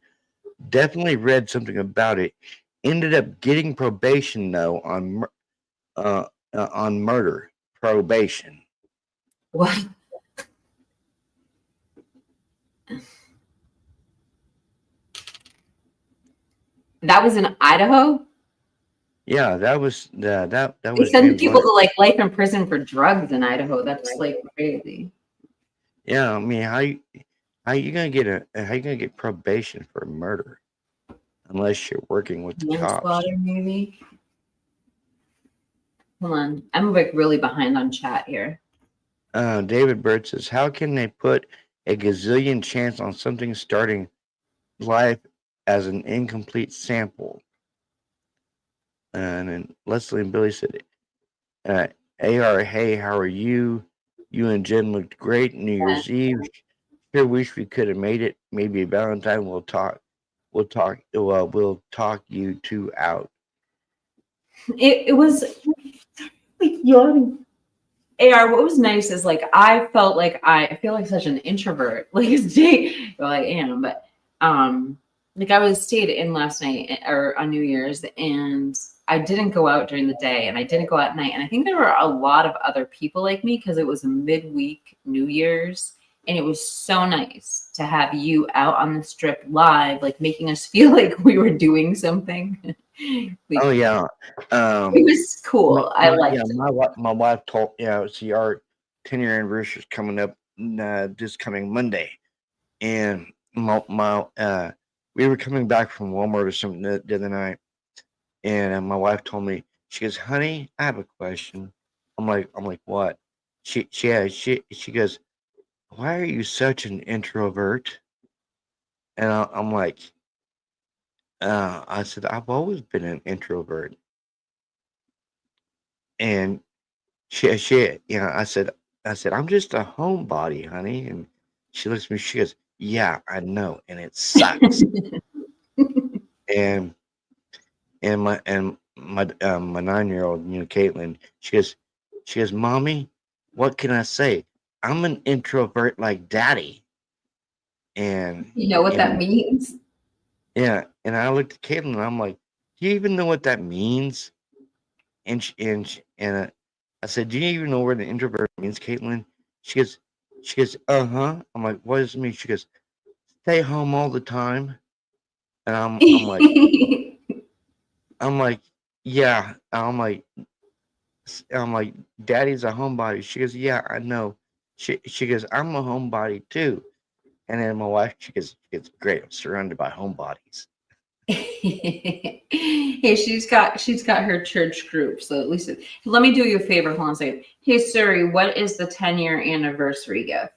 A: Definitely read something about it. Ended up getting probation though on murder probation.
B: What? That was in Idaho?
A: Yeah, that was that
B: They
A: was
B: send people
A: Leonard.
B: to life in prison for drugs in Idaho. That's crazy.
A: Yeah, I mean, how you gonna get probation for murder unless you're working with the cops?
B: Manslaughter, maybe. Hold on, I'm really behind on chat here.
A: David Bird says, "How can they put a gazillion chance on something starting life as an incomplete sample?" And then Leslie and Billy said, "AR, hey, how are you? You and Jen looked great New Year's Eve. Sure wish we could have made it. Maybe Valentine we'll talk you two out."
B: It was yawning. AR, what was nice is I felt I feel like such an introvert. Well, I am, but I was stayed in last night or on New Year's, and I didn't go out during the day and I didn't go out at night. And I think there were a lot of other people like me because it was a midweek New Year's. And it was so nice to have you out on the strip live, like making us feel like we were doing something.
A: Oh yeah.
B: It was cool. I liked it.
A: My wife told, see, our 10-year anniversary is coming up this coming Monday, and we were coming back from Walmart or something the other night, and my wife told me, she goes, "Honey, I have a question." I'm like, what? She goes, "Why are you such an introvert?" And I'm like, I said, "I've always been an introvert." And I said, "I'm just a homebody, honey." And she looks at me, she goes, "Yeah, I know, and it sucks." and my 9-year-old, Caitlin, she goes, "Mommy, what can I say? I'm an introvert like Daddy." And
B: You know what that means?
A: yeah, and I looked at Caitlin and I'm like, "Do you even know what that means?" And I said, "Do you even know where the introvert means, Caitlin?" She goes, "Uh-huh." I'm like, "What does it mean?" She goes, "Stay home all the time." And I'm like, "Yeah." I'm like, "Daddy's a homebody." She goes, "Yeah, I know." She goes, "I'm a homebody too." And then my wife, she goes, "Great, I'm surrounded by homebodies."
B: Hey, she's got her church group, so at least let me do you a favor. Hold on a second. Hey Suri, what is the 10-year anniversary gift?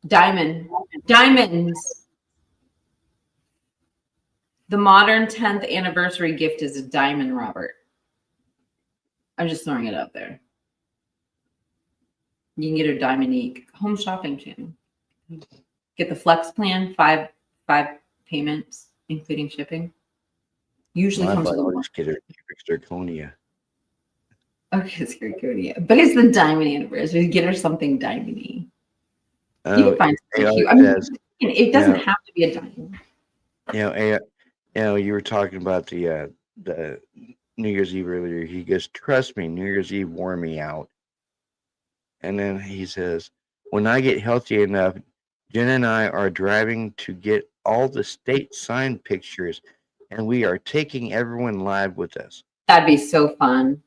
B: Diamonds. The modern 10th anniversary gift is a diamond, Robert. I'm just throwing it out there. You can get a Diamonique home shopping channel. Get the flex plan, five payments, including shipping. Usually
A: My
B: comes with
A: buddy
B: a
A: just get her zirconia.
B: Okay, it's zirconia, but it's the diamond anniversary. Get her something diamondy. You can find something cute. I mean, it doesn't have to be a diamond.
A: You were talking about the New Year's Eve earlier. He goes, "Trust me, New Year's Eve wore me out." And then he says, "When I get healthy enough, Jen and I are driving to get all the state sign pictures, and we are taking everyone live with us."
B: That'd be so fun.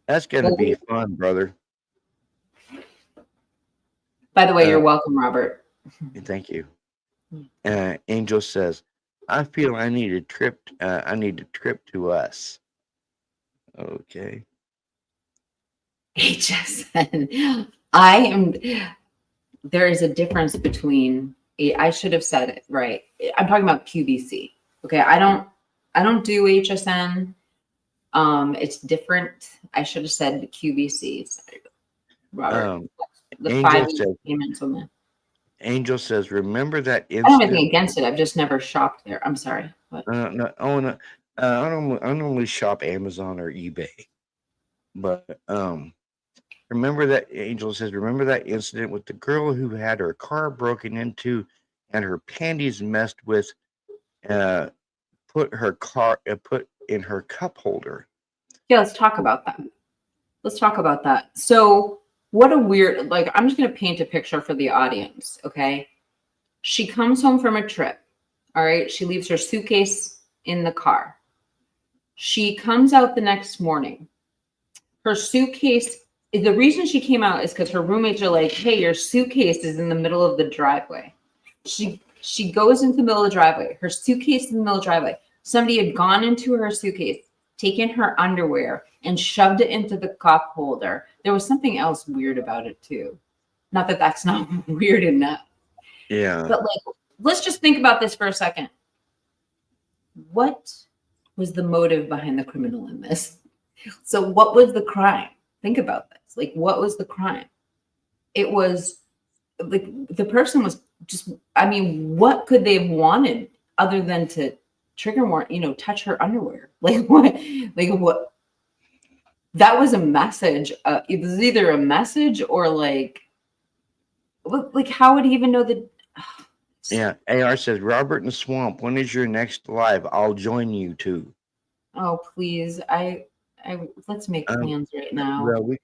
A: That's gonna be fun, brother.
B: By the way, you're welcome, Robert.
A: Thank you. Angel says, "I feel I need a trip. I need a trip to us." Okay.
B: HSN. There is a difference between, I should have said it right. I'm talking about QVC. Okay. I don't do HSN. It's different. I should have said QVC. Sorry, Robert. The
A: Angel
B: 5
A: says,
B: payments on that.
A: Angel says, "Remember that
B: I don't have
A: incident?"
B: anything against it. I've just never shopped there. I'm sorry. What?
A: No, I normally shop Amazon or eBay, but remember that Angel says, "Remember that incident with the girl who had her car broken into and her panties messed with, put in her cup holder."
B: Yeah, let's talk about that. So what a weird, like, I'm just going to paint a picture for the audience. Okay. She comes home from a trip. All right. She leaves her suitcase in the car. She comes out the next morning. Her suitcase, the reason she came out is because her roommates are like, "Hey, your suitcase is in the middle of the driveway." She goes into the middle of the driveway. Her suitcase in the middle of the driveway. Somebody had gone into her suitcase, taken her underwear, and shoved it into the cup holder. There was something else weird about it too. Not that that's not weird enough.
A: Yeah.
B: But like, let's just think about this for a second. What was the motive behind the criminal in this? So what was the crime? Think about this. Like, what was the crime? It was like the person was just, I mean, what could they have wanted other than to trigger warning, touch her underwear? Like what? Like what? That was a message. It was either a message or like how would he even know that?
A: Yeah, AR says, Robert in the Swamp, when is your next live? I'll join you too.
B: Oh, please. I let's make plans right now.
A: Well, we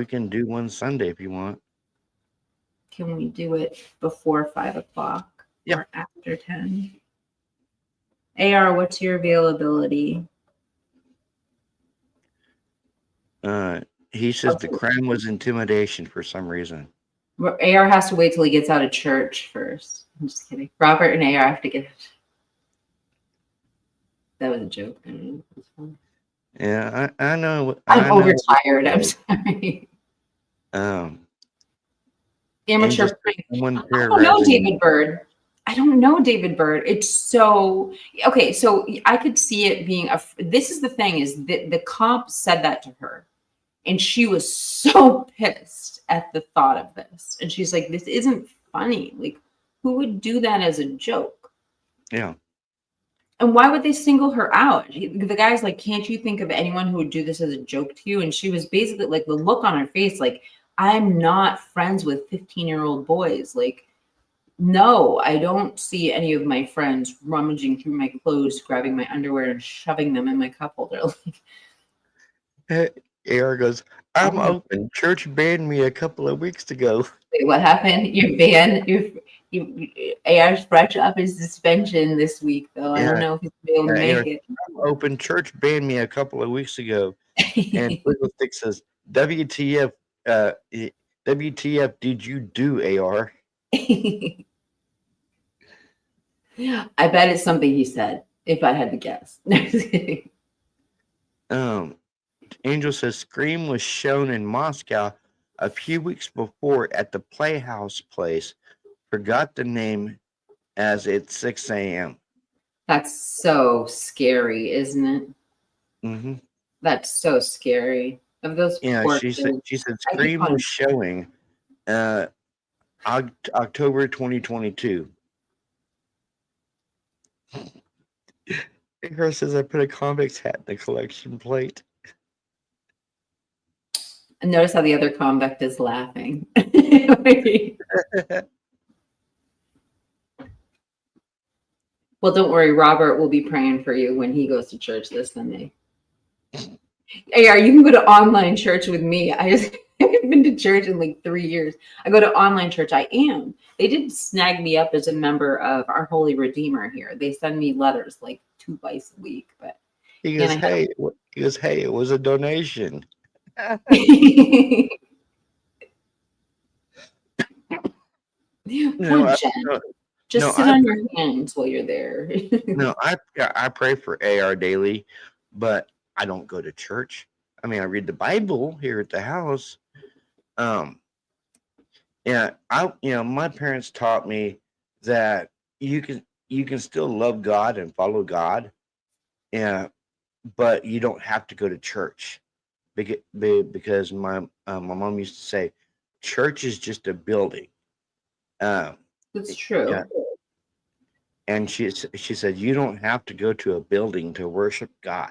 A: can do one Sunday if you want.
B: Can we do it before 5 o'clock
A: Yeah.
B: or after 10? AR, what's your availability?
A: He says the crime was intimidation for some reason.
B: AR has to wait till he gets out of church first. I'm just kidding. Robert and AR have to get. That was a joke.
A: Yeah, I know.
B: I'm overtired. I'm sorry. Amateur prank. I don't know David Bird. I don't know David Bird. It's so okay. So I could see it being a. This is the thing: is that the cop said that to her, and she was so pissed at the thought of this, and she's like, "This isn't funny. Like, who would do that as a joke?"
A: Yeah.
B: And why would they single her out? The guy's like, "Can't you think of anyone who would do this as a joke to you?" And she was basically like, the look on her face, like, "I'm not friends with 15-year-old boys. Like, no, I don't see any of my friends rummaging through my clothes, grabbing my underwear and shoving them in my cup holder."
A: AR goes, I'm open. Church banned me a couple of weeks ago.
B: Wait, what happened? Your ban, AR's fresh up his suspension this week, though. I don't know if he's gonna be able to make it.
A: I'm open. Church banned me a couple of weeks ago. And Wigglestick says, WTF, WTF did you do, AR?
B: I bet it's something he said, if I had to guess.
A: Angel says Scream was shown in Moscow a few weeks before at the Playhouse place. Forgot the name as it's 6 a.m.
B: That's so scary, isn't it?
A: Mm-hmm.
B: That's so scary. Of those
A: Yeah,
B: poor
A: she said
B: kids.
A: Scream was showing October 2022. Girl says I put a convict's hat in the collection plate.
B: And notice how the other convict is laughing. Well, don't worry. Robert will be praying for you when he goes to church this Sunday. AR, you can go to online church with me. I haven't been to church in like 3 years. I go to online church. I am. They did snag me up as a member of our Holy Redeemer here. They send me letters like twice a week. But
A: He goes, hey, it was a donation.
B: Poor Jen. Just sit on your hands while you're there.
A: No, I pray for AR daily, but I don't go to church. I mean, I read the Bible here at the house. Yeah, my parents taught me that you can still love God and follow God, yeah, but you don't have to go to church, because my mom used to say, church is just a building.
B: That's true.
A: Yeah. And she said, you don't have to go to a building to worship God.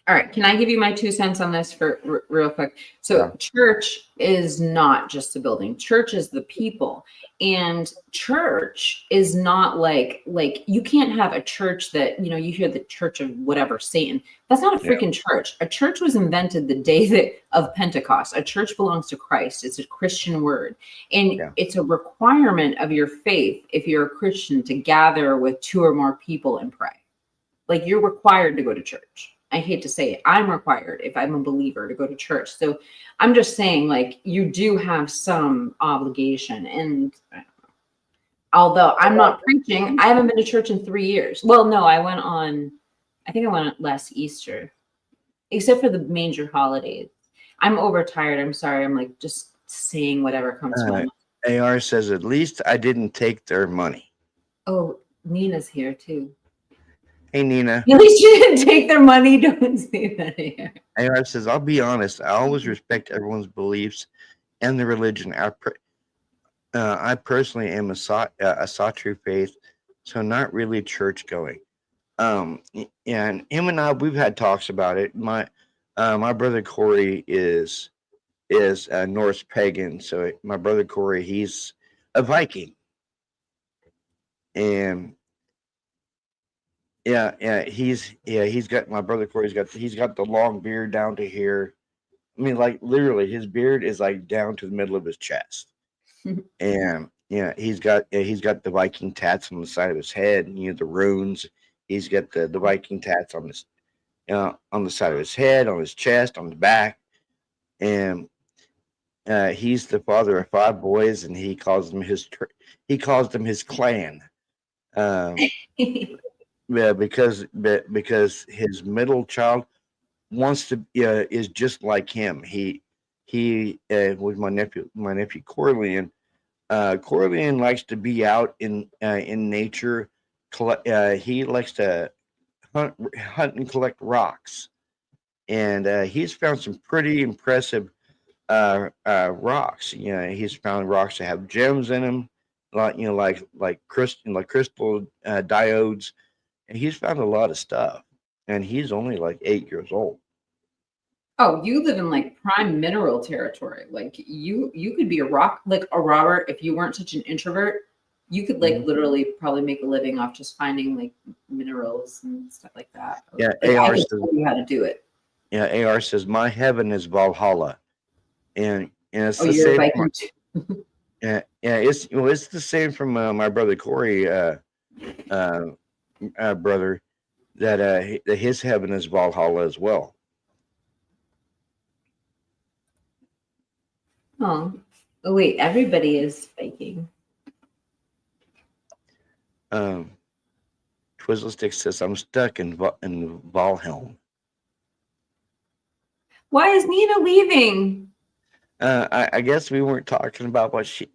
B: All right. Can I give you my 2 cents on this for real quick? So church is not just a building. Church is the people. And church is not like you can't have a church that, you hear the church of whatever, Satan. That's not a freaking church. A church was invented the day of Pentecost. A church belongs to Christ. It's a Christian word. And it's a requirement of your faith, if you're a Christian, to gather with 2 or more people and pray. Like, you're required to go to church. I hate to say it. I'm required, if I'm a believer, to go to church. So I'm just saying, like, you do have some obligation. And although I'm not preaching, I haven't been to church in 3 years. Well, no, I think I went last Easter, except for the major holidays. I'm overtired. I'm sorry. I'm like just saying whatever comes to my mind.
A: AR says, at least I didn't take their money.
B: Oh, Nina's here too.
A: Hey, Nina.
B: At least you didn't take their money. Don't say that here.
A: AR says, I'll be honest. I always respect everyone's beliefs and the religion. I personally am a Satru faith, so not really church going. And him and I, we've had talks about it. My brother Corey is Norse pagan. So my brother Corey, he's a Viking. and he's got my brother Corey's got the long beard down to here. I mean, like literally, his beard is like down to the middle of his chest, and he's got the Viking tats on the side of his head, and the runes. He's got the Viking tats on the side of his head, on his chest, on the back, and he's the father of 5 boys, and he calls them his clan. Yeah, because his middle child wants to is just like him. He with my nephew Corleone. Corleone likes to be out in nature. He likes to hunt and collect rocks, and he's found some pretty impressive rocks. He's found rocks that have gems in them, like crystal diodes, and he's found a lot of stuff. And he's only like 8 years old.
B: Oh, you live in like prime mineral territory. Like you could be a Robert if you weren't such an introvert. You could like literally probably make a living off just finding like minerals and stuff like that.
A: Yeah,
B: like,
A: AR
B: I could
A: says,
B: tell you how to do it.
A: yeah, AR says my heaven is Valhalla, and it's
B: Oh,
A: the
B: you're a
A: same.
B: Viking too.
A: Yeah, it's the same from my brother Corey, brother, that his heaven is Valhalla as well.
B: Oh, wait, everybody is Viking.
A: Twizzlestick says I'm stuck in Valhelm.
B: Why is Nina leaving?
A: I guess we weren't talking about what she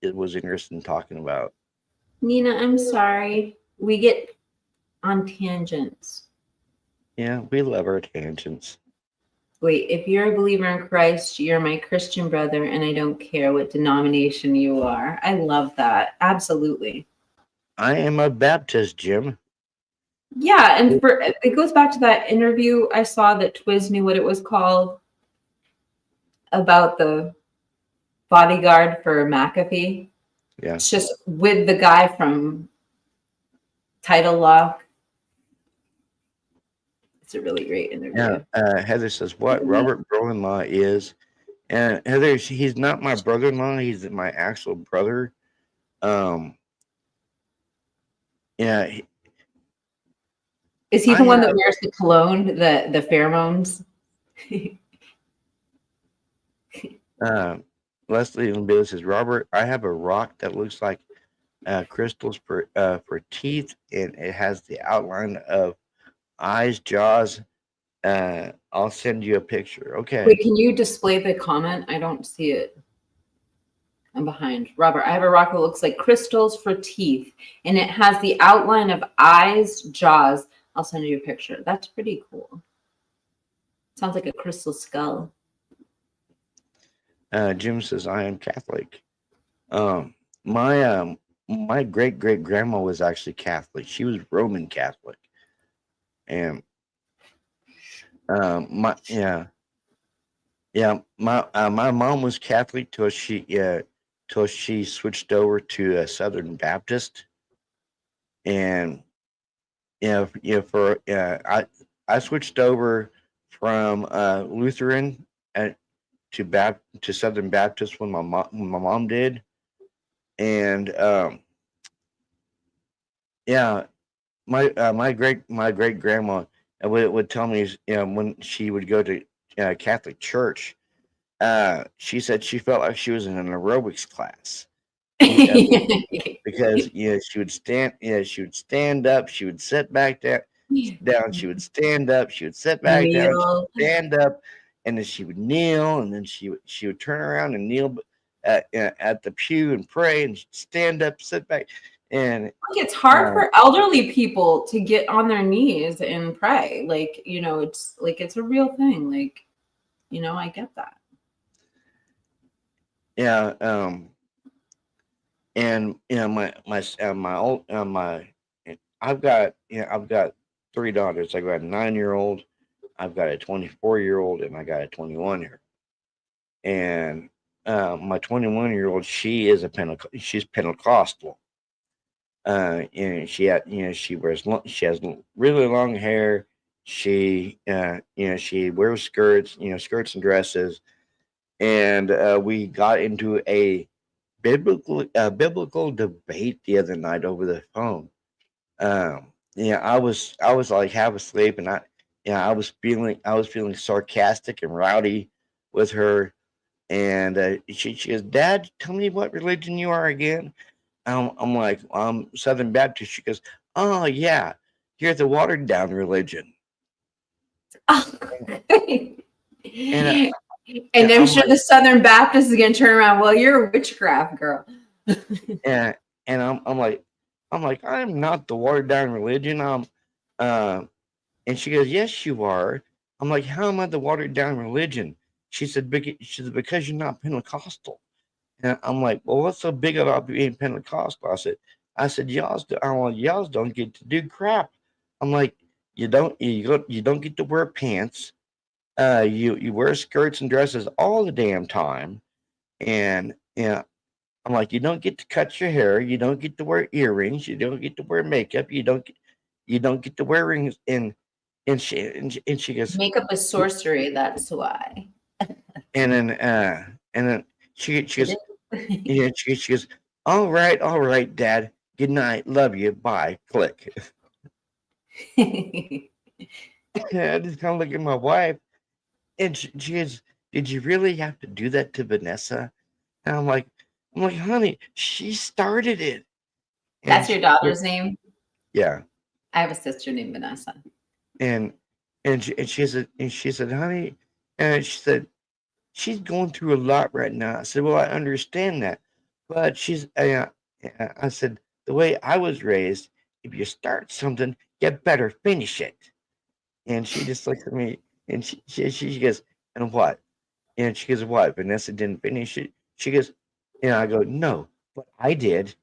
A: was interested in talking about.
B: Nina, I'm sorry. We get on tangents.
A: Yeah, we love our tangents.
B: Wait, if you're a believer in Christ, you're my Christian brother, and I don't care what denomination you are. I love that. Absolutely.
A: I am a Baptist, Jim.
B: Yeah, and it goes back to that interview I saw that Twiz knew what it was called about the bodyguard for McAfee.
A: Yeah.
B: It's just with the guy from Title Lock. It's a really great interview.
A: Yeah. Heather says what Robert brother-in-law is, and Heather, he's not my brother-in-law. He's my actual brother. Yeah.
B: Is he the one that wears the cologne, the pheromones?
A: Leslie and Bill says, Robert, I have a rock that looks like crystals for teeth, and it has the outline of eyes, jaws. I'll send you a picture. Okay.
B: Wait, can you display the comment? I don't see it. I'm behind. Robert, I have a rock that looks like crystals for teeth, and it has the outline of eyes, jaws. I'll send you a picture. That's pretty cool. Sounds like a crystal skull.
A: Jim says, I am Catholic. My great grandma was actually Catholic. She was Roman Catholic. And my mom was Catholic till she switched over to a Southern Baptist. And I switched over from Lutheran to Southern Baptist when my mom did, and my great grandma would tell me when she would go to Catholic church, she said she felt like she was in an aerobics class. Because she would stand up, she would sit back down, she would stand up, she would sit back down, she would stand up, and then she would kneel, and then she would turn around and kneel at the pew and pray, and she'd stand up, sit back, and
B: it's hard for elderly people to get on their knees and pray. It's a real thing. I get that.
A: Yeah. And I've got 3 daughters. I got a 9-year-old, I've got a 24-year-old, and I got a 21-year-old. And my 21-year-old, she's Pentecostal, She had, she wears, she has really long hair. She, she wears skirts, skirts and dresses. And we got into a biblical debate the other night over the phone. I was like half asleep, and I was feeling sarcastic and rowdy with her. And she goes, "Dad, tell me what religion you are again." I'm like, "I'm Southern Baptist." She goes, "Oh yeah, you're the watered down religion." And
B: And I'm
A: I'm
B: sure
A: like,
B: the Southern Baptists is gonna turn around. Well, you're a witchcraft girl.
A: and I'm like, I'm not the watered down religion. Uh, and she goes, "Yes, you are." I'm like, "How am I the watered down religion?" She said, "Because you're not Pentecostal." And I'm like, "Well, what's so big about being Pentecostal?" I said, y'all don't get to do crap. I'm like, you don't get to wear pants. You wear skirts and dresses all the damn time, and I'm like, you don't get to cut your hair, you don't get to wear earrings, you don't get to wear makeup, you don't get to wear rings, and she goes,
B: Makeup is sorcery. That's why.
A: and then she goes, yeah, she goes, all right, Dad. Good night. Love you. Bye. Click. I just kind of look at my wife, and she goes, "Did you really have to do that to Vanessa?" And I'm like, honey, she started it. And
B: That's your daughter's name?
A: Yeah.
B: I have a sister named Vanessa.
A: And she said, honey, and she said, she's going through a lot right now. I said, well, I understand that, but I said, the way I was raised, if you start something, you better finish it. And she just looks at me, and she goes, and what? And she goes, what? Vanessa didn't finish it. She goes, and I go, no, but I did.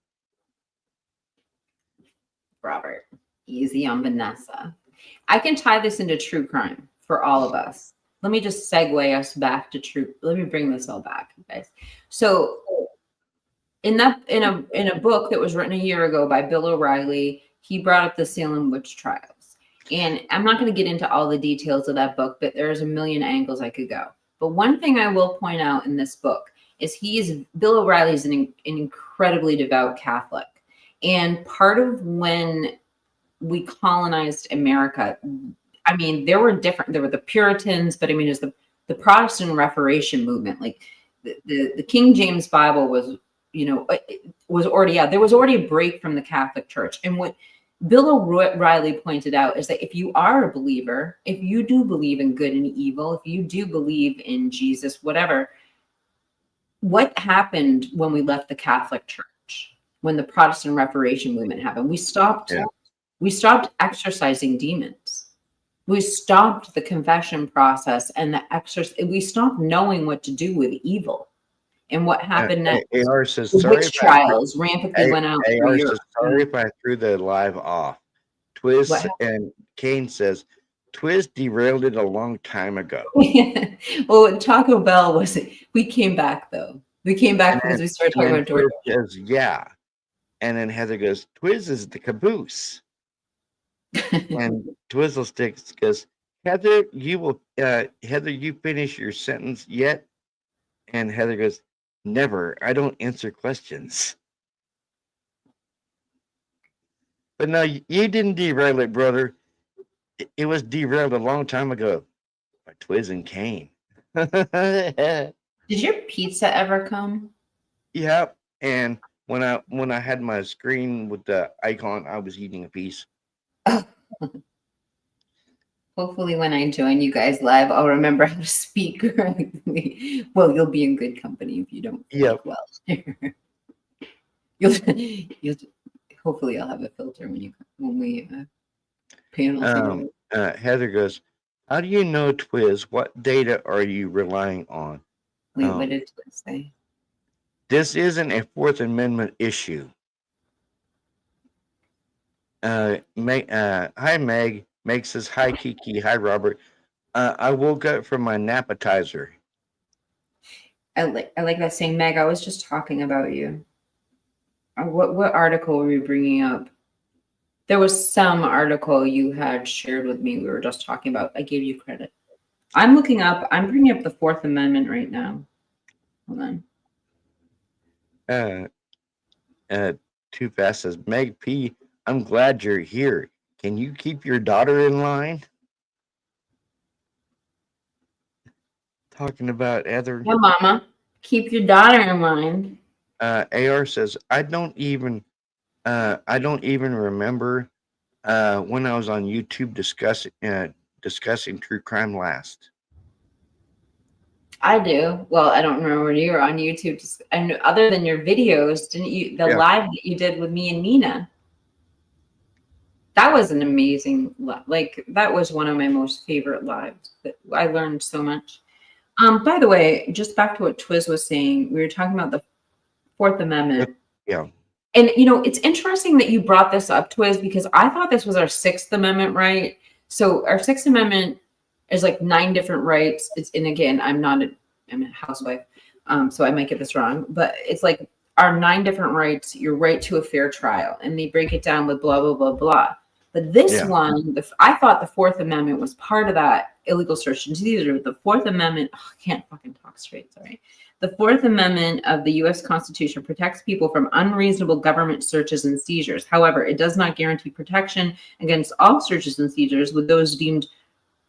B: Robert, easy on Vanessa. I can tie this into true crime for all of us. Let me just segue us back to true. Let me bring this all back, guys. So in a book that was written a year ago by Bill O'Reilly, he brought up the Salem witch trials. And I'm not going to get into all the details of that book, but there's a million angles I could go. But one thing I will point out in this book is Bill O'Reilly is an incredibly devout Catholic. And part of when we colonized America, I mean, there were the Puritans, but I mean, it was the Protestant Reformation movement. Like the King James Bible was, was already out. There was already a break from the Catholic Church. And what Bill O'Reilly pointed out is that if you are a believer, if you do believe in good and evil, if you do believe in Jesus, whatever, what happened when we left the Catholic Church, when the Protestant Reformation movement happened? We stopped exorcising demons. We stopped the confession process and we stopped knowing what to do with evil. And what happened next?
A: AR says,
B: The
A: sorry
B: witch trials rampantly went out through
A: AR
B: Europe.
A: says, sorry if I threw the live off. Twiz and Kane says, Twiz derailed it a long time ago.
B: Well, Taco Bell we came back though. We came back because we started talking about
A: Twiz
B: DoorDash.
A: says, yeah. And then Heather goes, Twiz is the caboose. And Twizzle Sticks goes, Heather, you finish your sentence yet? And Heather goes, never. I don't answer questions. But no, you didn't derail it, brother. It was derailed a long time ago by Twiz and Kane.
B: Did your pizza ever come?
A: Yep. And when I had my screen with the icon, I was eating a piece.
B: Hopefully when I join you guys live, I'll remember how to speak correctly. Well, you'll be in good company if you don't speak well. you'll hopefully I'll have a filter when we panel together.
A: Heather goes, how do you know, Twiz? What data are you relying on?
B: Wait, what did Twiz say?
A: This isn't a Fourth Amendment issue. Hi, Meg. Meg says, hi, Kiki. Hi, Robert. I woke up from my appetizer.
B: I like that saying, Meg. I was just talking about you. What article were we bringing up? There was some article you had shared with me. We were just talking about. I gave you credit. I'm bringing up the Fourth Amendment right now. Hold on.
A: Too Fast says, Meg P, I'm glad you're here. Can you keep your daughter in line? Talking about Heather.
B: Yeah, Mama, keep your daughter in line.
A: AR says, I don't even remember when I was on YouTube discussing true crime last.
B: I do. Well, I don't remember when you were on YouTube. And other than your videos, didn't you? The live that you did with me and Nina. That was an amazing. Like that was one of my most favorite lives. That I learned so much. By the way, just back to what Twiz was saying, we were talking about the Fourth Amendment.
A: Yeah.
B: And it's interesting that you brought this up, Twiz, because I thought this was our Sixth Amendment right. So our Sixth Amendment is like 9 different rights. And again, I'm a housewife, so I might get this wrong, but it's like our 9 different rights, your right to a fair trial, and they break it down with blah, blah, blah, blah. But this one, I thought the Fourth Amendment was part of that illegal search and seizure. The Fourth Amendment, I can't fucking talk straight, sorry. The Fourth Amendment of the U.S. Constitution protects people from unreasonable government searches and seizures. However, it does not guarantee protection against all searches and seizures, with those deemed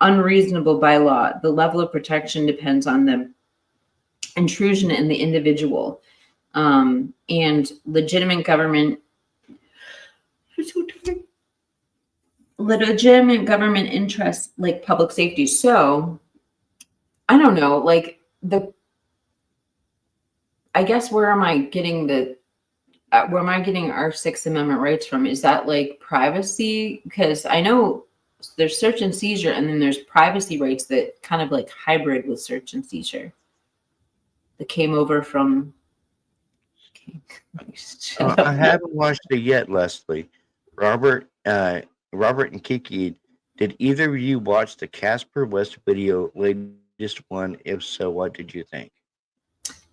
B: unreasonable by law. The level of protection depends on the intrusion in the individual and legitimate government interests like public safety. So I don't know, like I guess where am I getting our Sixth Amendment rights from? Is that like privacy? Because I know there's search and seizure, and then there's privacy rights that kind of like hybrid with search and seizure that came over from.
A: I haven't watched it yet, Leslie. Robert and Kiki, did either of you watch the Casper West video, latest one? If so, what did you think?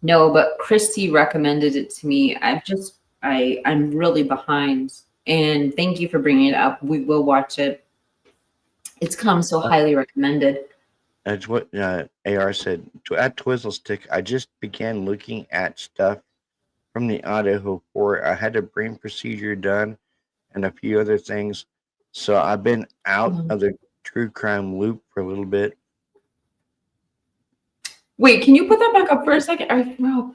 B: No, but Christy recommended it to me. I'm really behind, and thank you for bringing it up. We will watch it. It's come so highly recommended.
A: That's what AR said. At Twizzlestick, I just began looking at stuff from the Idaho 4. I had a brain procedure done and a few other things. So I've been out of the true crime loop for a little bit.
B: Wait, can you put that back up for a second?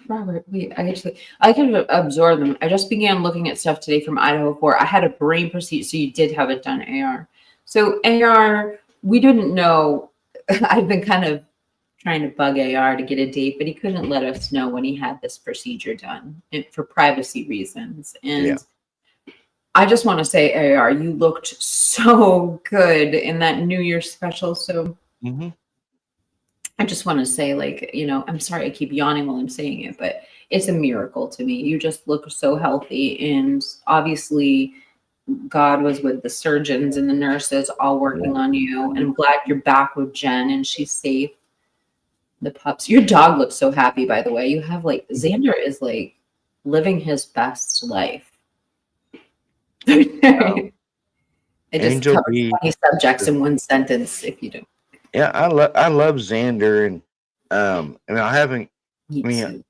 B: Robert, wait, I can absorb them. I just began looking at stuff today from Idaho 4. I had a brain procedure, so you did have it done, AR. So AR, we didn't know. I've been kind of trying to bug AR to get a date, but he couldn't let us know when he had this procedure done for privacy reasons. And I just want to say, AR, you looked so good in that New Year's special. So I just want to say, like, I'm sorry I keep yawning while I'm saying it, but it's a miracle to me. You just look so healthy. And obviously, God was with the surgeons and the nurses all working on you. And I'm glad you're back with Jen and she's safe. The pups. Your dog looks so happy, by the way. You have Xander is like living his best life. I just covered 20 subjects in one sentence, if you do.
A: Yeah, I love Xander, and I haven't.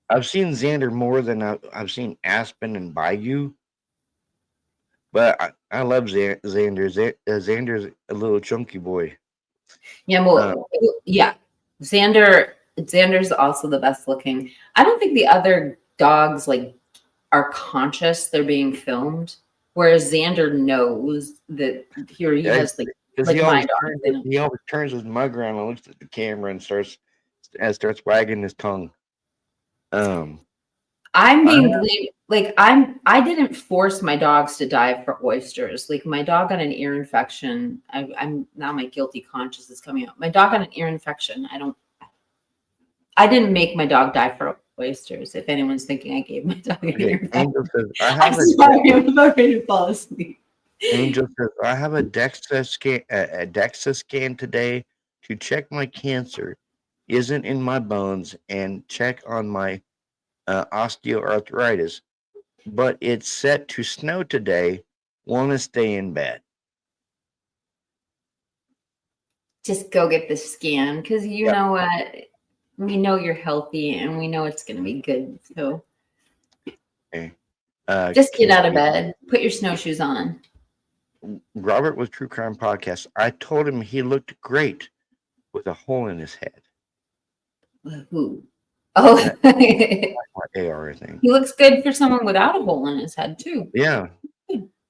A: I've seen Xander more than I've seen Aspen and Bayou, but I love Xander. Xander's a little chunky boy.
B: Yeah, well, Xander's also the best looking. I don't think the other dogs are conscious they're being filmed, whereas Xander knows that here he has
A: he always turns his mug around and looks at the camera and starts wagging his tongue.
B: I'm being I didn't force my dogs to dive for oysters. Like my dog got an ear infection. I'm now my guilty conscience is coming out. My dog got an ear infection. I didn't make my dog die for oysters. If anyone's thinking I gave my dog an ear infection. I'm sorry, I'm about ready to fall asleep.
A: Angel says, I have a DEXA scan today to check my cancer isn't in my bones and check on my osteoarthritis. but it's set to snow today. Want to stay in bed.
B: Just go get the scan because you
A: Yep.
B: know what? We know you're healthy and we know it's going to be good. So
A: Okay.
B: just get out of
A: Casey,
B: bed, put your snowshoes on.
A: Robert with True Crime Podcast. I told him he looked great with a hole in his head.
B: Who? Oh,
A: My AR thing.
B: he looks good for someone without a hole in his head too.
A: Yeah.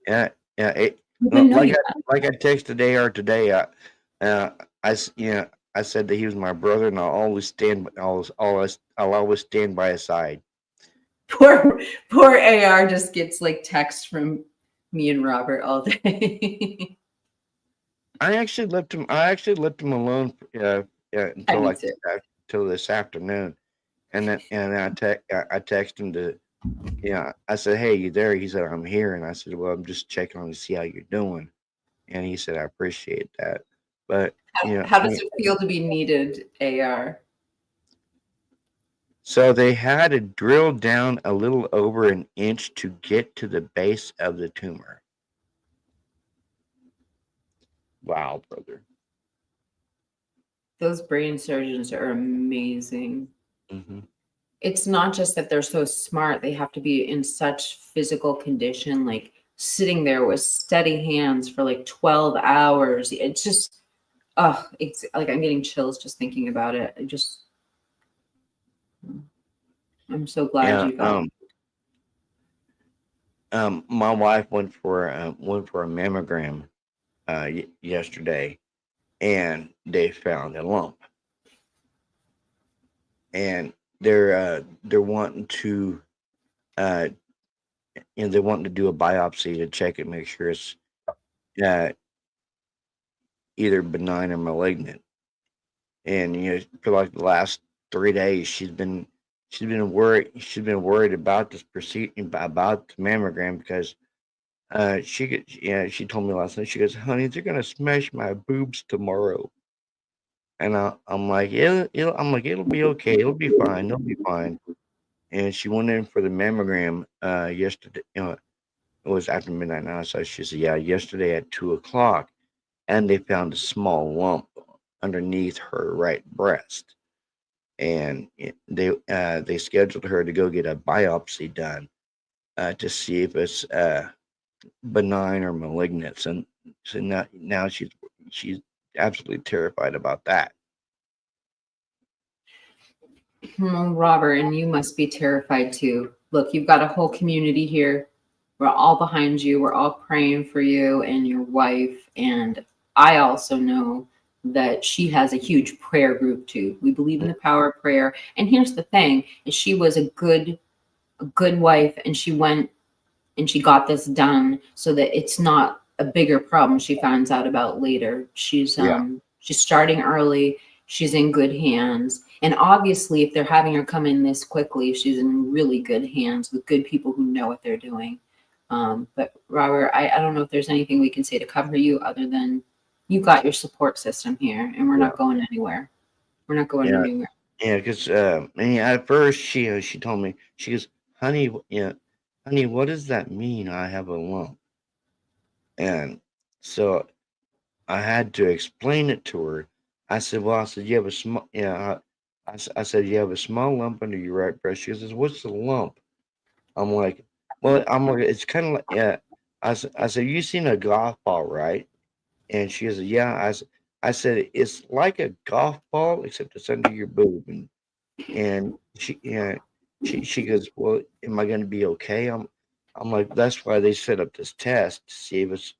A: Yeah.
B: We didn't know
A: Like
B: you
A: I texted AR today. I said that he was my brother, and I'll always stand by his side.
B: Poor AR just gets like text from me and Robert all day.
A: I actually left him alone until
B: me
A: like
B: too.
A: till this afternoon, and then I texted him to. Yeah, I said, "Hey, you there?" He said, "I'm here," and I said, "Well, I'm just checking on to see how you're doing," and he said, "I appreciate that," but
B: How does it feel to be needed, AR?
A: So they had to drill down a little over an inch to get to the base of the tumor. Wow, brother.
B: Those brain surgeons are amazing.
A: Mm-hmm.
B: It's not just that they're so smart, they have to be in such physical condition, like sitting there with steady hands for like 12 hours. It's just, it's like I'm getting chills just thinking about it. I'm so glad
A: Yeah.
B: you got
A: My wife went for a mammogram yesterday, and they found a lump, and they're wanting to they're wanting to do a biopsy to check it, make sure it's either benign or malignant. And for like the last 3 days, she's been worried about this procedure, about the mammogram, because she told me last night, she goes, "Honey, they're gonna smash my boobs tomorrow." And I'm like, it'll be okay, it'll be fine, it'll be fine. And she went in for the mammogram yesterday. It was after midnight now, so she said, yeah, yesterday at 2 o'clock, and they found a small lump underneath her right breast, and they scheduled her to go get a biopsy done to see if it's benign or malignant. And so now she's absolutely terrified about that.
B: Robert, and you must be terrified too. Look, you've got a whole community here. We're all behind you. We're all praying for you and your wife. And I also know that she has a huge prayer group too. We believe in the power of prayer. And here's the thing, is she was a good wife, and she went and she got this done so that it's not a bigger problem she finds out about later. She's starting early. She's in good hands. And obviously, if they're having her come in this quickly, she's in really good hands with good people who know what they're doing. But Robert, I don't know if there's anything we can say to cover you other than you got your support system here, and we're not going anywhere. We're not going anywhere.
A: Yeah, because at first she told me, she goes, "Honey, honey, what does that mean? I have a lump." And so I had to explain it to her. I said, "Well, I said you have a small, I said you have a small lump under your right breast." She says, "What's the lump?" I'm like, "Well, it's kind of like, yeah." I said, "You seen a golf ball, right?" And she goes, "Yeah." I said, "It's like a golf ball, except it's under your boob." And she goes, "Well, am I going to be okay?" I'm like, "That's why they set up this test to see if it's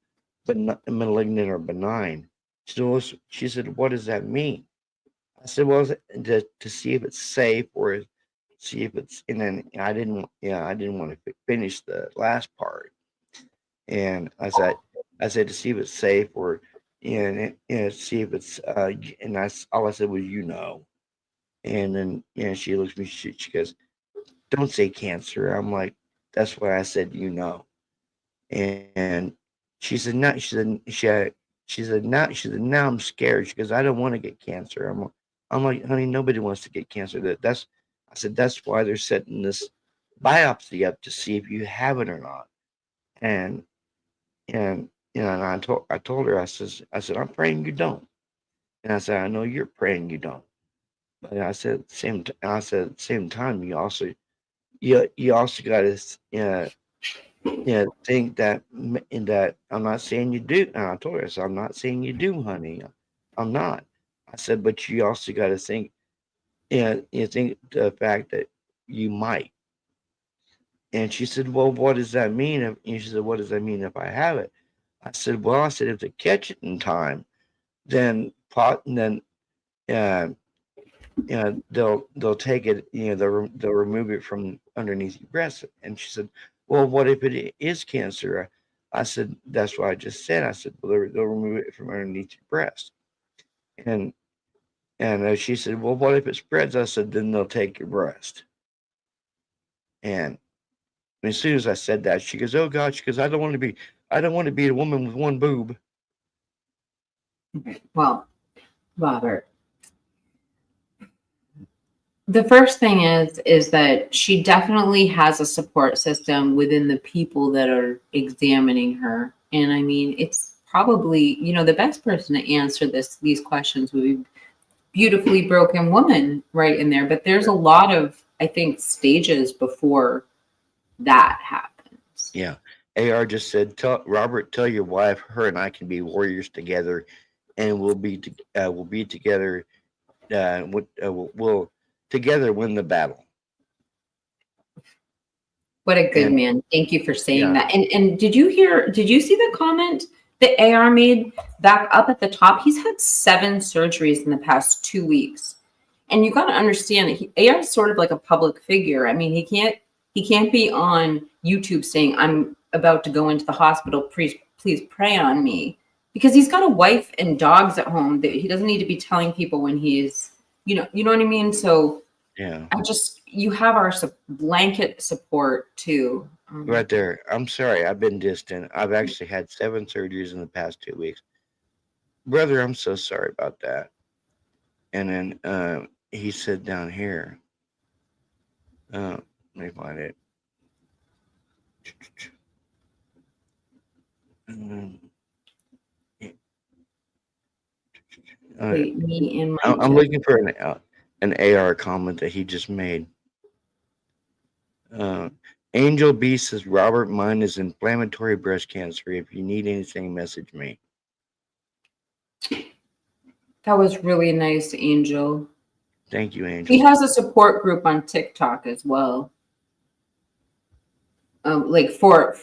A: malignant or benign." She said, "What does that mean?" I said, "Well, to see if it's safe, or see if it's." And then I didn't want to finish the last part. And I said to see if it's safe, or see if it's and all I said was, And then she looks at me, she goes, "Don't say cancer." I'm like, "That's why I said." And she said, "No." She said, "Now I'm scared." She goes, "I don't want to get cancer." I'm like, "Honey, nobody wants to get cancer." I said, "That's why they're setting biopsy up to see if you have it or not. And and I told her, I said, I'm praying you don't. And I said, I know you're praying you don't. But I said at the same time, you also got to think that that I'm not saying you do. And I told her, I said, I'm not saying you do, honey. I'm not. I said, but you also got to think, you think the fact that you might. And she said, well, what does that mean? And she said, what does that mean if I have it? I said, well, if they catch it in time, then uh, they'll take it, they'll remove it from underneath your breast. And she said, well, what if it is cancer? I said, that's what I just said. I said, well, they'll remove it from underneath your breast. And she said, well, what if it spreads? I said, then they'll take your breast. And as soon as I said that, she goes, oh God, she goes, I don't want to be a woman with one boob.
B: Well, Robert, the first thing is that she definitely has a support system within the people that are examining her. And I mean, it's probably, the best person to answer these questions would be beautifully broken woman right in there. But there's a lot of, I think, stages before that happens.
A: Yeah. AR just said, Robert, tell your wife, her and I can be warriors together, and we'll be together. We'll together win the battle.
B: What a good man. Thank you for saying that. And did you see the comment that AR made back up at the top? He's had 7 surgeries in the past 2 weeks. And you got to understand that AR is sort of like a public figure. I mean, he can't be on YouTube saying, I'm about to go into the hospital, please pray on me. Because he's got a wife and dogs at home that he doesn't need to be telling people when he's, you know what I mean? So
A: yeah,
B: you have our blanket support too.
A: Right there. I'm sorry, I've been distant. I've actually had 7 surgeries in the past 2 weeks. Brother, I'm so sorry about that. And then he said down here, let me find it. I'm looking for an AR comment that he just made. Angel B says, Robert, mine is inflammatory breast cancer. If you need anything, message me.
B: That was really nice, Angel.
A: Thank you, Angel.
B: He has a support group on TikTok as well. Like for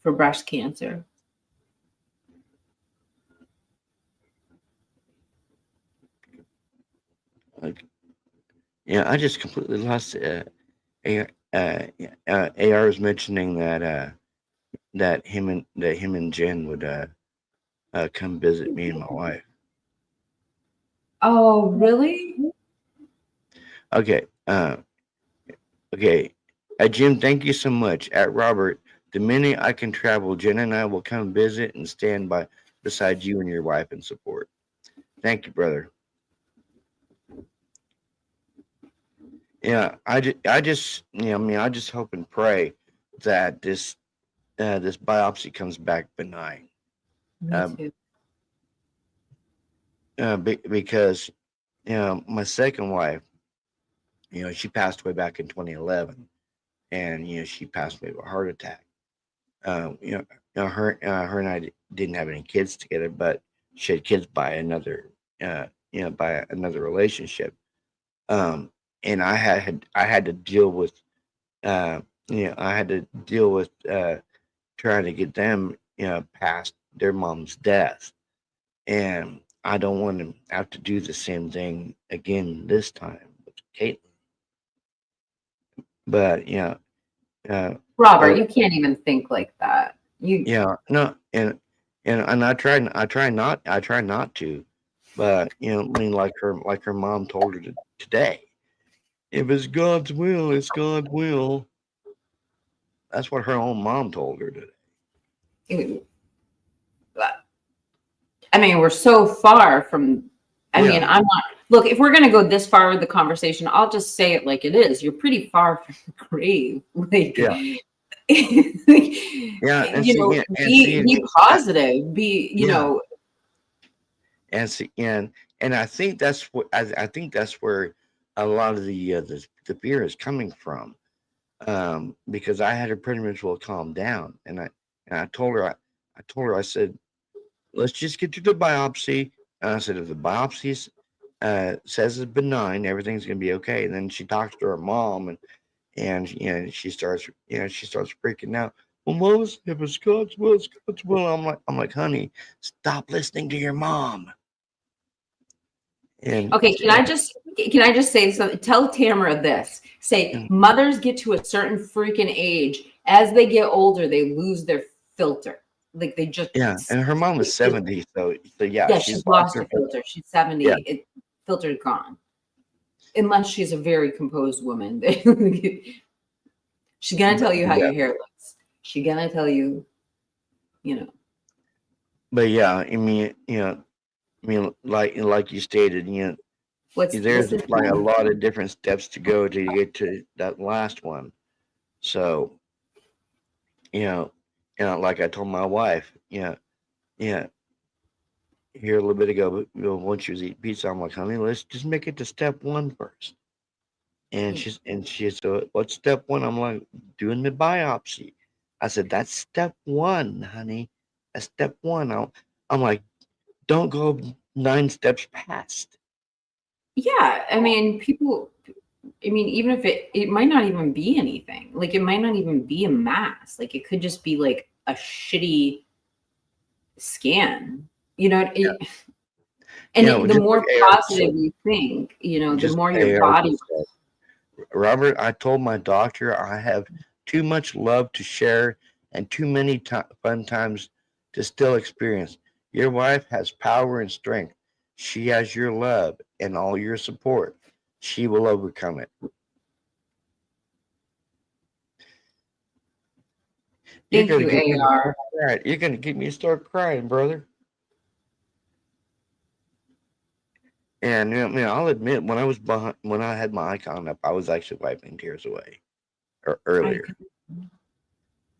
B: breast cancer.
A: Yeah, I just completely lost it. AR was mentioning that him and Jen would come visit me and my wife.
B: Oh, really?
A: Okay. Okay. Jim, thank you so much. At Robert, the minute I can travel, Jen and I will come visit and stand beside you and your wife in support. Thank you, brother. Yeah, I just hope and pray that this biopsy comes back benign.
B: Me too.
A: Because my second wife, she passed away back in 2011, and she passed away of a heart attack. Her and I didn't have any kids together, but she had kids by another relationship. And I had to deal with trying to get them past their mom's death, and I don't want to have to do the same thing again this time with Caitlin. But
B: Robert, you can't even think like that.
A: no, and I try not to, but I mean, like her mom told her today, if it's God's will, it's God's will. That's what her own mom told her today.
B: I mean, we're so far from. I mean, I'm not. Look, if we're going to go this far with the conversation, I'll just say it like it is. You're pretty far from the grave. Like,
A: Yeah. Yeah, and
B: be positive. Be,
A: and see, and I think that's what I think that's where a lot of the fear is coming from. Because I had her pretty much well calm down, and I told her I said, let's just get to the biopsy. And I said, if the biopsy says it's benign, everything's gonna be okay. And then she talks to her mom, and she starts freaking out. Well, Mom, if it's God's will, it's God's will. I'm like, honey, stop listening to your mom. And
B: okay, can I just say something? Tell Tamara this. Say, mothers get to a certain freaking age. As they get older, they lose their filter. Like they just
A: and her mom is 70, so
B: yeah, she's lost her filter. She's 70.
A: Yeah.
B: Filter's gone. Unless she's a very composed woman. She's gonna tell you how your hair looks. She's gonna tell you,
A: But yeah, I mean, like you stated, there's like a lot of different steps to go to get to that last one. So, like I told my wife, here a little bit ago, when she was eating pizza, I'm like, honey, let's just make it to step one first. And she said, what's step one? I'm like, doing the biopsy. I said, that's step one, honey. That's step one. I'm like, don't go 9 steps past.
B: yeah. I mean, even if it might not even be anything. Like it might not even be a mass. Like it could just be like a shitty scan. And the more positive you think, the more your body.
A: Robert, I told my doctor I have too much love to share and too many fun times to still experience. Your wife has power and strength. She has your love and all your support. She will overcome it.
B: Thank you, AR.
A: You're going to get me to start crying, brother. And I'll admit, when I had my icon up, I was actually wiping tears away earlier.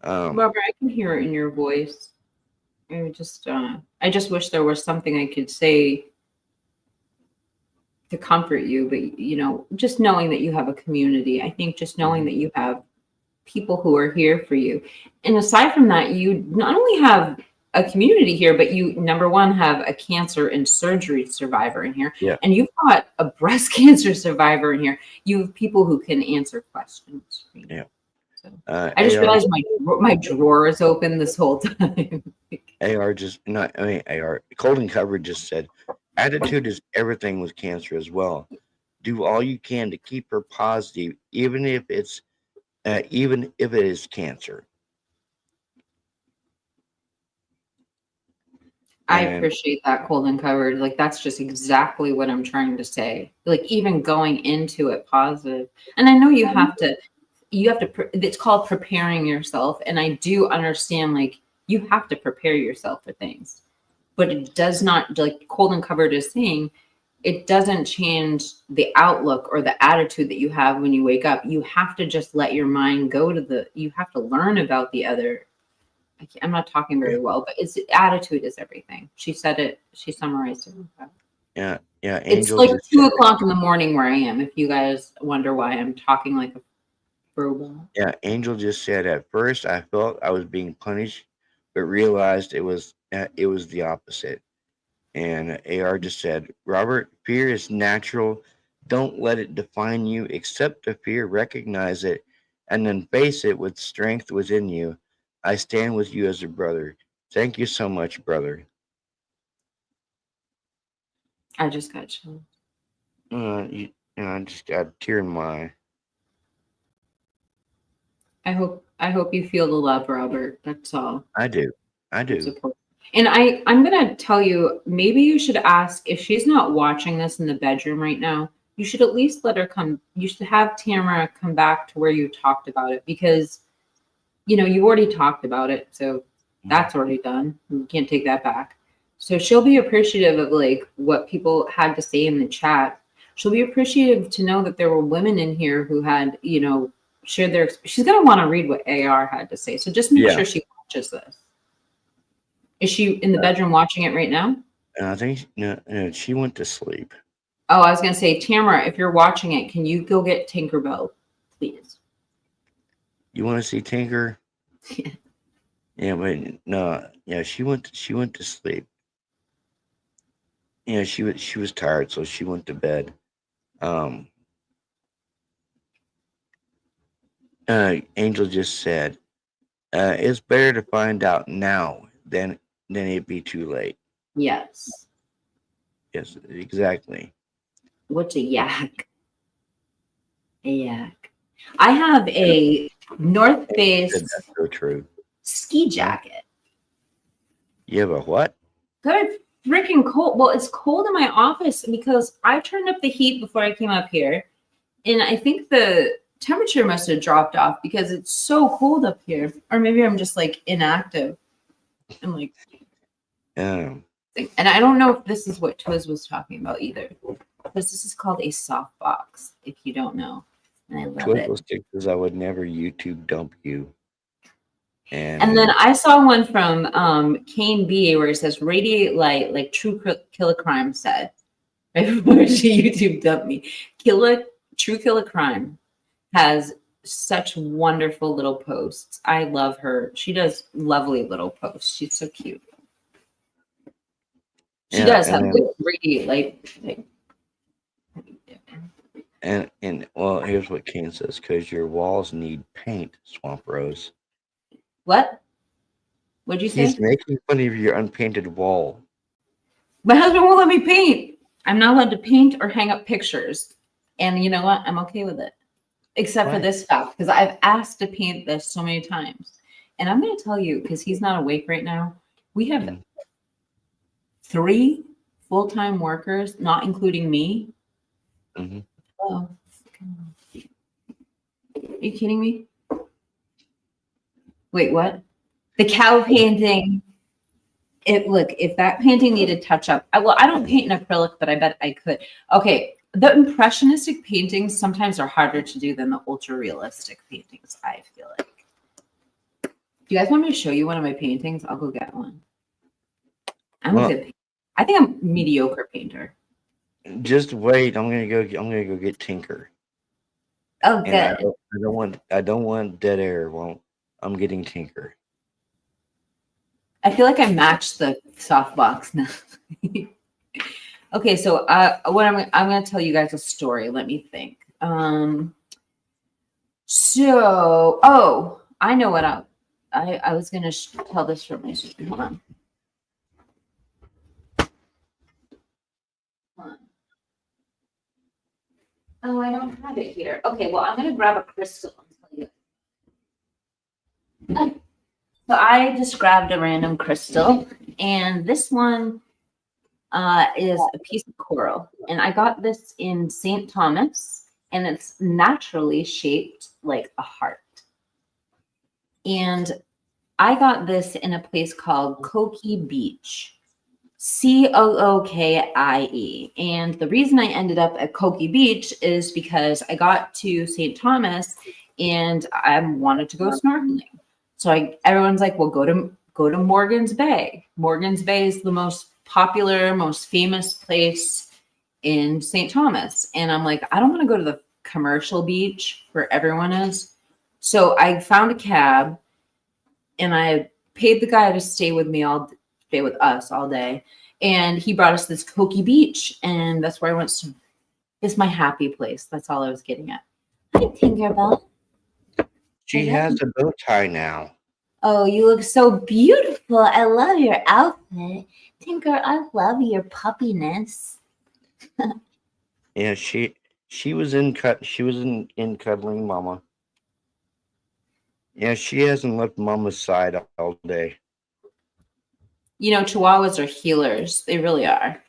B: Robert, I can hear it in your voice. I just wish there was something I could say to comfort you, but just knowing that you have a community, I think just knowing that you have people who are here for you. And aside from that, you not only have a community here, but you, number one, have a cancer and surgery survivor in here.
A: Yeah.
B: And you've got a breast cancer survivor in here. You have people who can answer questions.
A: Yeah.
B: I just realized my drawer is open this whole time.
A: AR, Cold and Covered just said, attitude is everything with cancer as well. Do all you can to keep her positive, even if it is cancer.
B: I appreciate that, Cold and Covered. Like that's just exactly what I'm trying to say. Like even going into it positive, and I know you have to. It's called preparing yourself, and I do understand. Like you have to prepare yourself for things, but it does not. Like Cold and Covered is saying, it doesn't change the outlook or the attitude that you have when you wake up. You have to just let your mind go to you have to learn about the other. I'm not talking very well, but attitude is everything. She said it. She summarized it.
A: Yeah.
B: It's like 2:00 in the morning where I am. If you guys wonder why I'm talking like a robot.
A: Yeah, Angel just said, at first I felt I was being punished, but realized it was the opposite. And AR just said, Robert, fear is natural. Don't let it define you. Accept the fear, recognize it, and then face it with strength within you. I stand with you as a brother. Thank you so much, brother.
B: I just got chills.
A: I just got a tear in my eye.
B: I hope you feel the love, Robert. That's all.
A: I do.
B: Support. And I'm gonna tell you, maybe you should ask if she's not watching this in the bedroom right now. You should at least let her come. You should have Tamara come back to where you talked about it, because you already talked about it, so that's already done. You can't take that back. So she'll be appreciative of like what people had to say in the chat. She'll be appreciative to know that there were women in here who had, you know, shared their. She's gonna want to read what AR had to say. So just make sure she watches this. Is she in the bedroom watching it right now?
A: I think no, she went to sleep.
B: Oh, I was gonna say, Tamara, if you're watching it, can you go get Tinkerbell, please?
A: You want to see Tinker? Yeah, but no, yeah, she went to sleep. Yeah, she was tired, so she went to bed. Angel just said, it's better to find out now than it be too late.
B: Yes.
A: Yes, exactly.
B: What's a yak? A yak. I have a North Face
A: That's so true.
B: ski jacket.
A: You have a what?
B: Got a freaking cold. Well, it's cold in my office because I turned up the heat before I came up here. And I think the temperature must have dropped off because it's so cold up here. Or maybe I'm just like inactive. I'm like, and I don't know if this is what Twiz was talking about either. Because this is called a soft box, if you don't know. And I love
A: Twizzle
B: it.
A: stick says I would never YouTube dump you.
B: And then I saw one from Kane B where it says radiate light like True Killer Crime said. Right before she YouTube dumped me. True Killer Crime has such wonderful little posts. I love her. She does lovely little posts. She's so cute. She does have good radiate light.
A: And well, here's what Kane says: because your walls need paint, Swamp Rose.
B: What? What'd you say?
A: He's making fun of your unpainted wall.
B: My husband won't let me paint. I'm not allowed to paint or hang up pictures. And you know what? I'm okay with it. Except for this fact, because I've asked to paint this so many times. And I'm going to tell you, because he's not awake right now, we have 3 full-time workers, not including me. Oh, are you kidding me? Wait, what? The cow painting. Look, if that painting needed touch up, I don't paint in acrylic, but I bet I could. Okay, the impressionistic paintings sometimes are harder to do than the ultra realistic paintings, I feel like. Do you guys want me to show you one of my paintings? I'll go get one. I'm a good painter. I think I'm a mediocre painter.
A: Just wait. I'm gonna go get Tinker.
B: Oh, good.
A: And I don't want dead air. Well, I'm getting Tinker.
B: I feel like I matched the softbox now. Okay, so what I'm going to tell you guys a story. Let me think. I know what I was going to tell this from my sister. Hold on. Oh, I don't have it here. Okay, well, I'm going to grab a crystal and tell you. So I just grabbed a random crystal, and this one is a piece of coral. And I got this in St. Thomas, and it's naturally shaped like a heart. And I got this in a place called Cokie Beach. Cookie. And the reason I ended up at Cokie Beach is because I got to St. Thomas and I wanted to go snorkeling. So everyone's like, well, go to Morgan's Bay. Morgan's Bay is the most popular, most famous place in St. Thomas. And I'm like, I don't want to go to the commercial beach where everyone is. So I found a cab and I paid the guy to stay with us all day. And he brought us to this Cokie Beach. And that's where I went to. It's my happy place. That's all I was getting at. Hi, Tinkerbell.
A: She has a bow tie now.
B: Oh, you look so beautiful. I love your outfit. Tinker, I love your puppiness.
A: Yeah, she was in cuddling Mama. Yeah, she hasn't left Mama's side all day.
B: You know, Chihuahuas are healers. They really are.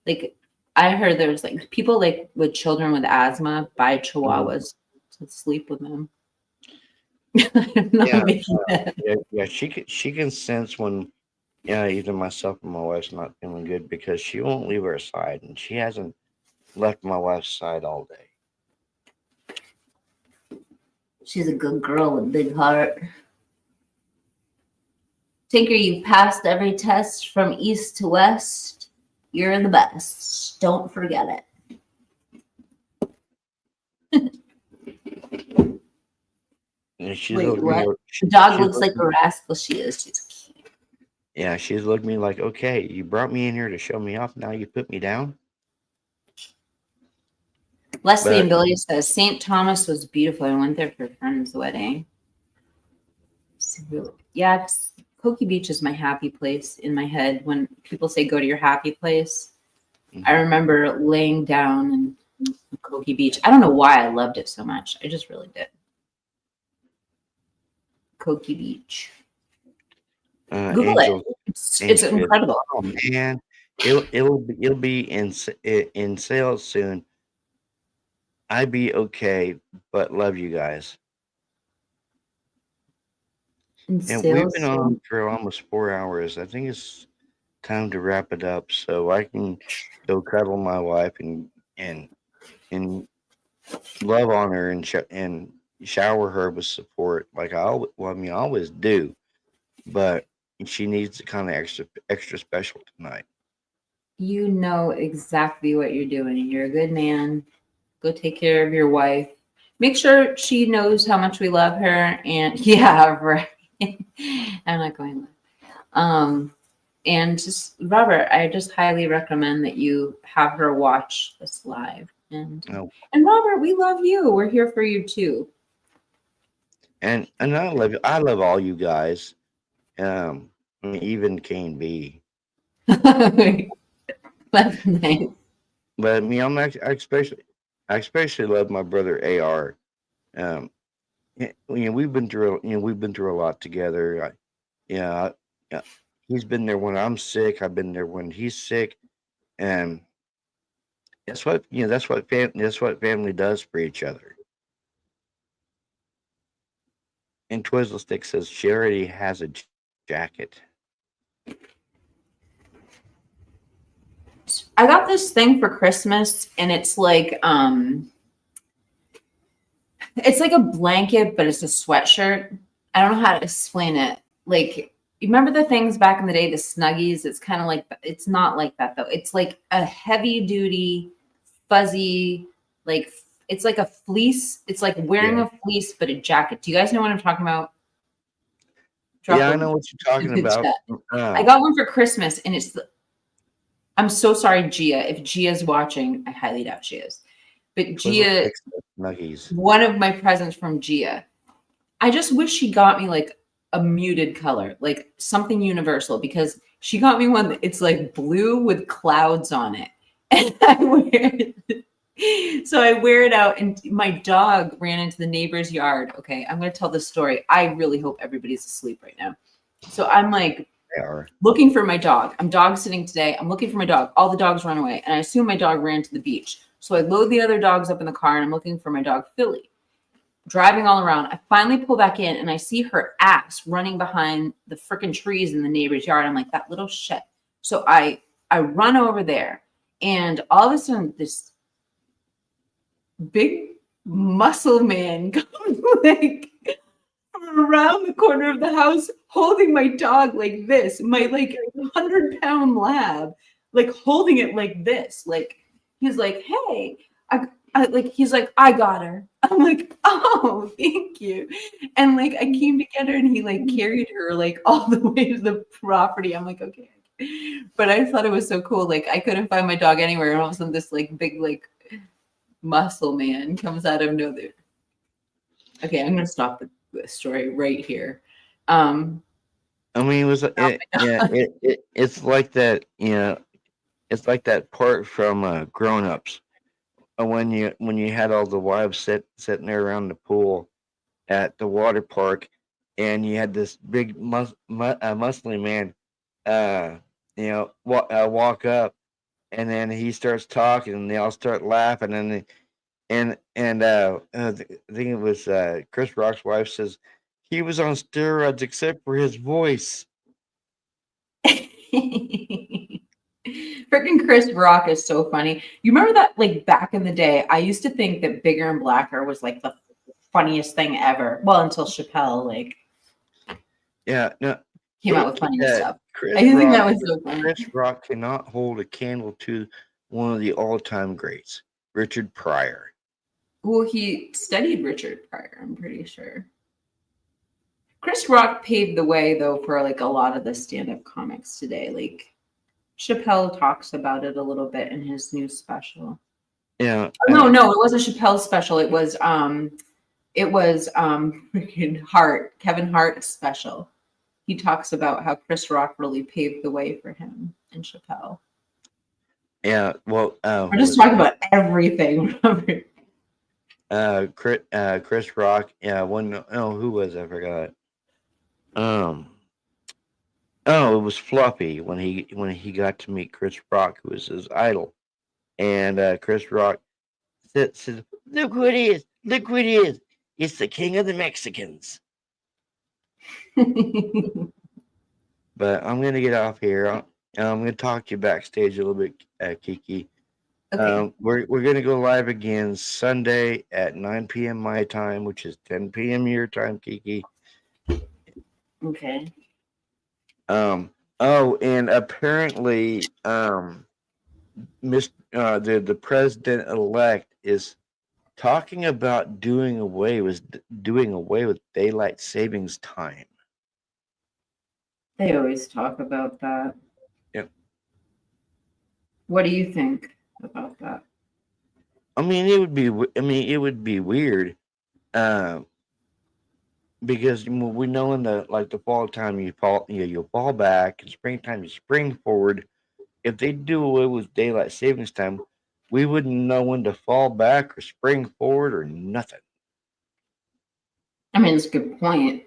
B: Like, I heard there's like people like with children with asthma buy Chihuahuas to sleep with them. I'm not making that.
A: Yeah, she can sense when Yeah, either myself or my wife's not feeling good because she won't leave her side, and she hasn't left my wife's side all day.
B: She's a good girl with a big heart. Tinker, you've passed every test from east to west. You're the best. Don't forget it.
A: And she's
B: Wait,
A: looked
B: what?
A: me.
B: The dog
A: She's
B: looks like
A: looked
B: a
A: me.
B: rascal. She is. She's cute.
A: Yeah, she's looked me like, okay, you brought me in here to show me off. Now you put me down.
B: Leslie and
A: But
B: Billy says St. Thomas was beautiful. I went there for a friend's wedding. Yeah, Koki Beach is my happy place in my head. When people say go to your happy place, I remember laying down in Koki Beach. I don't know why I loved it so much. I just really did. Koki Beach. Google
A: Angel,
B: it. It's
A: Angel,
B: incredible.
A: oh man, it'll be in sales soon. I be okay, but love you guys.
B: In
A: And we've
B: sales
A: been
B: soon?
A: on for almost 4 hours. I think it's time to wrap it up so I can go cuddle my wife and and love on her and shower her with support like I always do, but she needs to kind of extra special tonight.
B: You know exactly what you're doing. You're a good man. Go take care of your wife. Make sure she knows how much we love her. And yeah, right. I'm not going. And just Robert, I just highly recommend that you have her watch this live.
A: Oh,
B: And Robert, we love you. We're here for you too.
A: and I love you. I love all you guys. I mean, even Kane B.
B: That's nice.
A: But me, I especially love my brother AR. We've been through a lot together. Yeah, yeah, he's been there when I'm sick. I've been there when he's sick, and that's what family does for each other. And Twizzle Stick says she already has a jacket.
B: I got this thing for Christmas and it's like a blanket, but it's a sweatshirt. I don't know how to explain it. Like, you remember the things back in the day, the Snuggies? It's kind of like, it's not like that though. It's like a heavy duty, fuzzy, like, it's like a fleece. It's like wearing
A: Yeah,
B: a fleece, but a jacket. Do you guys know what I'm talking about? Drop
A: yeah, I
B: a
A: know what you're talking
B: in the
A: about.
B: chat. I got one for Christmas and I'm so sorry, Gia. If Gia's watching, I highly doubt she is. But
A: Twizzle
B: Gia,
A: Stick says Nuggies.
B: one of my presents from Gia, I just wish she got me like a muted color, like something universal, because she got me one that it's like blue with clouds on it. And I wear it. So I wear it out, and my dog ran into the neighbor's yard. Okay, I'm going to tell this story. I really hope everybody's asleep right now. So I'm like,
A: They are.
B: looking for my dog. I'm dog sitting today. I'm looking for my dog. All the dogs run away. And I assume my dog ran to the beach. So I load the other dogs up in the car and I'm looking for my dog, Philly. Driving all around. I finally pull back in and I see her ass running behind the freaking trees in the neighbor's yard. I'm like, that little shit. So I run over there and all of a sudden this big muscle man comes like around the corner of the house holding my dog like this, my like 100-pound lab, like holding it like this. Like he's like, hey, he's like, I got her. I'm like, oh, thank you. And like I came to get her and he like carried her like all the way to the property. I'm like, okay. But I thought it was so cool. Like I couldn't find my dog anywhere. And all of a sudden this like big like muscle man comes out of nowhere. Okay, I'm gonna stop the story right here.
A: I mean, it's like that. It's like that part from Grown Ups when you had all the wives sitting there around the pool at the water park, and you had this big muscly man, walk up, and then he starts talking, and they all start laughing, I think it was Chris Rock's wife says he was on steroids except for his voice.
B: Freaking Chris Rock is so funny. You remember that, like, back in the day, I used to think that Bigger and Blacker was like the funniest thing ever. Well, until Chappelle like
A: Yeah, no.
B: came out with funny stuff.
A: Chris
B: I used to think that
A: Rock,
B: was so funny.
A: Chris Rock cannot hold a candle to one of the all-time greats, Richard Pryor.
B: Well, he studied Richard Pryor, I'm pretty sure. Chris Rock paved the way, though, for like a lot of the stand-up comics today. Like Chappelle talks about it a little bit in his new special.
A: Yeah.
B: Oh, no, it wasn't Chappelle's special. It was freaking Hart, Kevin Hart's special. He talks about how Chris Rock really paved the way for him and Chappelle.
A: Yeah. Well,
B: We're just talking about everything.
A: Chris Rock. Yeah. One. Oh, who was I forgot? Oh, it was Fluffy when he got to meet Chris Rock, who was his idol, and Chris Rock said, "Look who it is! Look who it is! It's the king of the Mexicans." But I'm gonna get off here. I'm gonna talk to you backstage a little bit, Kiki.
B: Okay.
A: We're gonna go live again Sunday at 9 p.m. my time, which is 10 p.m. your time, Kiki.
B: Okay.
A: Oh, and apparently, the president elect is talking about doing away with daylight savings time.
B: They always talk about that.
A: Yep.
B: What do you think about that?
A: I mean, it would be weird, because we know in the fall time you fall back, and springtime you spring forward. If they do away with daylight savings time, we wouldn't know when to fall back or spring forward or nothing.
B: I mean, it's a good point.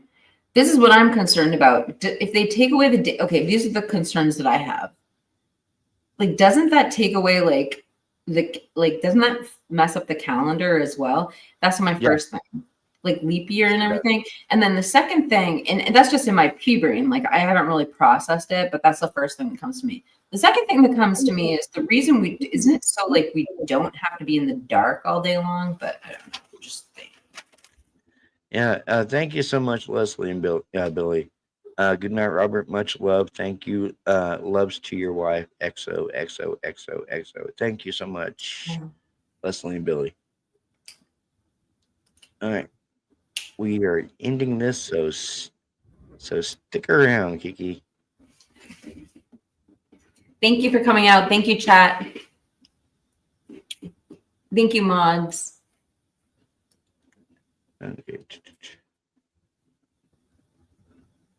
B: This is what I'm concerned about. If they take away the day, okay, these are the concerns that I have. Like, doesn't that take away doesn't that mess up the calendar as well? That's my first thing. Like leap year and everything. And then the second thing, and that's just in my pea brain, like I haven't really processed it, but that's the first thing that comes to me. The second thing that comes to me is the reason isn't it so like we don't have to be in the dark all day long, but I don't know. Just
A: Yeah. Thank you so much, Leslie and Billy. Good night, Robert. Much love. Thank you. Loves to your wife. XOXOXOXO. Thank you so much, Leslie and Billy. All right. We are ending this, so stick around, Kiki.
B: thank you for coming out. Thank you, chat. Thank you, mods.
A: Okay.